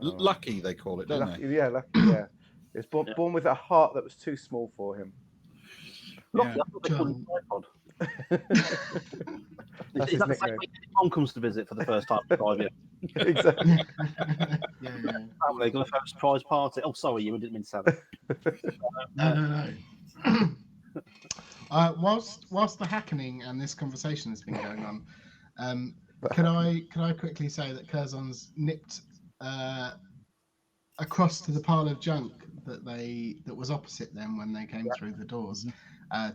Speaker 4: Lucky they call it, don't they?
Speaker 1: Yeah, Lucky. Yeah, it's born with a heart that was too small for him.
Speaker 2: Lucky, I thought they called him tripod. Is that the same way Tom comes to visit for the first time in 5 years?
Speaker 1: Exactly.
Speaker 2: They're going to have a surprise party. Oh, sorry, you didn't mean to say
Speaker 3: No.
Speaker 2: that.
Speaker 3: Whilst the hackening and this conversation has been going on, can I quickly say that Curzon's nipped across to the pile of junk that was opposite them when they came through the doors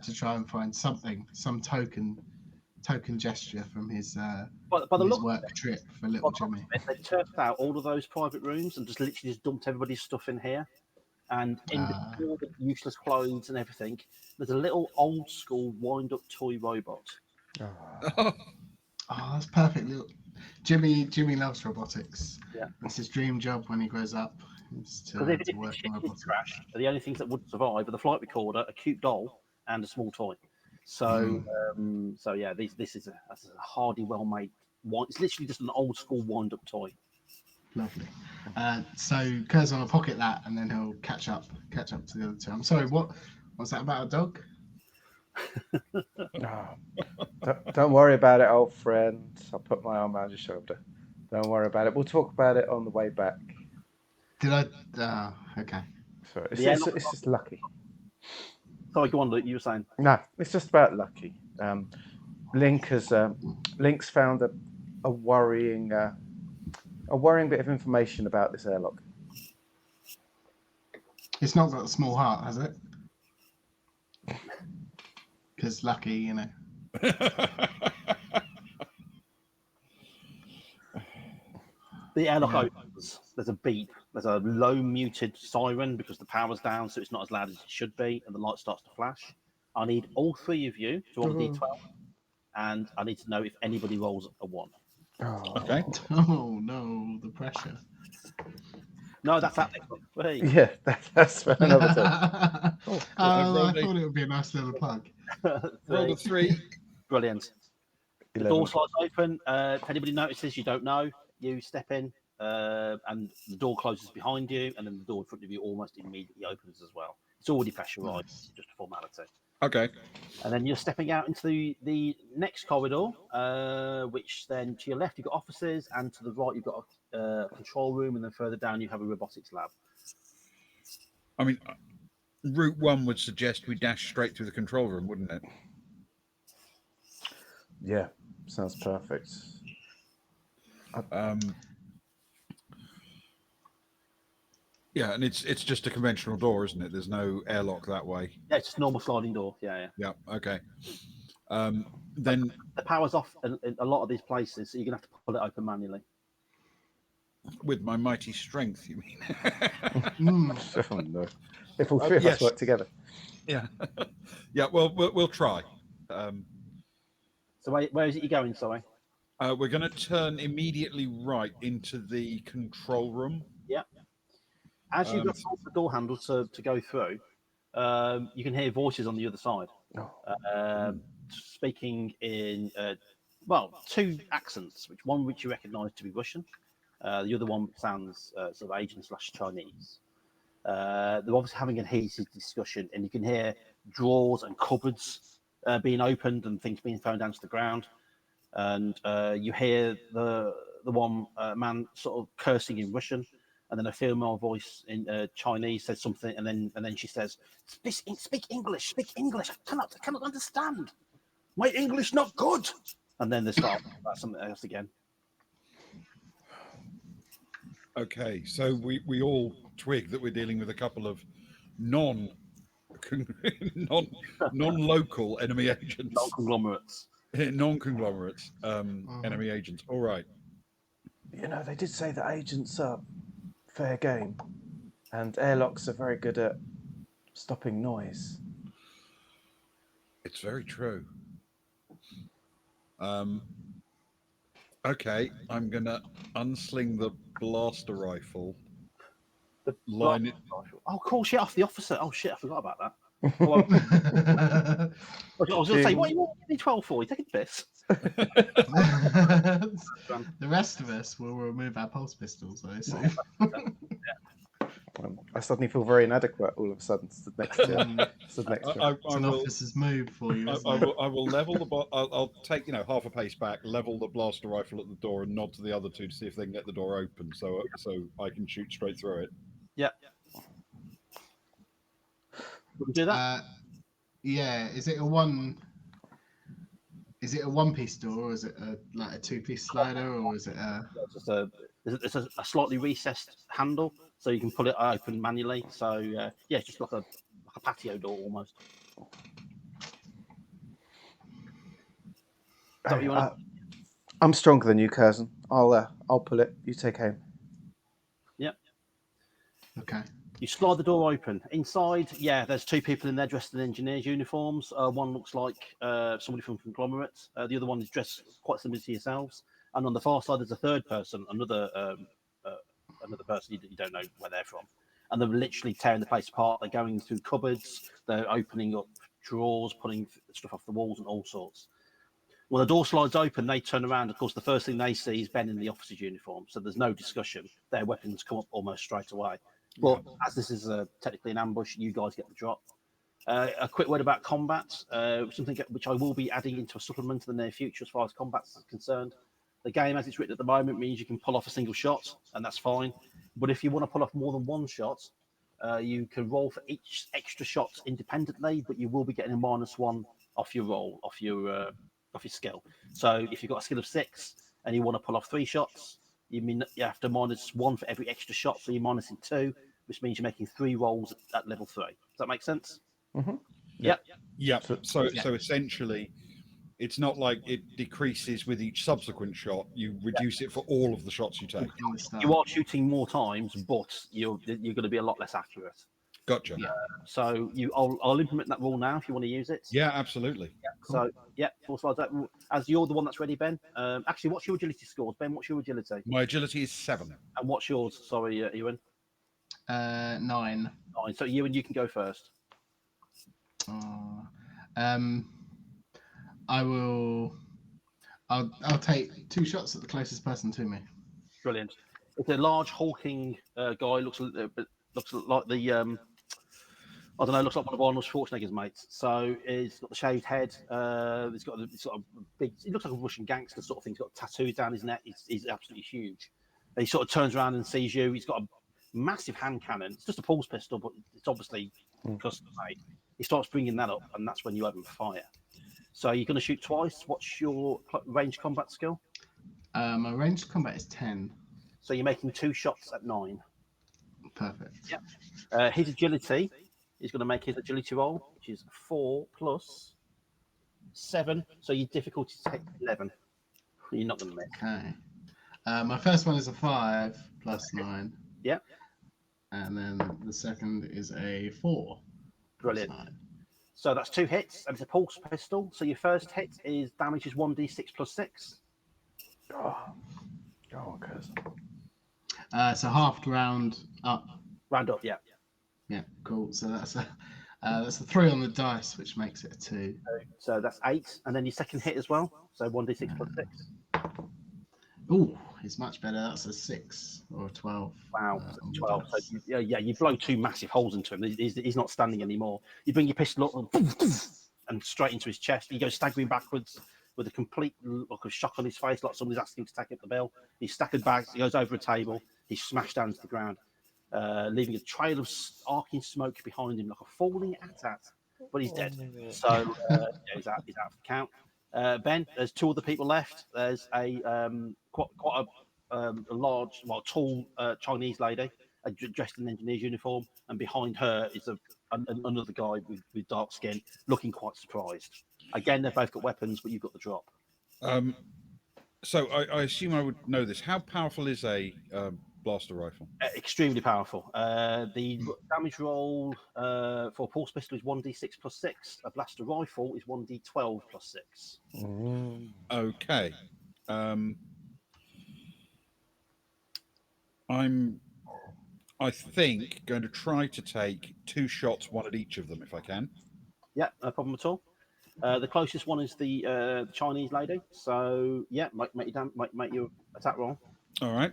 Speaker 3: to try and find some token gesture from his work trip for little Jimmy.
Speaker 2: They turfed out all of those private rooms and just literally dumped everybody's stuff in here. And in all the useless clothes and everything, there's a little old school wind-up toy robot.
Speaker 3: Oh, that's perfect. Jimmy loves robotics.
Speaker 2: Yeah,
Speaker 3: that's his dream job when he grows up.
Speaker 2: Because if the ship crashed, the only things that would survive are the flight recorder, a cute doll, and a small toy. So, this is a hardy, well-made one. It's literally just an old school wind-up toy.
Speaker 3: Lovely. So Curzon will pocket that, and then he'll catch up to the other two. I'm sorry. What's that about a dog?
Speaker 1: Don't worry about it, old friend. I'll put my arm around your shoulder. Don't worry about it. We'll talk about it on the way back.
Speaker 3: Did I? Okay.
Speaker 1: Sorry, it's just Lucky.
Speaker 2: Sorry, go on, Luke. You were saying?
Speaker 1: No, it's just about Lucky. Link's found a worrying bit of information about this airlock.
Speaker 3: It's not got a small heart, has it? Because Lucky, you know.
Speaker 2: The airlock opens. There's a beep. There's a low muted siren because the power's down, so it's not as loud as it should be, and the light starts to flash. I need all 3 of you to roll a d12, and I need to know if anybody rolls a 1.
Speaker 4: Okay.
Speaker 3: Oh no, the pressure.
Speaker 2: No, that's that next one. Hey.
Speaker 1: Yeah, that's for another time.
Speaker 3: I thought it would be a nice little plug.
Speaker 4: Roll a 3.
Speaker 2: Brilliant.
Speaker 1: 11.
Speaker 2: The door slides open. If anybody notices you don't know, you step in, and the door closes behind you, and then the door in front of you almost immediately opens as well. It's already pressurized, it's just a formality.
Speaker 4: Okay.
Speaker 2: And then you're stepping out into the next corridor, which then to your left you've got offices, and to the right you've got a control room, and then further down you have a robotics lab.
Speaker 4: I mean, Route 1 would suggest we dash straight through the control room, wouldn't it?
Speaker 1: Yeah, sounds perfect.
Speaker 4: Yeah, and it's just a conventional door, isn't it? There's no airlock that way.
Speaker 2: Yeah, it's just a normal sliding door. Yeah.
Speaker 4: Yeah. Okay. Then
Speaker 2: the power's off in a lot of these places, so you're gonna have to pull it open manually.
Speaker 4: With my mighty strength, you mean?
Speaker 1: Oh, no. If all three of us
Speaker 4: Yes.
Speaker 1: work together.
Speaker 4: Yeah. Yeah, well, we'll try.
Speaker 2: So where is it you're going, sorry?
Speaker 4: We're going to turn immediately right into the control room.
Speaker 2: Yeah. As you go towards the door handle to go through, you can hear voices on the other side, speaking in two accents. Which you recognise to be Russian. The other one sounds sort of Asian/Chinese. They're obviously having a heated discussion, and you can hear drawers and cupboards being opened and things being thrown down to the ground. And you hear the one man sort of cursing in Russian, and then a female voice in Chinese says something, and then she says, "Speak English, speak English. I cannot understand. My English not good." And then they start about something else again.
Speaker 4: Okay, so we all twig that we're dealing with a couple of non-local enemy agents.
Speaker 2: Non-conglomerates.
Speaker 4: Non-conglomerates, enemy agents. All right.
Speaker 1: You know, they did say that agents are fair game, and airlocks are very good at stopping noise.
Speaker 4: It's very true. Okay, I'm gonna unsling the blaster rifle. Line it.
Speaker 2: Oh, cool! Shit off the officer. Oh shit! I forgot about that. Well, I was going to say, what are you getting 12 for? You taking the piss?
Speaker 3: The rest of us will remove our pulse pistols, I assume.
Speaker 1: I suddenly feel very inadequate all of a sudden. Stood next to
Speaker 3: It's an officer's move for you.
Speaker 4: I will level the. I'll take half a pace back, level the blaster rifle at the door, and nod to the other two to see if they can get the door open, so I can shoot straight through it.
Speaker 2: Yeah. Do that.
Speaker 3: Yeah. Is it a one-piece door, or is it a two-piece slider, or is it a?
Speaker 2: It's a slightly recessed handle, so you can pull it open manually. So it's just like a patio door almost.
Speaker 1: I'm stronger than you, cousin. I'll pull it. You take aim.
Speaker 2: Yep.
Speaker 3: Okay.
Speaker 2: You slide the door open. Inside, there's two people in there dressed in engineers' uniforms. One looks like somebody from Conglomerate. The other one is dressed quite similar to yourselves. And on the far side, there's a third person, another person you don't know where they're from. And they're literally tearing the place apart. They're going through cupboards. They're opening up drawers, pulling stuff off the walls and all sorts. When the door slides open, they turn around. Of course, the first thing they see is Ben in the officer's uniform. So there's no discussion. Their weapons come up almost straight away. But as this is technically an ambush, you guys get the drop. A quick word about combat, something which I will be adding into a supplement in the near future as far as combat is concerned. The game, as it's written at the moment, means you can pull off a single shot, and that's fine. But if you want to pull off more than one shot, you can roll for each extra shot independently, but you will be getting a -1 off your roll, off your skill. So if you've got a skill of 6 and you want to pull off 3 shots, you have to -1 for every extra shot, so you're minusing 2, which means you're making 3 rolls at level 3. Does that make sense?
Speaker 1: Mm-hmm.
Speaker 4: Yeah. So essentially, it's not like it decreases with each subsequent shot. You reduce it for all of the shots you take.
Speaker 2: You are shooting more times, but you're going to be a lot less accurate.
Speaker 4: Gotcha.
Speaker 2: So I'll implement that rule now if you want to use it.
Speaker 4: Yeah, absolutely.
Speaker 2: Cool. So 4 slides. As you're the one that's ready, Ben. Actually, what's your agility scores, Ben? What's your agility?
Speaker 4: My agility is 7.
Speaker 2: And what's yours? Sorry, Ewan.
Speaker 3: 9.
Speaker 2: 9. So Ewan, you can go first.
Speaker 3: I'll take 2 shots at the closest person to me.
Speaker 2: Brilliant. It's a large hulking guy. Looks like the looks like one of Arnold Schwarzenegger's mates. So he's got the shaved head. He's got sort of big. He looks like a Russian gangster sort of thing. He's got tattoos down his neck. He's absolutely huge. And he sort of turns around and sees you. He's got a massive hand cannon. It's just a pulse pistol, but it's obviously custom made. He starts bringing that up, and that's when you open fire. So you're going to shoot twice. What's your ranged combat skill?
Speaker 3: My ranged combat is 10.
Speaker 2: So you're making 2 shots at 9.
Speaker 3: Perfect.
Speaker 2: Yeah. His agility is going to make his agility roll, which is 4 plus 7. So your difficulty is 11. You're not going to miss.
Speaker 3: Okay. My first one is a 5 plus 9.
Speaker 2: Yeah.
Speaker 3: And then the second is a 4 plus
Speaker 2: Brilliant.
Speaker 3: 9.
Speaker 2: So that's 2 hits, and it's a pulse pistol. So your first hit is damage is 1d6 plus 6.
Speaker 1: Oh, go on, Curse.
Speaker 3: So half round up.
Speaker 2: Round up, yeah.
Speaker 3: Yeah, cool. So that's a 3 on the dice, which makes it a 2.
Speaker 2: So that's 8, and then your second hit as well. So 1d6 plus 6.
Speaker 3: Ooh, it's much better. That's a 6 or a 12.
Speaker 2: Wow,
Speaker 3: On the
Speaker 2: 12. So
Speaker 3: dice.
Speaker 2: you blow 2 massive holes into him. He's not standing anymore. You bring your pistol up and straight into his chest. He goes staggering backwards with a complete look of shock on his face, like somebody's asking him to take up the bill. He's stackered bags. He goes over a table. He's smashed down to the ground, leaving a trail of arcing smoke behind him, like a falling AT-AT. But he's dead. So he's out of the count. Ben, there's 2 other people left. There's a quite a large, tall Chinese lady dressed in an engineer's uniform, and behind her is another guy with dark skin, looking quite surprised. Again, they've both got weapons, but you've got the drop.
Speaker 4: So I assume I would know this. How powerful is a blaster rifle?
Speaker 2: Extremely powerful. The damage roll for a pulse pistol is 1d6 plus 6. A blaster rifle is 1d12 plus 6.
Speaker 4: Okay. I think, going to try to take 2 shots, one at each of them, if I can.
Speaker 2: Yeah, no problem at all. The closest one is the Chinese lady. So yeah, make your attack roll.
Speaker 4: All right.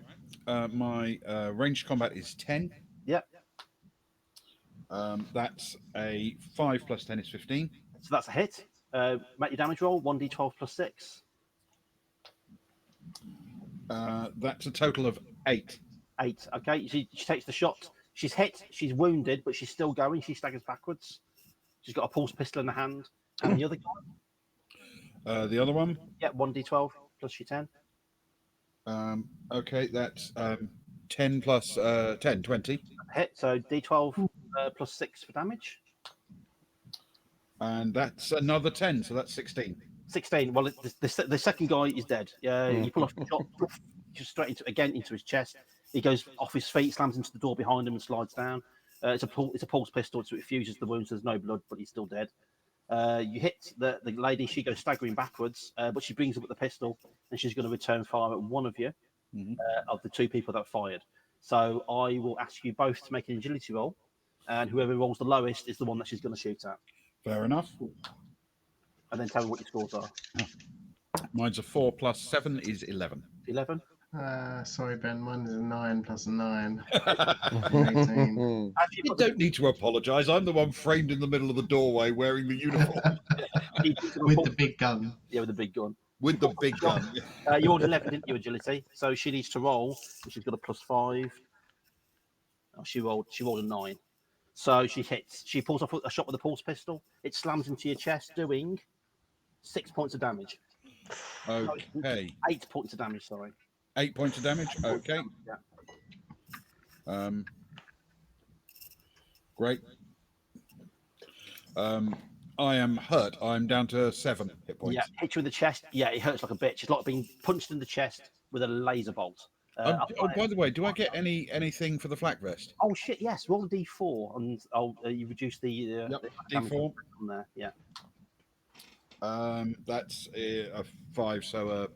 Speaker 4: My ranged combat is 10.
Speaker 2: Yeah.
Speaker 4: That's a 5 plus 10 is 15.
Speaker 2: So that's a hit. Make your damage roll. 1d12 plus 6.
Speaker 4: That's a total of 8.
Speaker 2: 8. Okay. She takes the shot. She's hit. She's wounded, but she's still going. She staggers backwards. She's got a pulse pistol in the hand. And the other guy?
Speaker 4: The other one?
Speaker 2: Yeah, 1d12 plus your 10.
Speaker 4: Okay, that's 10 plus 10, 20.
Speaker 2: Hit. So d12 plus 6 for damage.
Speaker 4: And that's another 10, so that's 16.
Speaker 2: 16. Well, the second guy is dead. You pull off the shot, just straight into his chest. He goes off his feet, slams into the door behind him, and slides down. It's a pulse pistol, so it fuses the wounds. There's no blood, but he's still dead. You hit the lady. She goes staggering backwards, but she brings up the pistol, and she's going to return fire at one of you, of the 2 people that fired. So I will ask you both to make an agility roll, and whoever rolls the lowest is the one that she's going to shoot at.
Speaker 4: Fair enough.
Speaker 2: And then tell me what your scores are.
Speaker 4: Mine's a 4 plus 7 is 11.
Speaker 2: 11.
Speaker 3: Sorry, Ben. Mine is a 9 plus a 9. 18.
Speaker 4: You don't need to apologise. I'm the one framed in the middle of the doorway wearing the uniform.
Speaker 3: With the big gun.
Speaker 2: Yeah, with the big gun.
Speaker 4: With the big gun.
Speaker 2: You rolled 11, didn't you, agility? So she needs to roll, and she's got a +5. Oh, she rolled a 9. So she hits. She pulls off a shot with a pulse pistol. It slams into your chest, doing 6 points of damage.
Speaker 4: Okay.
Speaker 2: 8 points of damage, sorry.
Speaker 4: 8 points of damage. Okay.
Speaker 2: Yeah.
Speaker 4: Great. I am hurt. I'm down to 7 hit points.
Speaker 2: Yeah, hit you in the chest. Yeah, it hurts like a bitch. It's like being punched in the chest with a laser bolt.
Speaker 4: By the way, do I get anything for the flak vest?
Speaker 2: Oh shit! Yes, roll a d4, and you reduce the
Speaker 4: d4
Speaker 2: from there. Yeah.
Speaker 4: That's a 5, so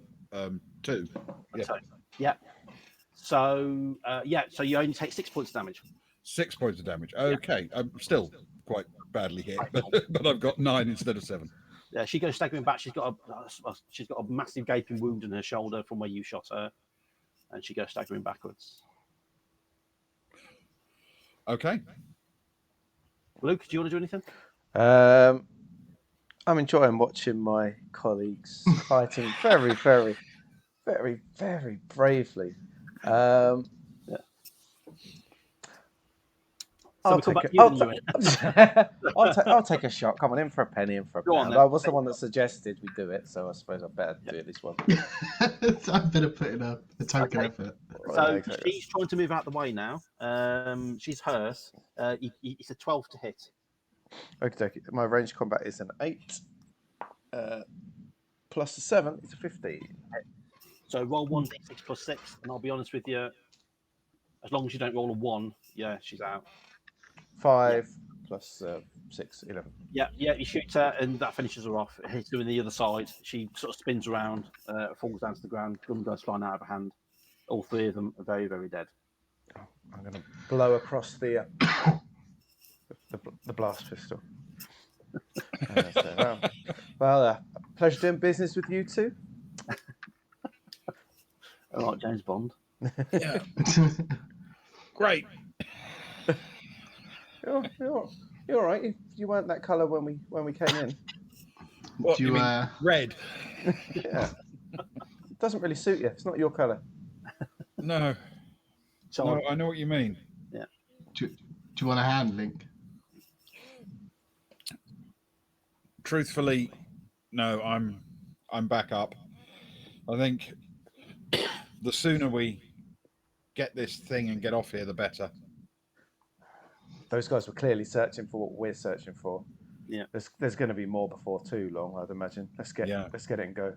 Speaker 4: 2.
Speaker 2: Yeah. So so you only take 6 points of damage.
Speaker 4: 6 points of damage. Okay, I'm still quite badly hit, but I've got 9 instead of 7.
Speaker 2: Yeah, she goes staggering back. She's got a massive gaping wound in her shoulder from where you shot her, and she goes staggering backwards.
Speaker 4: Okay.
Speaker 2: Luke, do you want to do anything?
Speaker 1: I'm enjoying watching my colleagues fighting very, very, very, very bravely. I'll take a shot. Come on, in for a penny, in for a pound. I was the one that suggested we do it, so I suppose I better do it this one.
Speaker 3: I better put in a token effort.
Speaker 2: So she's trying to move out the way now. She's hers. It's a 12 to hit.
Speaker 1: Okay. My range combat is an 8. Plus a 7 is a 15.
Speaker 2: So roll 1d6 plus 6, and I'll be honest with you, as long as you don't roll a 1, yeah, she's out.
Speaker 1: 5 plus 6, 11.
Speaker 2: Yeah, you shoot her, and that finishes her off. It hits her in the other side. She sort of spins around, falls down to the ground, gun goes flying out of her hand. All three of them are very, very dead.
Speaker 1: I'm going to blow across the blast pistol. Pleasure doing business with you two.
Speaker 2: All right, James Bond.
Speaker 4: Yeah. Great.
Speaker 1: You're all right. You weren't that colour when we came in.
Speaker 4: What do you mean? Red.
Speaker 1: Yeah. It doesn't really suit you. It's not your colour.
Speaker 4: No. No, I know what you mean.
Speaker 2: Yeah.
Speaker 3: Do you want a hand, Link?
Speaker 4: Truthfully, no. I'm back up. I think the sooner we get this thing and get off here, the better.
Speaker 1: Those guys were clearly searching for what we're searching for.
Speaker 2: Yeah.
Speaker 1: There's going to be more before too long, I'd imagine. Let's get it and go.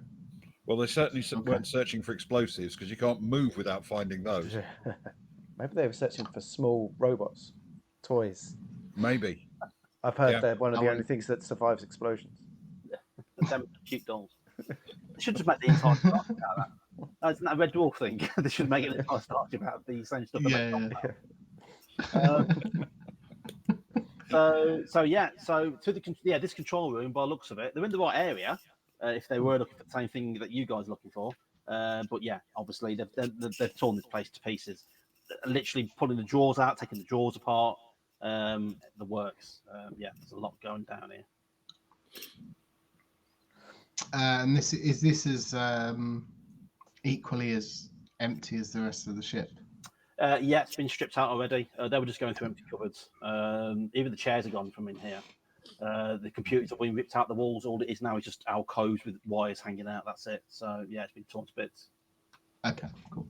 Speaker 4: Well, they certainly weren't searching for explosives because you can't move without finding those.
Speaker 1: Maybe they were searching for small robots, toys.
Speaker 4: Maybe.
Speaker 1: I've heard they're one of the only things that survives explosions.
Speaker 2: Them cheap dolls. They should just make the entire Star Trek out of that. Isn't that a Red Dwarf thing? They should make it the entire Star Trek about the same stuff. So through this control room, by the looks of it, they're in the right area. If they were looking for the same thing that you guys are looking for, but yeah, obviously they've torn this place to pieces. Literally pulling the drawers out, taking the drawers apart. The works. There's a lot going down here.
Speaker 3: And this is as equally as empty as the rest of the ship.
Speaker 2: It's been stripped out already. They were just going through empty cupboards. Even the chairs are gone from in here. The computers have been ripped out the walls. All it is now is just alcoves with wires hanging out. That's it. So yeah, it's been torn to bits.
Speaker 3: Okay, cool.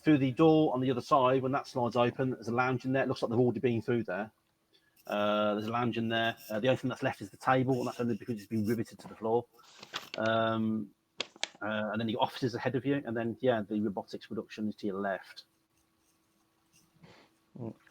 Speaker 2: Through the door on the other side, when that slides open, there's a lounge in there. It looks like they've already been through there. There's a lounge in there. The only thing that's left is the table, and that's only because it's been riveted to the floor. And then you've got offices ahead of you, and then the robotics production is to your left.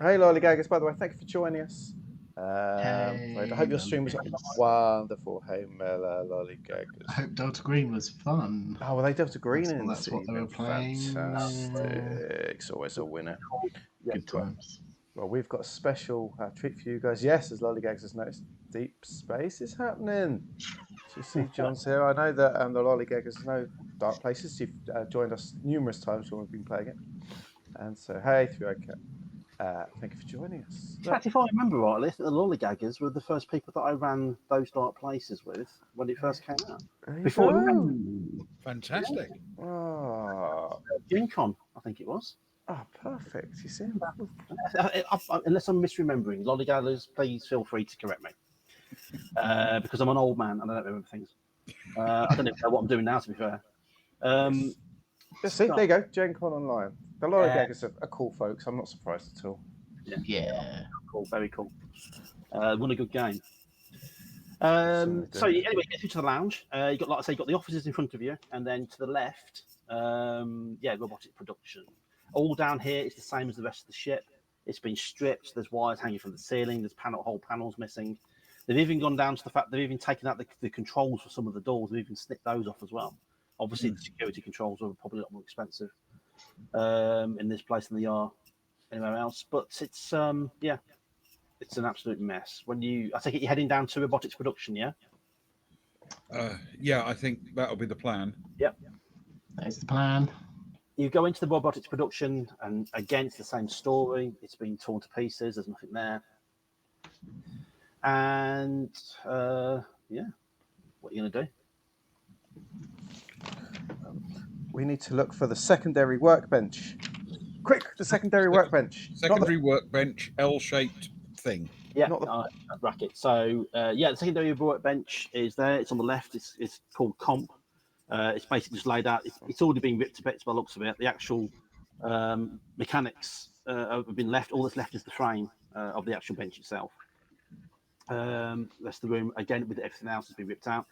Speaker 1: Hey, Lollygaggers, by the way, thank you for joining us.
Speaker 3: Hey,
Speaker 1: I hope your stream was wonderful. Hey, Mela, Lollygaggers.
Speaker 3: I hope Delta Green was fun.
Speaker 1: Oh, well, they Delta Green in
Speaker 3: that's what they were playing.
Speaker 1: Fantastic. It's always a winner.
Speaker 3: Good times.
Speaker 1: Well, we've got a special treat for you guys. Yes, as Lollygags has noticed, Deep Space is happening. So you see John's here. I know that the Lollygaggers know Dark Places. You've joined us numerous times when we've been playing it. And so, hey, 3OK. Thank you for joining us.
Speaker 2: In fact, if I remember rightly, the Lollygaggers were the first people that I ran those Dark Places with when it first came out.
Speaker 4: Fantastic.
Speaker 1: Oh.
Speaker 2: Gen Con, I think it was.
Speaker 1: Oh, perfect. You see?
Speaker 2: Unless I'm misremembering, Lollygaggers, please feel free to correct me. Because I'm an old man and I don't remember things. I don't even know what I'm doing now, to be fair.
Speaker 1: See, there you go. Gen Con Online. The Lollygaggers are cool folks. I'm not surprised at all.
Speaker 3: Yeah.
Speaker 2: Cool, very cool. Won a good game. Anyway, get through to the lounge. You got, like I say, you got the offices in front of you, and then to the left, robotic production. All down here is the same as the rest of the ship. It's been stripped. There's wires hanging from the ceiling. There's whole panels missing. They've even gone down to the fact they've even taken out the controls for some of the doors. They've even snipped those off as well. Obviously, the security controls are probably a lot more expensive in this place than they are anywhere else. But it's it's an absolute mess. I take it you're heading down to robotics production, yeah?
Speaker 4: I think that'll be the plan.
Speaker 2: Yep.
Speaker 3: That is the plan.
Speaker 2: You go into the robotics production, and again, it's the same story. It's been torn to pieces. There's nothing there. And what are you going to do?
Speaker 1: We need to look for the secondary workbench. Quick, the secondary workbench.
Speaker 4: Secondary workbench, L-shaped thing.
Speaker 2: Yeah, bracket. So, the secondary workbench is there. It's on the left. It's called Comp. It's basically just laid out. It's already been ripped to bits by the looks of it. The actual mechanics have been left. All that's left is the frame of the actual bench itself. That's the room. Again, with everything else has been ripped out.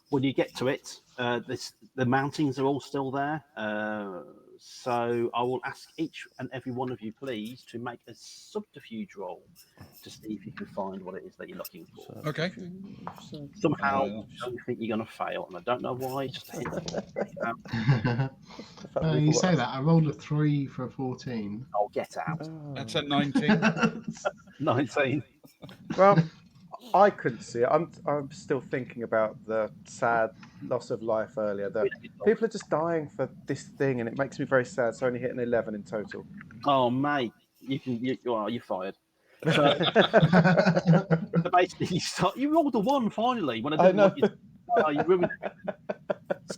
Speaker 2: when you get to it, the mountings are all still there. So I will ask each and every one of you, please, to make a subterfuge roll to see if you can find what it is that you're looking for.
Speaker 4: Okay.
Speaker 2: Somehow, I don't think you're going to fail, and I don't know why. It's just a hint.
Speaker 3: You say that. I rolled a 3 for a 14.
Speaker 2: I'll get out.
Speaker 4: That's a 19.
Speaker 2: 19.
Speaker 1: Well, I couldn't see it. I'm still thinking about the sad loss of life earlier. That people are just dying for this thing, and it makes me very sad. So only hitting 11 in total.
Speaker 2: Oh, mate, you're fired. So, basically, you rolled a 1 finally when I didn't want you ruined it.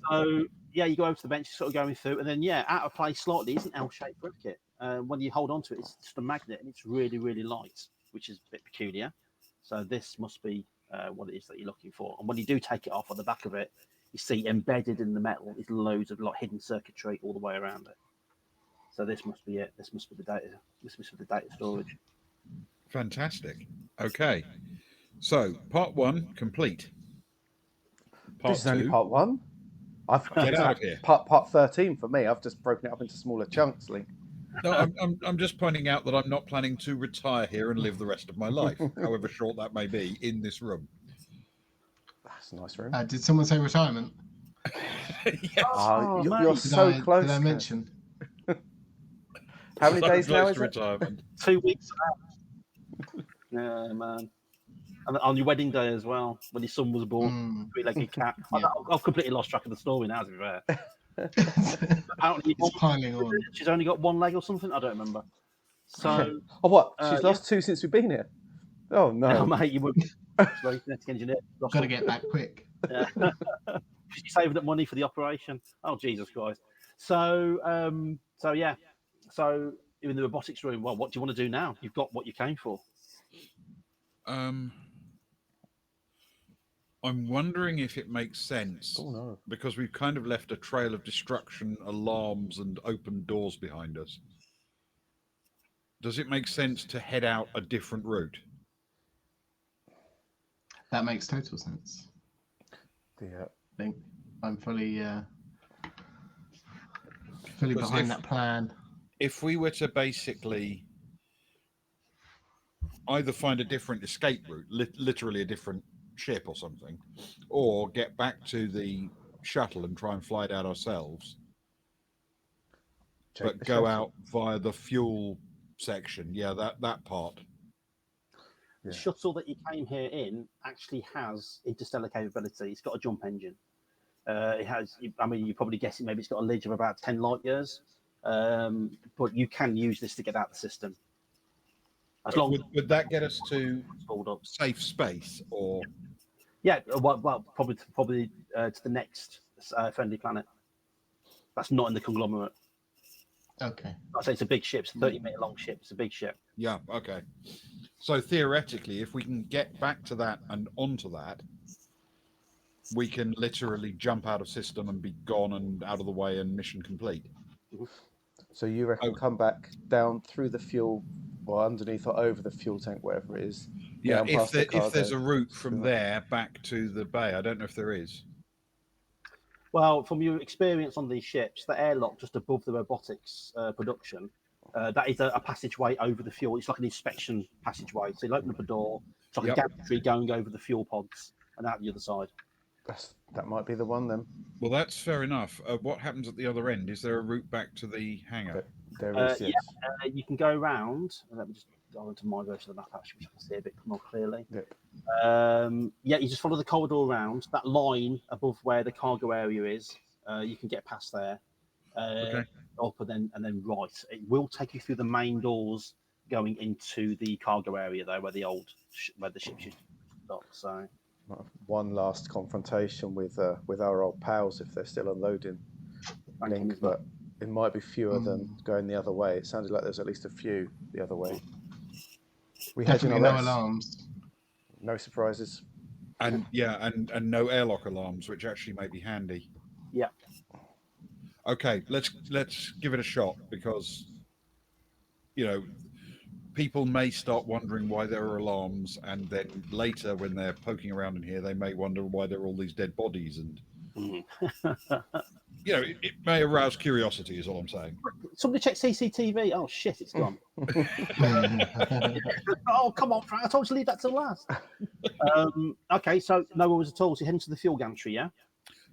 Speaker 2: So yeah, you go over to the bench, sort of going through, and then out of place slightly is an L-shaped bracket. When you hold on to it, it's just a magnet, and it's really, really light, which is a bit peculiar. So this must be what it is that you're looking for. And when you do take it off, on the back of it, you see embedded in the metal is loads of hidden circuitry all the way around it. So this must be it. This must be the data. This must be the data storage.
Speaker 4: Fantastic. Okay. So part 1 complete. Part
Speaker 1: This is only part 1.
Speaker 4: Get out of here.
Speaker 1: Part 13 for me. I've just broken it up into smaller chunks, Link.
Speaker 4: No, I'm just pointing out that I'm not planning to retire here and live the rest of my life, however short that may be, in this room.
Speaker 1: That's a nice room.
Speaker 3: Did someone say retirement?
Speaker 4: Yes.
Speaker 1: You're so close.
Speaker 3: Did I mention?
Speaker 1: How many days now is it?
Speaker 4: Retirement.
Speaker 2: 2 weeks. Yeah, man. And on your wedding day as well, when your son was born, 3-legged cat. Yeah. I've completely lost track of the story now, to be fair. Apparently,
Speaker 3: it's piling on.
Speaker 2: She's only got 1 leg or something. I don't remember. So,
Speaker 1: what? She's lost 2 since we've been here. Oh no,
Speaker 2: mate, you would. Genetic engineer.
Speaker 3: Got to get back quick.
Speaker 2: Yeah. She's saving up money for the operation. Oh Jesus Christ! So yeah. So in the robotics room, well, what do you want to do now? You've got what you came for.
Speaker 4: I'm wondering if it makes sense, because we've kind of left a trail of destruction, alarms, and open doors behind us. Does it make sense to head out a different route?
Speaker 3: That makes total sense.
Speaker 1: Yeah.
Speaker 3: I think I'm fully behind that plan.
Speaker 4: If we were to basically either find a different escape route, literally a different ship or something, or get back to the shuttle and try and fly it out ourselves, but go out via the fuel section. Yeah, that part.
Speaker 2: The shuttle that you came here in actually has interstellar capability. It's got a jump engine. It has, I mean, you're probably guessing maybe it's got a lineage of about 10 light years, but you can use this to get out the system. As long
Speaker 4: would that get us to safe space, or?
Speaker 2: Yeah, well, probably to the next friendly planet. That's not in the conglomerate.
Speaker 3: Okay.
Speaker 2: I say it's a big ship. It's a 30-meter long ship. It's a big ship.
Speaker 4: Yeah. Okay. So theoretically, if we can get back to that and onto that, we can literally jump out of system and be gone and out of the way and mission complete.
Speaker 1: So you reckon come back down through the fuel, or underneath or over the fuel tank, whatever it is.
Speaker 4: Yeah, if there's a route from there back to the bay, I don't know if there is.
Speaker 2: Well, from your experience on these ships, the airlock just above the robotics production, that is a passageway over the fuel. It's like an inspection passageway. So you open up a door, it's like a gantry going over the fuel pods and out the other side.
Speaker 1: That might be the one then.
Speaker 4: Well, that's fair enough. What happens at the other end? Is there a route back to the hangar?
Speaker 1: There is, yes.
Speaker 2: Yeah, you can go around. Let me just go into my version of the map, actually, which I can see a bit more clearly.
Speaker 1: Yep.
Speaker 2: You just follow the corridor around. That line above where the cargo area is, you can get past there. Up and then right. It will take you through the main doors going into the cargo area, though, where the ship used to stop. So.
Speaker 1: One last confrontation with our old pals if they're still unloading. Link, but it might be fewer than going the other way. It sounded like there's at least a few the other way. We had
Speaker 3: no alarms,
Speaker 1: no surprises,
Speaker 4: and no airlock alarms, which actually may be handy.
Speaker 2: Yeah.
Speaker 4: Okay, let's give it a shot, because people may start wondering why there are alarms, and then later, when they're poking around in here, they may wonder why there are all these dead bodies, and it may arouse curiosity. Is all I'm saying.
Speaker 2: Somebody check CCTV. Oh shit, it's gone. Oh come on, Frank! I told you to leave that till last. Okay, so no worries at all. So heading to the fuel gantry, yeah.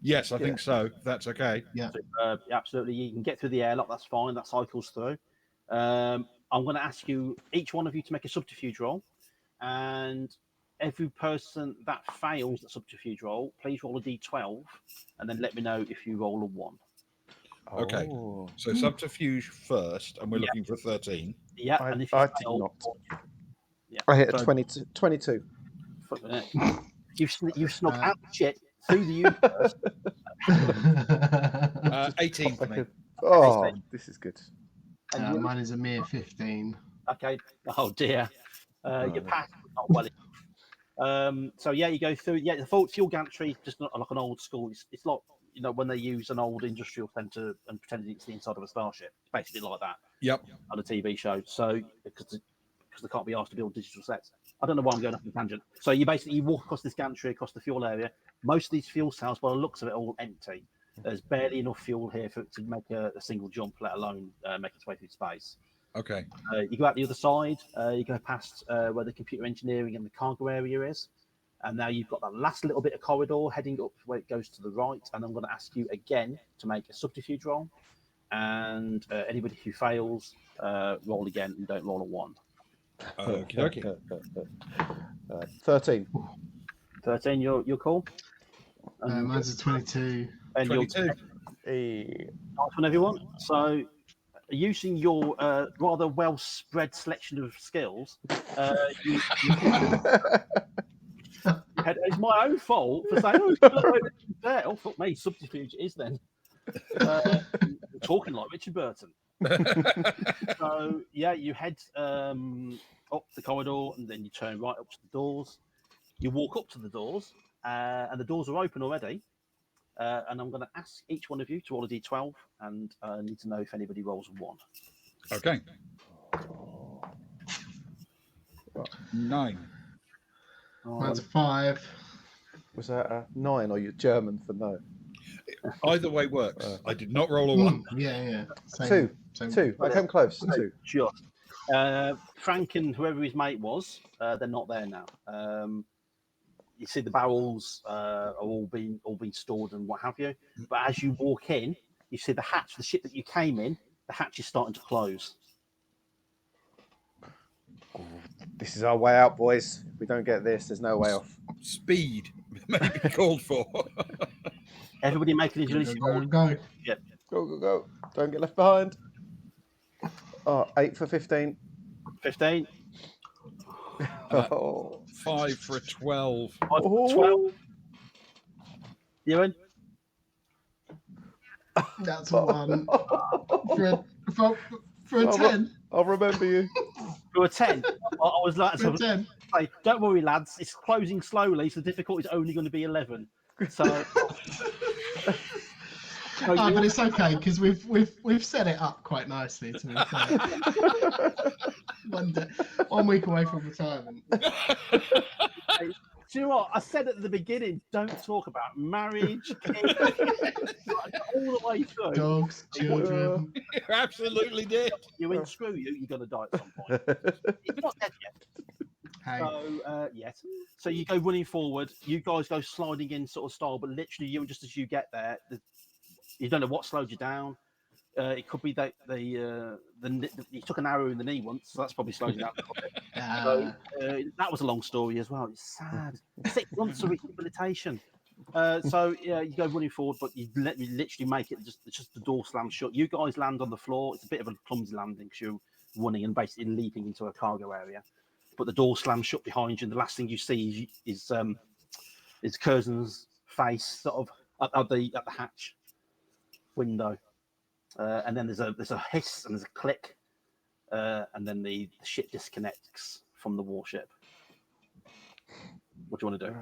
Speaker 4: Yes, I think so. That's okay.
Speaker 3: Yeah.
Speaker 2: So, absolutely. You can get through the airlock. That's fine. That cycles through. I'm going to ask you, each one of you, to make a subterfuge roll, and every person that fails the subterfuge roll, please roll a d12, and then let me know if you roll a 1.
Speaker 4: Okay. So subterfuge first, and we're looking for 13.
Speaker 2: Yeah,
Speaker 1: I
Speaker 2: and if you
Speaker 1: did
Speaker 2: fail,
Speaker 1: not.
Speaker 2: Yeah,
Speaker 1: I hit a
Speaker 2: so-
Speaker 1: 22.
Speaker 2: You've snuck out the shit through the universe.
Speaker 4: 18 for me.
Speaker 1: Oh, this is good.
Speaker 3: Mine is a mere 15.
Speaker 2: Okay. Oh dear. You passed, but not well enough. So yeah, you go through. Yeah, the fuel gantry, just not like an old school. It's like when they use an old industrial centre and pretend it's the inside of a starship. It's basically like that.
Speaker 4: Yep.
Speaker 2: On a TV show. So because they can't be asked to build digital sets. I don't know why I'm going off on a tangent. So you walk across this gantry, across the fuel area. Most of these fuel cells, by the looks of it, are all empty. There's barely enough fuel here for it to make a single jump, let alone make its way through space.
Speaker 4: Okay.
Speaker 2: You go out the other side. You go past where the computer engineering and the cargo area is. And now you've got that last little bit of corridor heading up where it goes to the right. And I'm going to ask you again to make a subterfuge roll. And anybody who fails, roll again and don't roll a 1.
Speaker 4: Okay.
Speaker 1: 13.
Speaker 2: 13, you're cool.
Speaker 3: Mine's a 22.
Speaker 2: And
Speaker 4: 22.
Speaker 2: Nice one, everyone. So, using your rather well spread selection of skills, it's my own fault for saying, oh, fuck me, subterfuge it is then. Talking like Richard Burton. So, yeah, you head up the corridor and then you turn right up to the doors. You walk up to the doors and the doors are open already. And I'm going to ask each one of you to roll a d12 and I need to know if anybody rolls a 1.
Speaker 4: Okay. 9.
Speaker 3: Mine's a 5.
Speaker 1: Was that a 9 or you German for no?
Speaker 4: Either way works. I did not roll a 1.
Speaker 3: Yeah.
Speaker 1: Same. 2. I came close. 2.
Speaker 2: Sure. Frank and whoever his mate was, they're not there now. You see the barrels are all been stored and what have you. But as you walk in, you see the hatch, the ship that you came in, the hatch is starting to close.
Speaker 1: This is our way out, boys. If we don't get this, there's no way off.
Speaker 4: Speed may be called for.
Speaker 2: Everybody make an agility roll.
Speaker 3: Go.
Speaker 2: Yep.
Speaker 1: Go. Don't get left behind. 8 for 15.
Speaker 2: 15.
Speaker 4: 5 for a 12.
Speaker 2: 5 for 12. You in?
Speaker 3: That's a 1. For a 10.
Speaker 1: I'll remember you.
Speaker 2: For a 10. I was like,
Speaker 3: For a 10.
Speaker 2: Say, don't worry, lads. It's closing slowly, so the difficulty is only going to be 11. So.
Speaker 3: But it's okay because we've set it up quite nicely. To be fair. 1 week away from retirement.
Speaker 2: Do you know what? I said at the beginning, don't talk about marriage, kids, all the way through.
Speaker 3: Dogs, children.
Speaker 4: You absolutely did.
Speaker 2: You win, screw you, you're going to die at some point. It's not dead yet.
Speaker 3: Hey.
Speaker 2: So, yes. So you go running forward. You guys go sliding in sort of style, but literally, just as you get there, you don't know what slowed you down. It could be that you took an arrow in the knee once, so that's probably slowed you down a little bit. So, that was a long story as well. It's sad. 6 months of rehabilitation. So you go running forward, but you literally make it just the door slams shut. You guys land on the floor. It's a bit of a clumsy landing because you're running and basically leaping into a cargo area. But the door slams shut behind you, and the last thing you see is Curzon's face sort of at the hatch window. And then there's a hiss and there's a click, and then the ship disconnects from the warship. What do you want to do?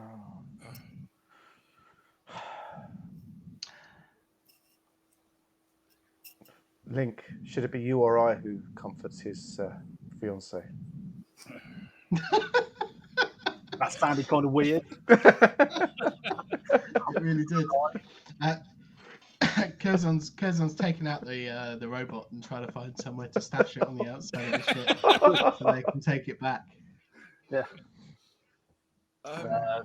Speaker 1: Link, should it be you or I who comforts his fiancée?
Speaker 2: That sounded kind of weird.
Speaker 3: It really did. Curzon's taken out the robot and trying to find somewhere to stash it on the outside of the ship so they can take it back.
Speaker 2: Yeah.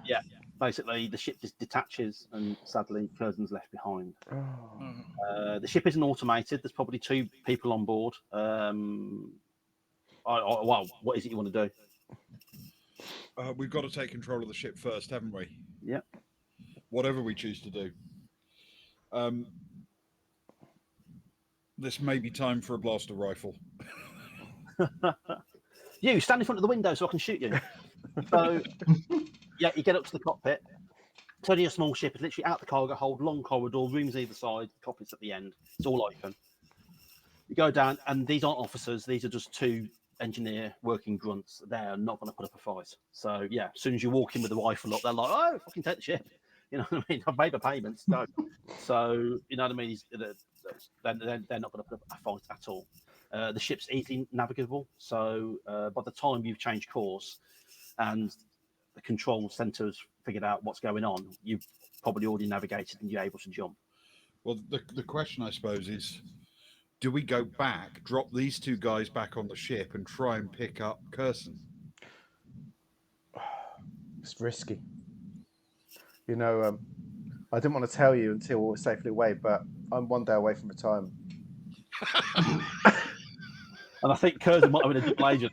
Speaker 2: Yeah. Basically, the ship just detaches, and sadly, Curzon's left behind. The ship isn't automated. There's probably 2 people on board. Well, what is it you want to do?
Speaker 4: We've got to take control of the ship first, haven't we?
Speaker 2: Yeah.
Speaker 4: Whatever we choose to do. This may be time for a blaster rifle.
Speaker 2: You stand in front of the window so I can shoot you. So, yeah, you get up to the cockpit. It's only a small ship. It's literally out the cargo hold, long corridor, rooms either side, cockpit's at the end. It's all open. You go down, and these aren't officers. These are just 2 engineer working grunts. They're not going to put up a fight. So, yeah, as soon as you walk in with the rifle up, they're like, oh, fucking take the ship. You know what I mean? I've made the payments. Go. So, you know what I mean? They're not going to put up a fight at all. The ship's easily navigable. So, by the time you've changed course and the control centre's figured out what's going on, you've probably already navigated and you're able to jump.
Speaker 4: Well, the question, I suppose, is do we go back, drop these 2 guys back on the ship and try and pick up Curzon?
Speaker 1: It's risky. You know, I didn't want to tell you until we're safely away, but I'm 1 day away from retirement.
Speaker 2: And I think Curzon might have been a double agent.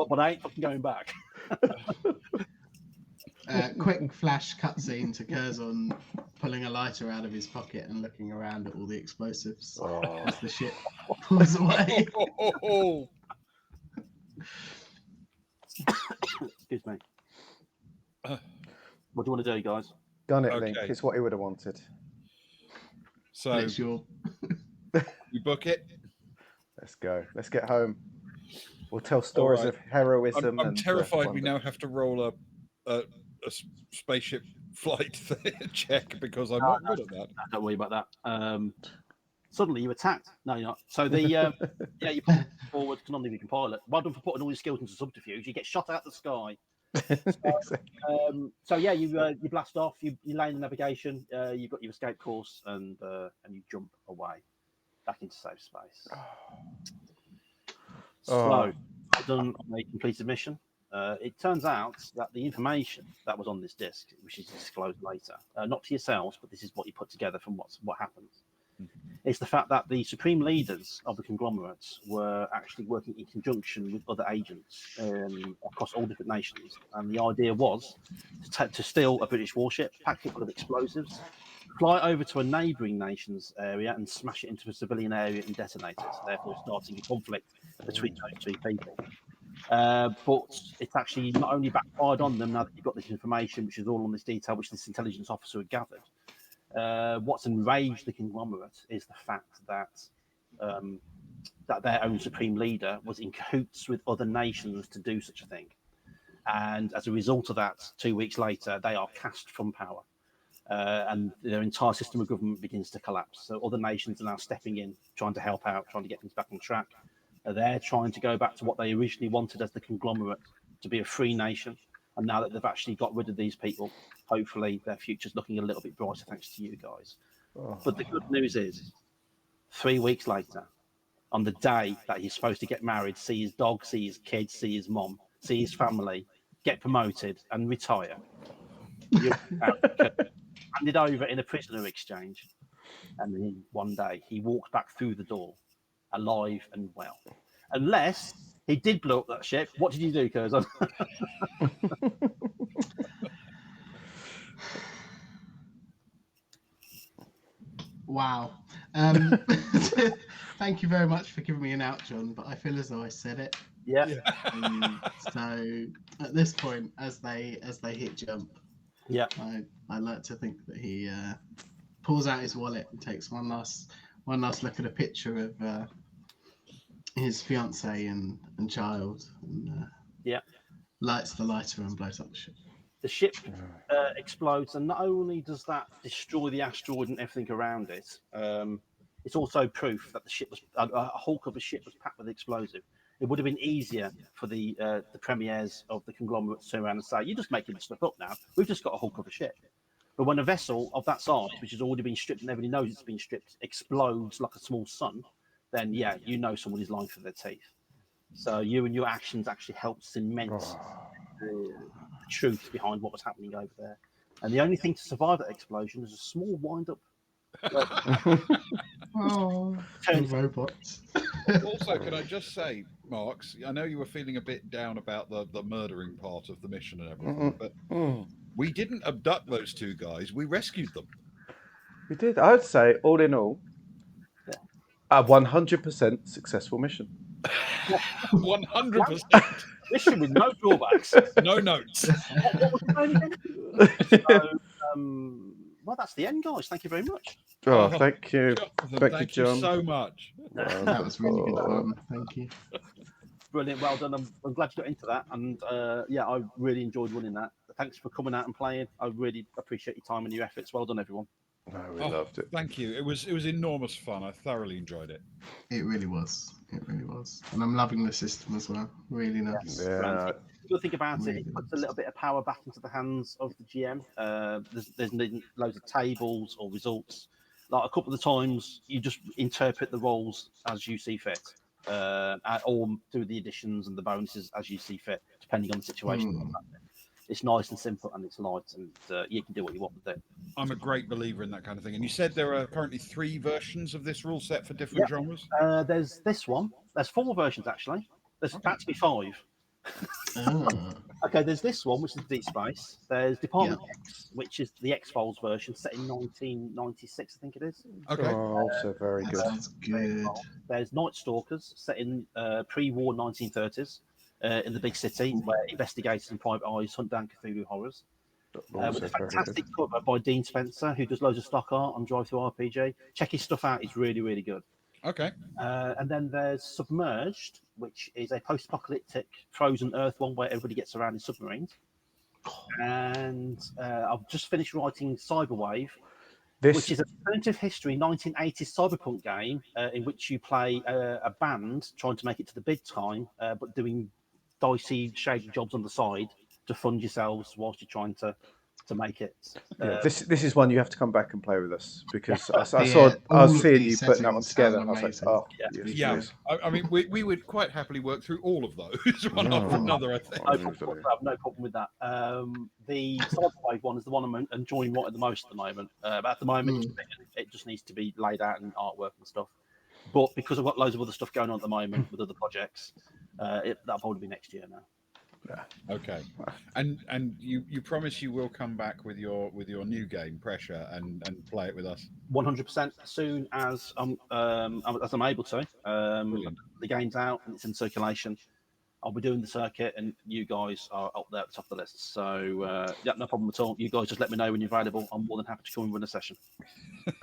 Speaker 2: But I ain't fucking going back.
Speaker 3: Quick flash cutscene to Curzon pulling a lighter out of his pocket and looking around at all the explosives as the ship pulls away.
Speaker 2: Excuse me. What do you want to do, guys?
Speaker 1: Done it, Link. It's what he would have wanted.
Speaker 4: So you book it.
Speaker 1: Let's go. Let's get home. We'll tell stories of heroism.
Speaker 4: I'm terrified we now have to roll a spaceship flight check because I'm not good at that.
Speaker 2: Don't worry about that. Suddenly you attacked. No, you're not. So the you put forward. Can only be pilot. Well done for putting all your skills into subterfuge. You get shot out the sky. So yeah, you blast off. You lay in the navigation. You've got your escape course, and you jump away back into safe space. So done on a completed mission. It turns out that the information that was on this disc, which is disclosed later, not to yourselves, but this is what you put together from what happens. It's the fact that the supreme leaders of the conglomerates were actually working in conjunction with other agents across all different nations. And the idea was to steal a British warship, pack it full of explosives, fly over to a neighbouring nation's area and smash it into a civilian area and detonate it, therefore starting a conflict between those 2 people. But it's actually not only backfired on them now that you've got this information, which is all on this detail, which this intelligence officer had gathered. What's enraged the conglomerate is the fact that that their own supreme leader was in cahoots with other nations to do such a thing. And as a result of that, 2 weeks later, they are cast from power. And their entire system of government begins to collapse. So other nations are now stepping in, trying to help out, trying to get things back on track. They're trying to go back to what they originally wanted as the conglomerate, to be a free nation. And now that they've actually got rid of these people, hopefully their future's looking a little bit brighter thanks to you guys. But the good news is, 3 weeks later, on the day that he's supposed to get married, see his dog, see his kids, see his mom, see his family, get promoted and retire, you're handed over in a prisoner exchange. And then one day he walks back through the door, alive and well. Unless he did blow up that ship. What did you do, Curzon?
Speaker 3: Wow. Thank you very much for giving me an out, John, but I feel as though I said it.
Speaker 2: Yeah.
Speaker 3: So at this point, as they hit jump,
Speaker 2: yeah,
Speaker 3: I like to think that he pulls out his wallet and takes one last look at a picture of his fiance and child, and lights the lighter and blows up the ship.
Speaker 2: The ship explodes, and not only does that destroy the asteroid and everything around it, it's also proof that the ship was a hulk of a ship was packed with explosive. it would have been easier for the premiers of the conglomerates to turn around and say, "You're just making stuff up now. We've just got a hull cover ship." But when a vessel of that size, which has already been stripped and everybody knows it's been stripped, explodes like a small sun, then yeah, you know somebody's lying for their teeth. So you and your actions actually helped cement the truth behind what was happening over there. And the only thing to survive that explosion is a small wind-up.
Speaker 3: Oh, robots.
Speaker 4: Also, can I just say, Marks, I know you were feeling a bit down about the murdering part of the mission and everything, but we didn't abduct those two guys. We rescued them.
Speaker 1: We did. I would say, all in all, a 100% successful mission.
Speaker 4: 100%.
Speaker 2: Mission with no drawbacks.
Speaker 4: No notes.
Speaker 2: What was the name again? So, well, that's the end, guys. Thank you very much.
Speaker 1: Oh, thank you.
Speaker 4: Thank you
Speaker 1: John.
Speaker 4: so much.
Speaker 3: That was really good fun. Thank you.
Speaker 2: Brilliant. Well done. I'm glad you got into that. And yeah, I really enjoyed winning that. Thanks for coming out and playing. I really appreciate your time and your efforts. Well done, everyone.
Speaker 1: No, we loved it.
Speaker 4: Thank you. It was enormous fun. I thoroughly enjoyed it.
Speaker 3: It really was. It really was. And I'm loving the system as well. Really nice.
Speaker 1: Yeah.
Speaker 2: Good thing about it, it puts a little bit of power back into the hands of the GM. There's loads of tables or results. Like a couple of the times, you just interpret the roles as you see fit, or do the additions and the bonuses as you see fit, depending on the situation. It's nice and simple, and it's light, and you can do what you want with it.
Speaker 4: I'm a great believer in that kind of thing. And you said there are currently 3 versions of this rule set for different genres?
Speaker 2: There's this one. There's 4 versions, actually. There's about to be 5. Okay, there's this one, which is Deep Space. There's Department X, which is the X-Files version, set in 1996, I think it is.
Speaker 4: Okay.
Speaker 1: Also very good.
Speaker 3: Sounds good.
Speaker 2: There's Night Stalkers, set in pre-war 1930s. In the big city, where investigators and private eyes hunt down Cthulhu horrors. With a fantastic cover by Dean Spencer, who does loads of stock art on Drive Through RPG. Check his stuff out; it's really, really good.
Speaker 4: Okay.
Speaker 2: And then there's Submerged, which is a post-apocalyptic frozen Earth one where everybody gets around in submarines. And I've just finished writing Cyberwave, which is a alternative history 1980s cyberpunk game in which you play a band trying to make it to the big time, but doing dicey, shady jobs on the side to fund yourselves whilst you're trying to make it.
Speaker 1: This is one you have to come back and play with us, because I was seeing you putting that one together. I was like, oh, yes,
Speaker 4: I mean, we would quite happily work through all of those one after another, I think.
Speaker 2: I have no problem with that. The Cyberwave one is the one I'm enjoying right at the most at the moment. But at the moment, it just needs to be laid out in artwork and stuff. But because I've got loads of other stuff going on at the moment with other projects, that'll probably be next year now.
Speaker 4: Yeah. Okay. And you promise you will come back with your new game, Pressure, and play it with us?
Speaker 2: 100% as soon as I'm able to. The game's out and it's in circulation. I'll be doing the circuit, and you guys are up there at the top of the list. So, yeah, no problem at all. You guys just let me know when you're available. I'm more than happy to come and run a session.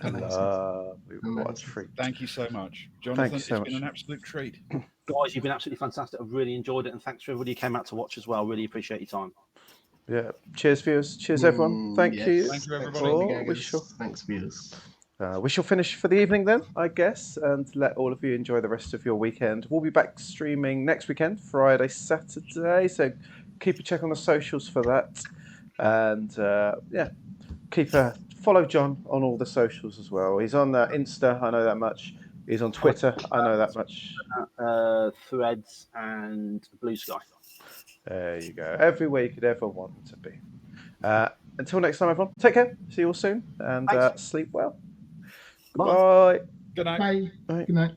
Speaker 1: What a treat.
Speaker 4: Thank you so much, Jonathan. It's been an absolute treat.
Speaker 2: Guys, you've been absolutely fantastic. I've really enjoyed it, and thanks for everybody who came out to watch as well. Really appreciate your time.
Speaker 1: Yeah. Cheers, viewers. Cheers, everyone. Thank you.
Speaker 4: Thank you, everybody.
Speaker 3: Thanks, viewers.
Speaker 1: We shall finish for the evening then, I guess, and let all of you enjoy the rest of your weekend. We'll be back streaming next weekend, Friday, Saturday, so keep a check on the socials for that. And follow John on all the socials as well. He's on Insta, I know that much. He's on Twitter, I know that much.
Speaker 2: Threads and Blue Sky.
Speaker 1: There you go. Everywhere you could ever want to be. Until next time, everyone, take care. See you all soon, and sleep well.
Speaker 2: Bye.
Speaker 1: Good night.
Speaker 3: Bye. Good night.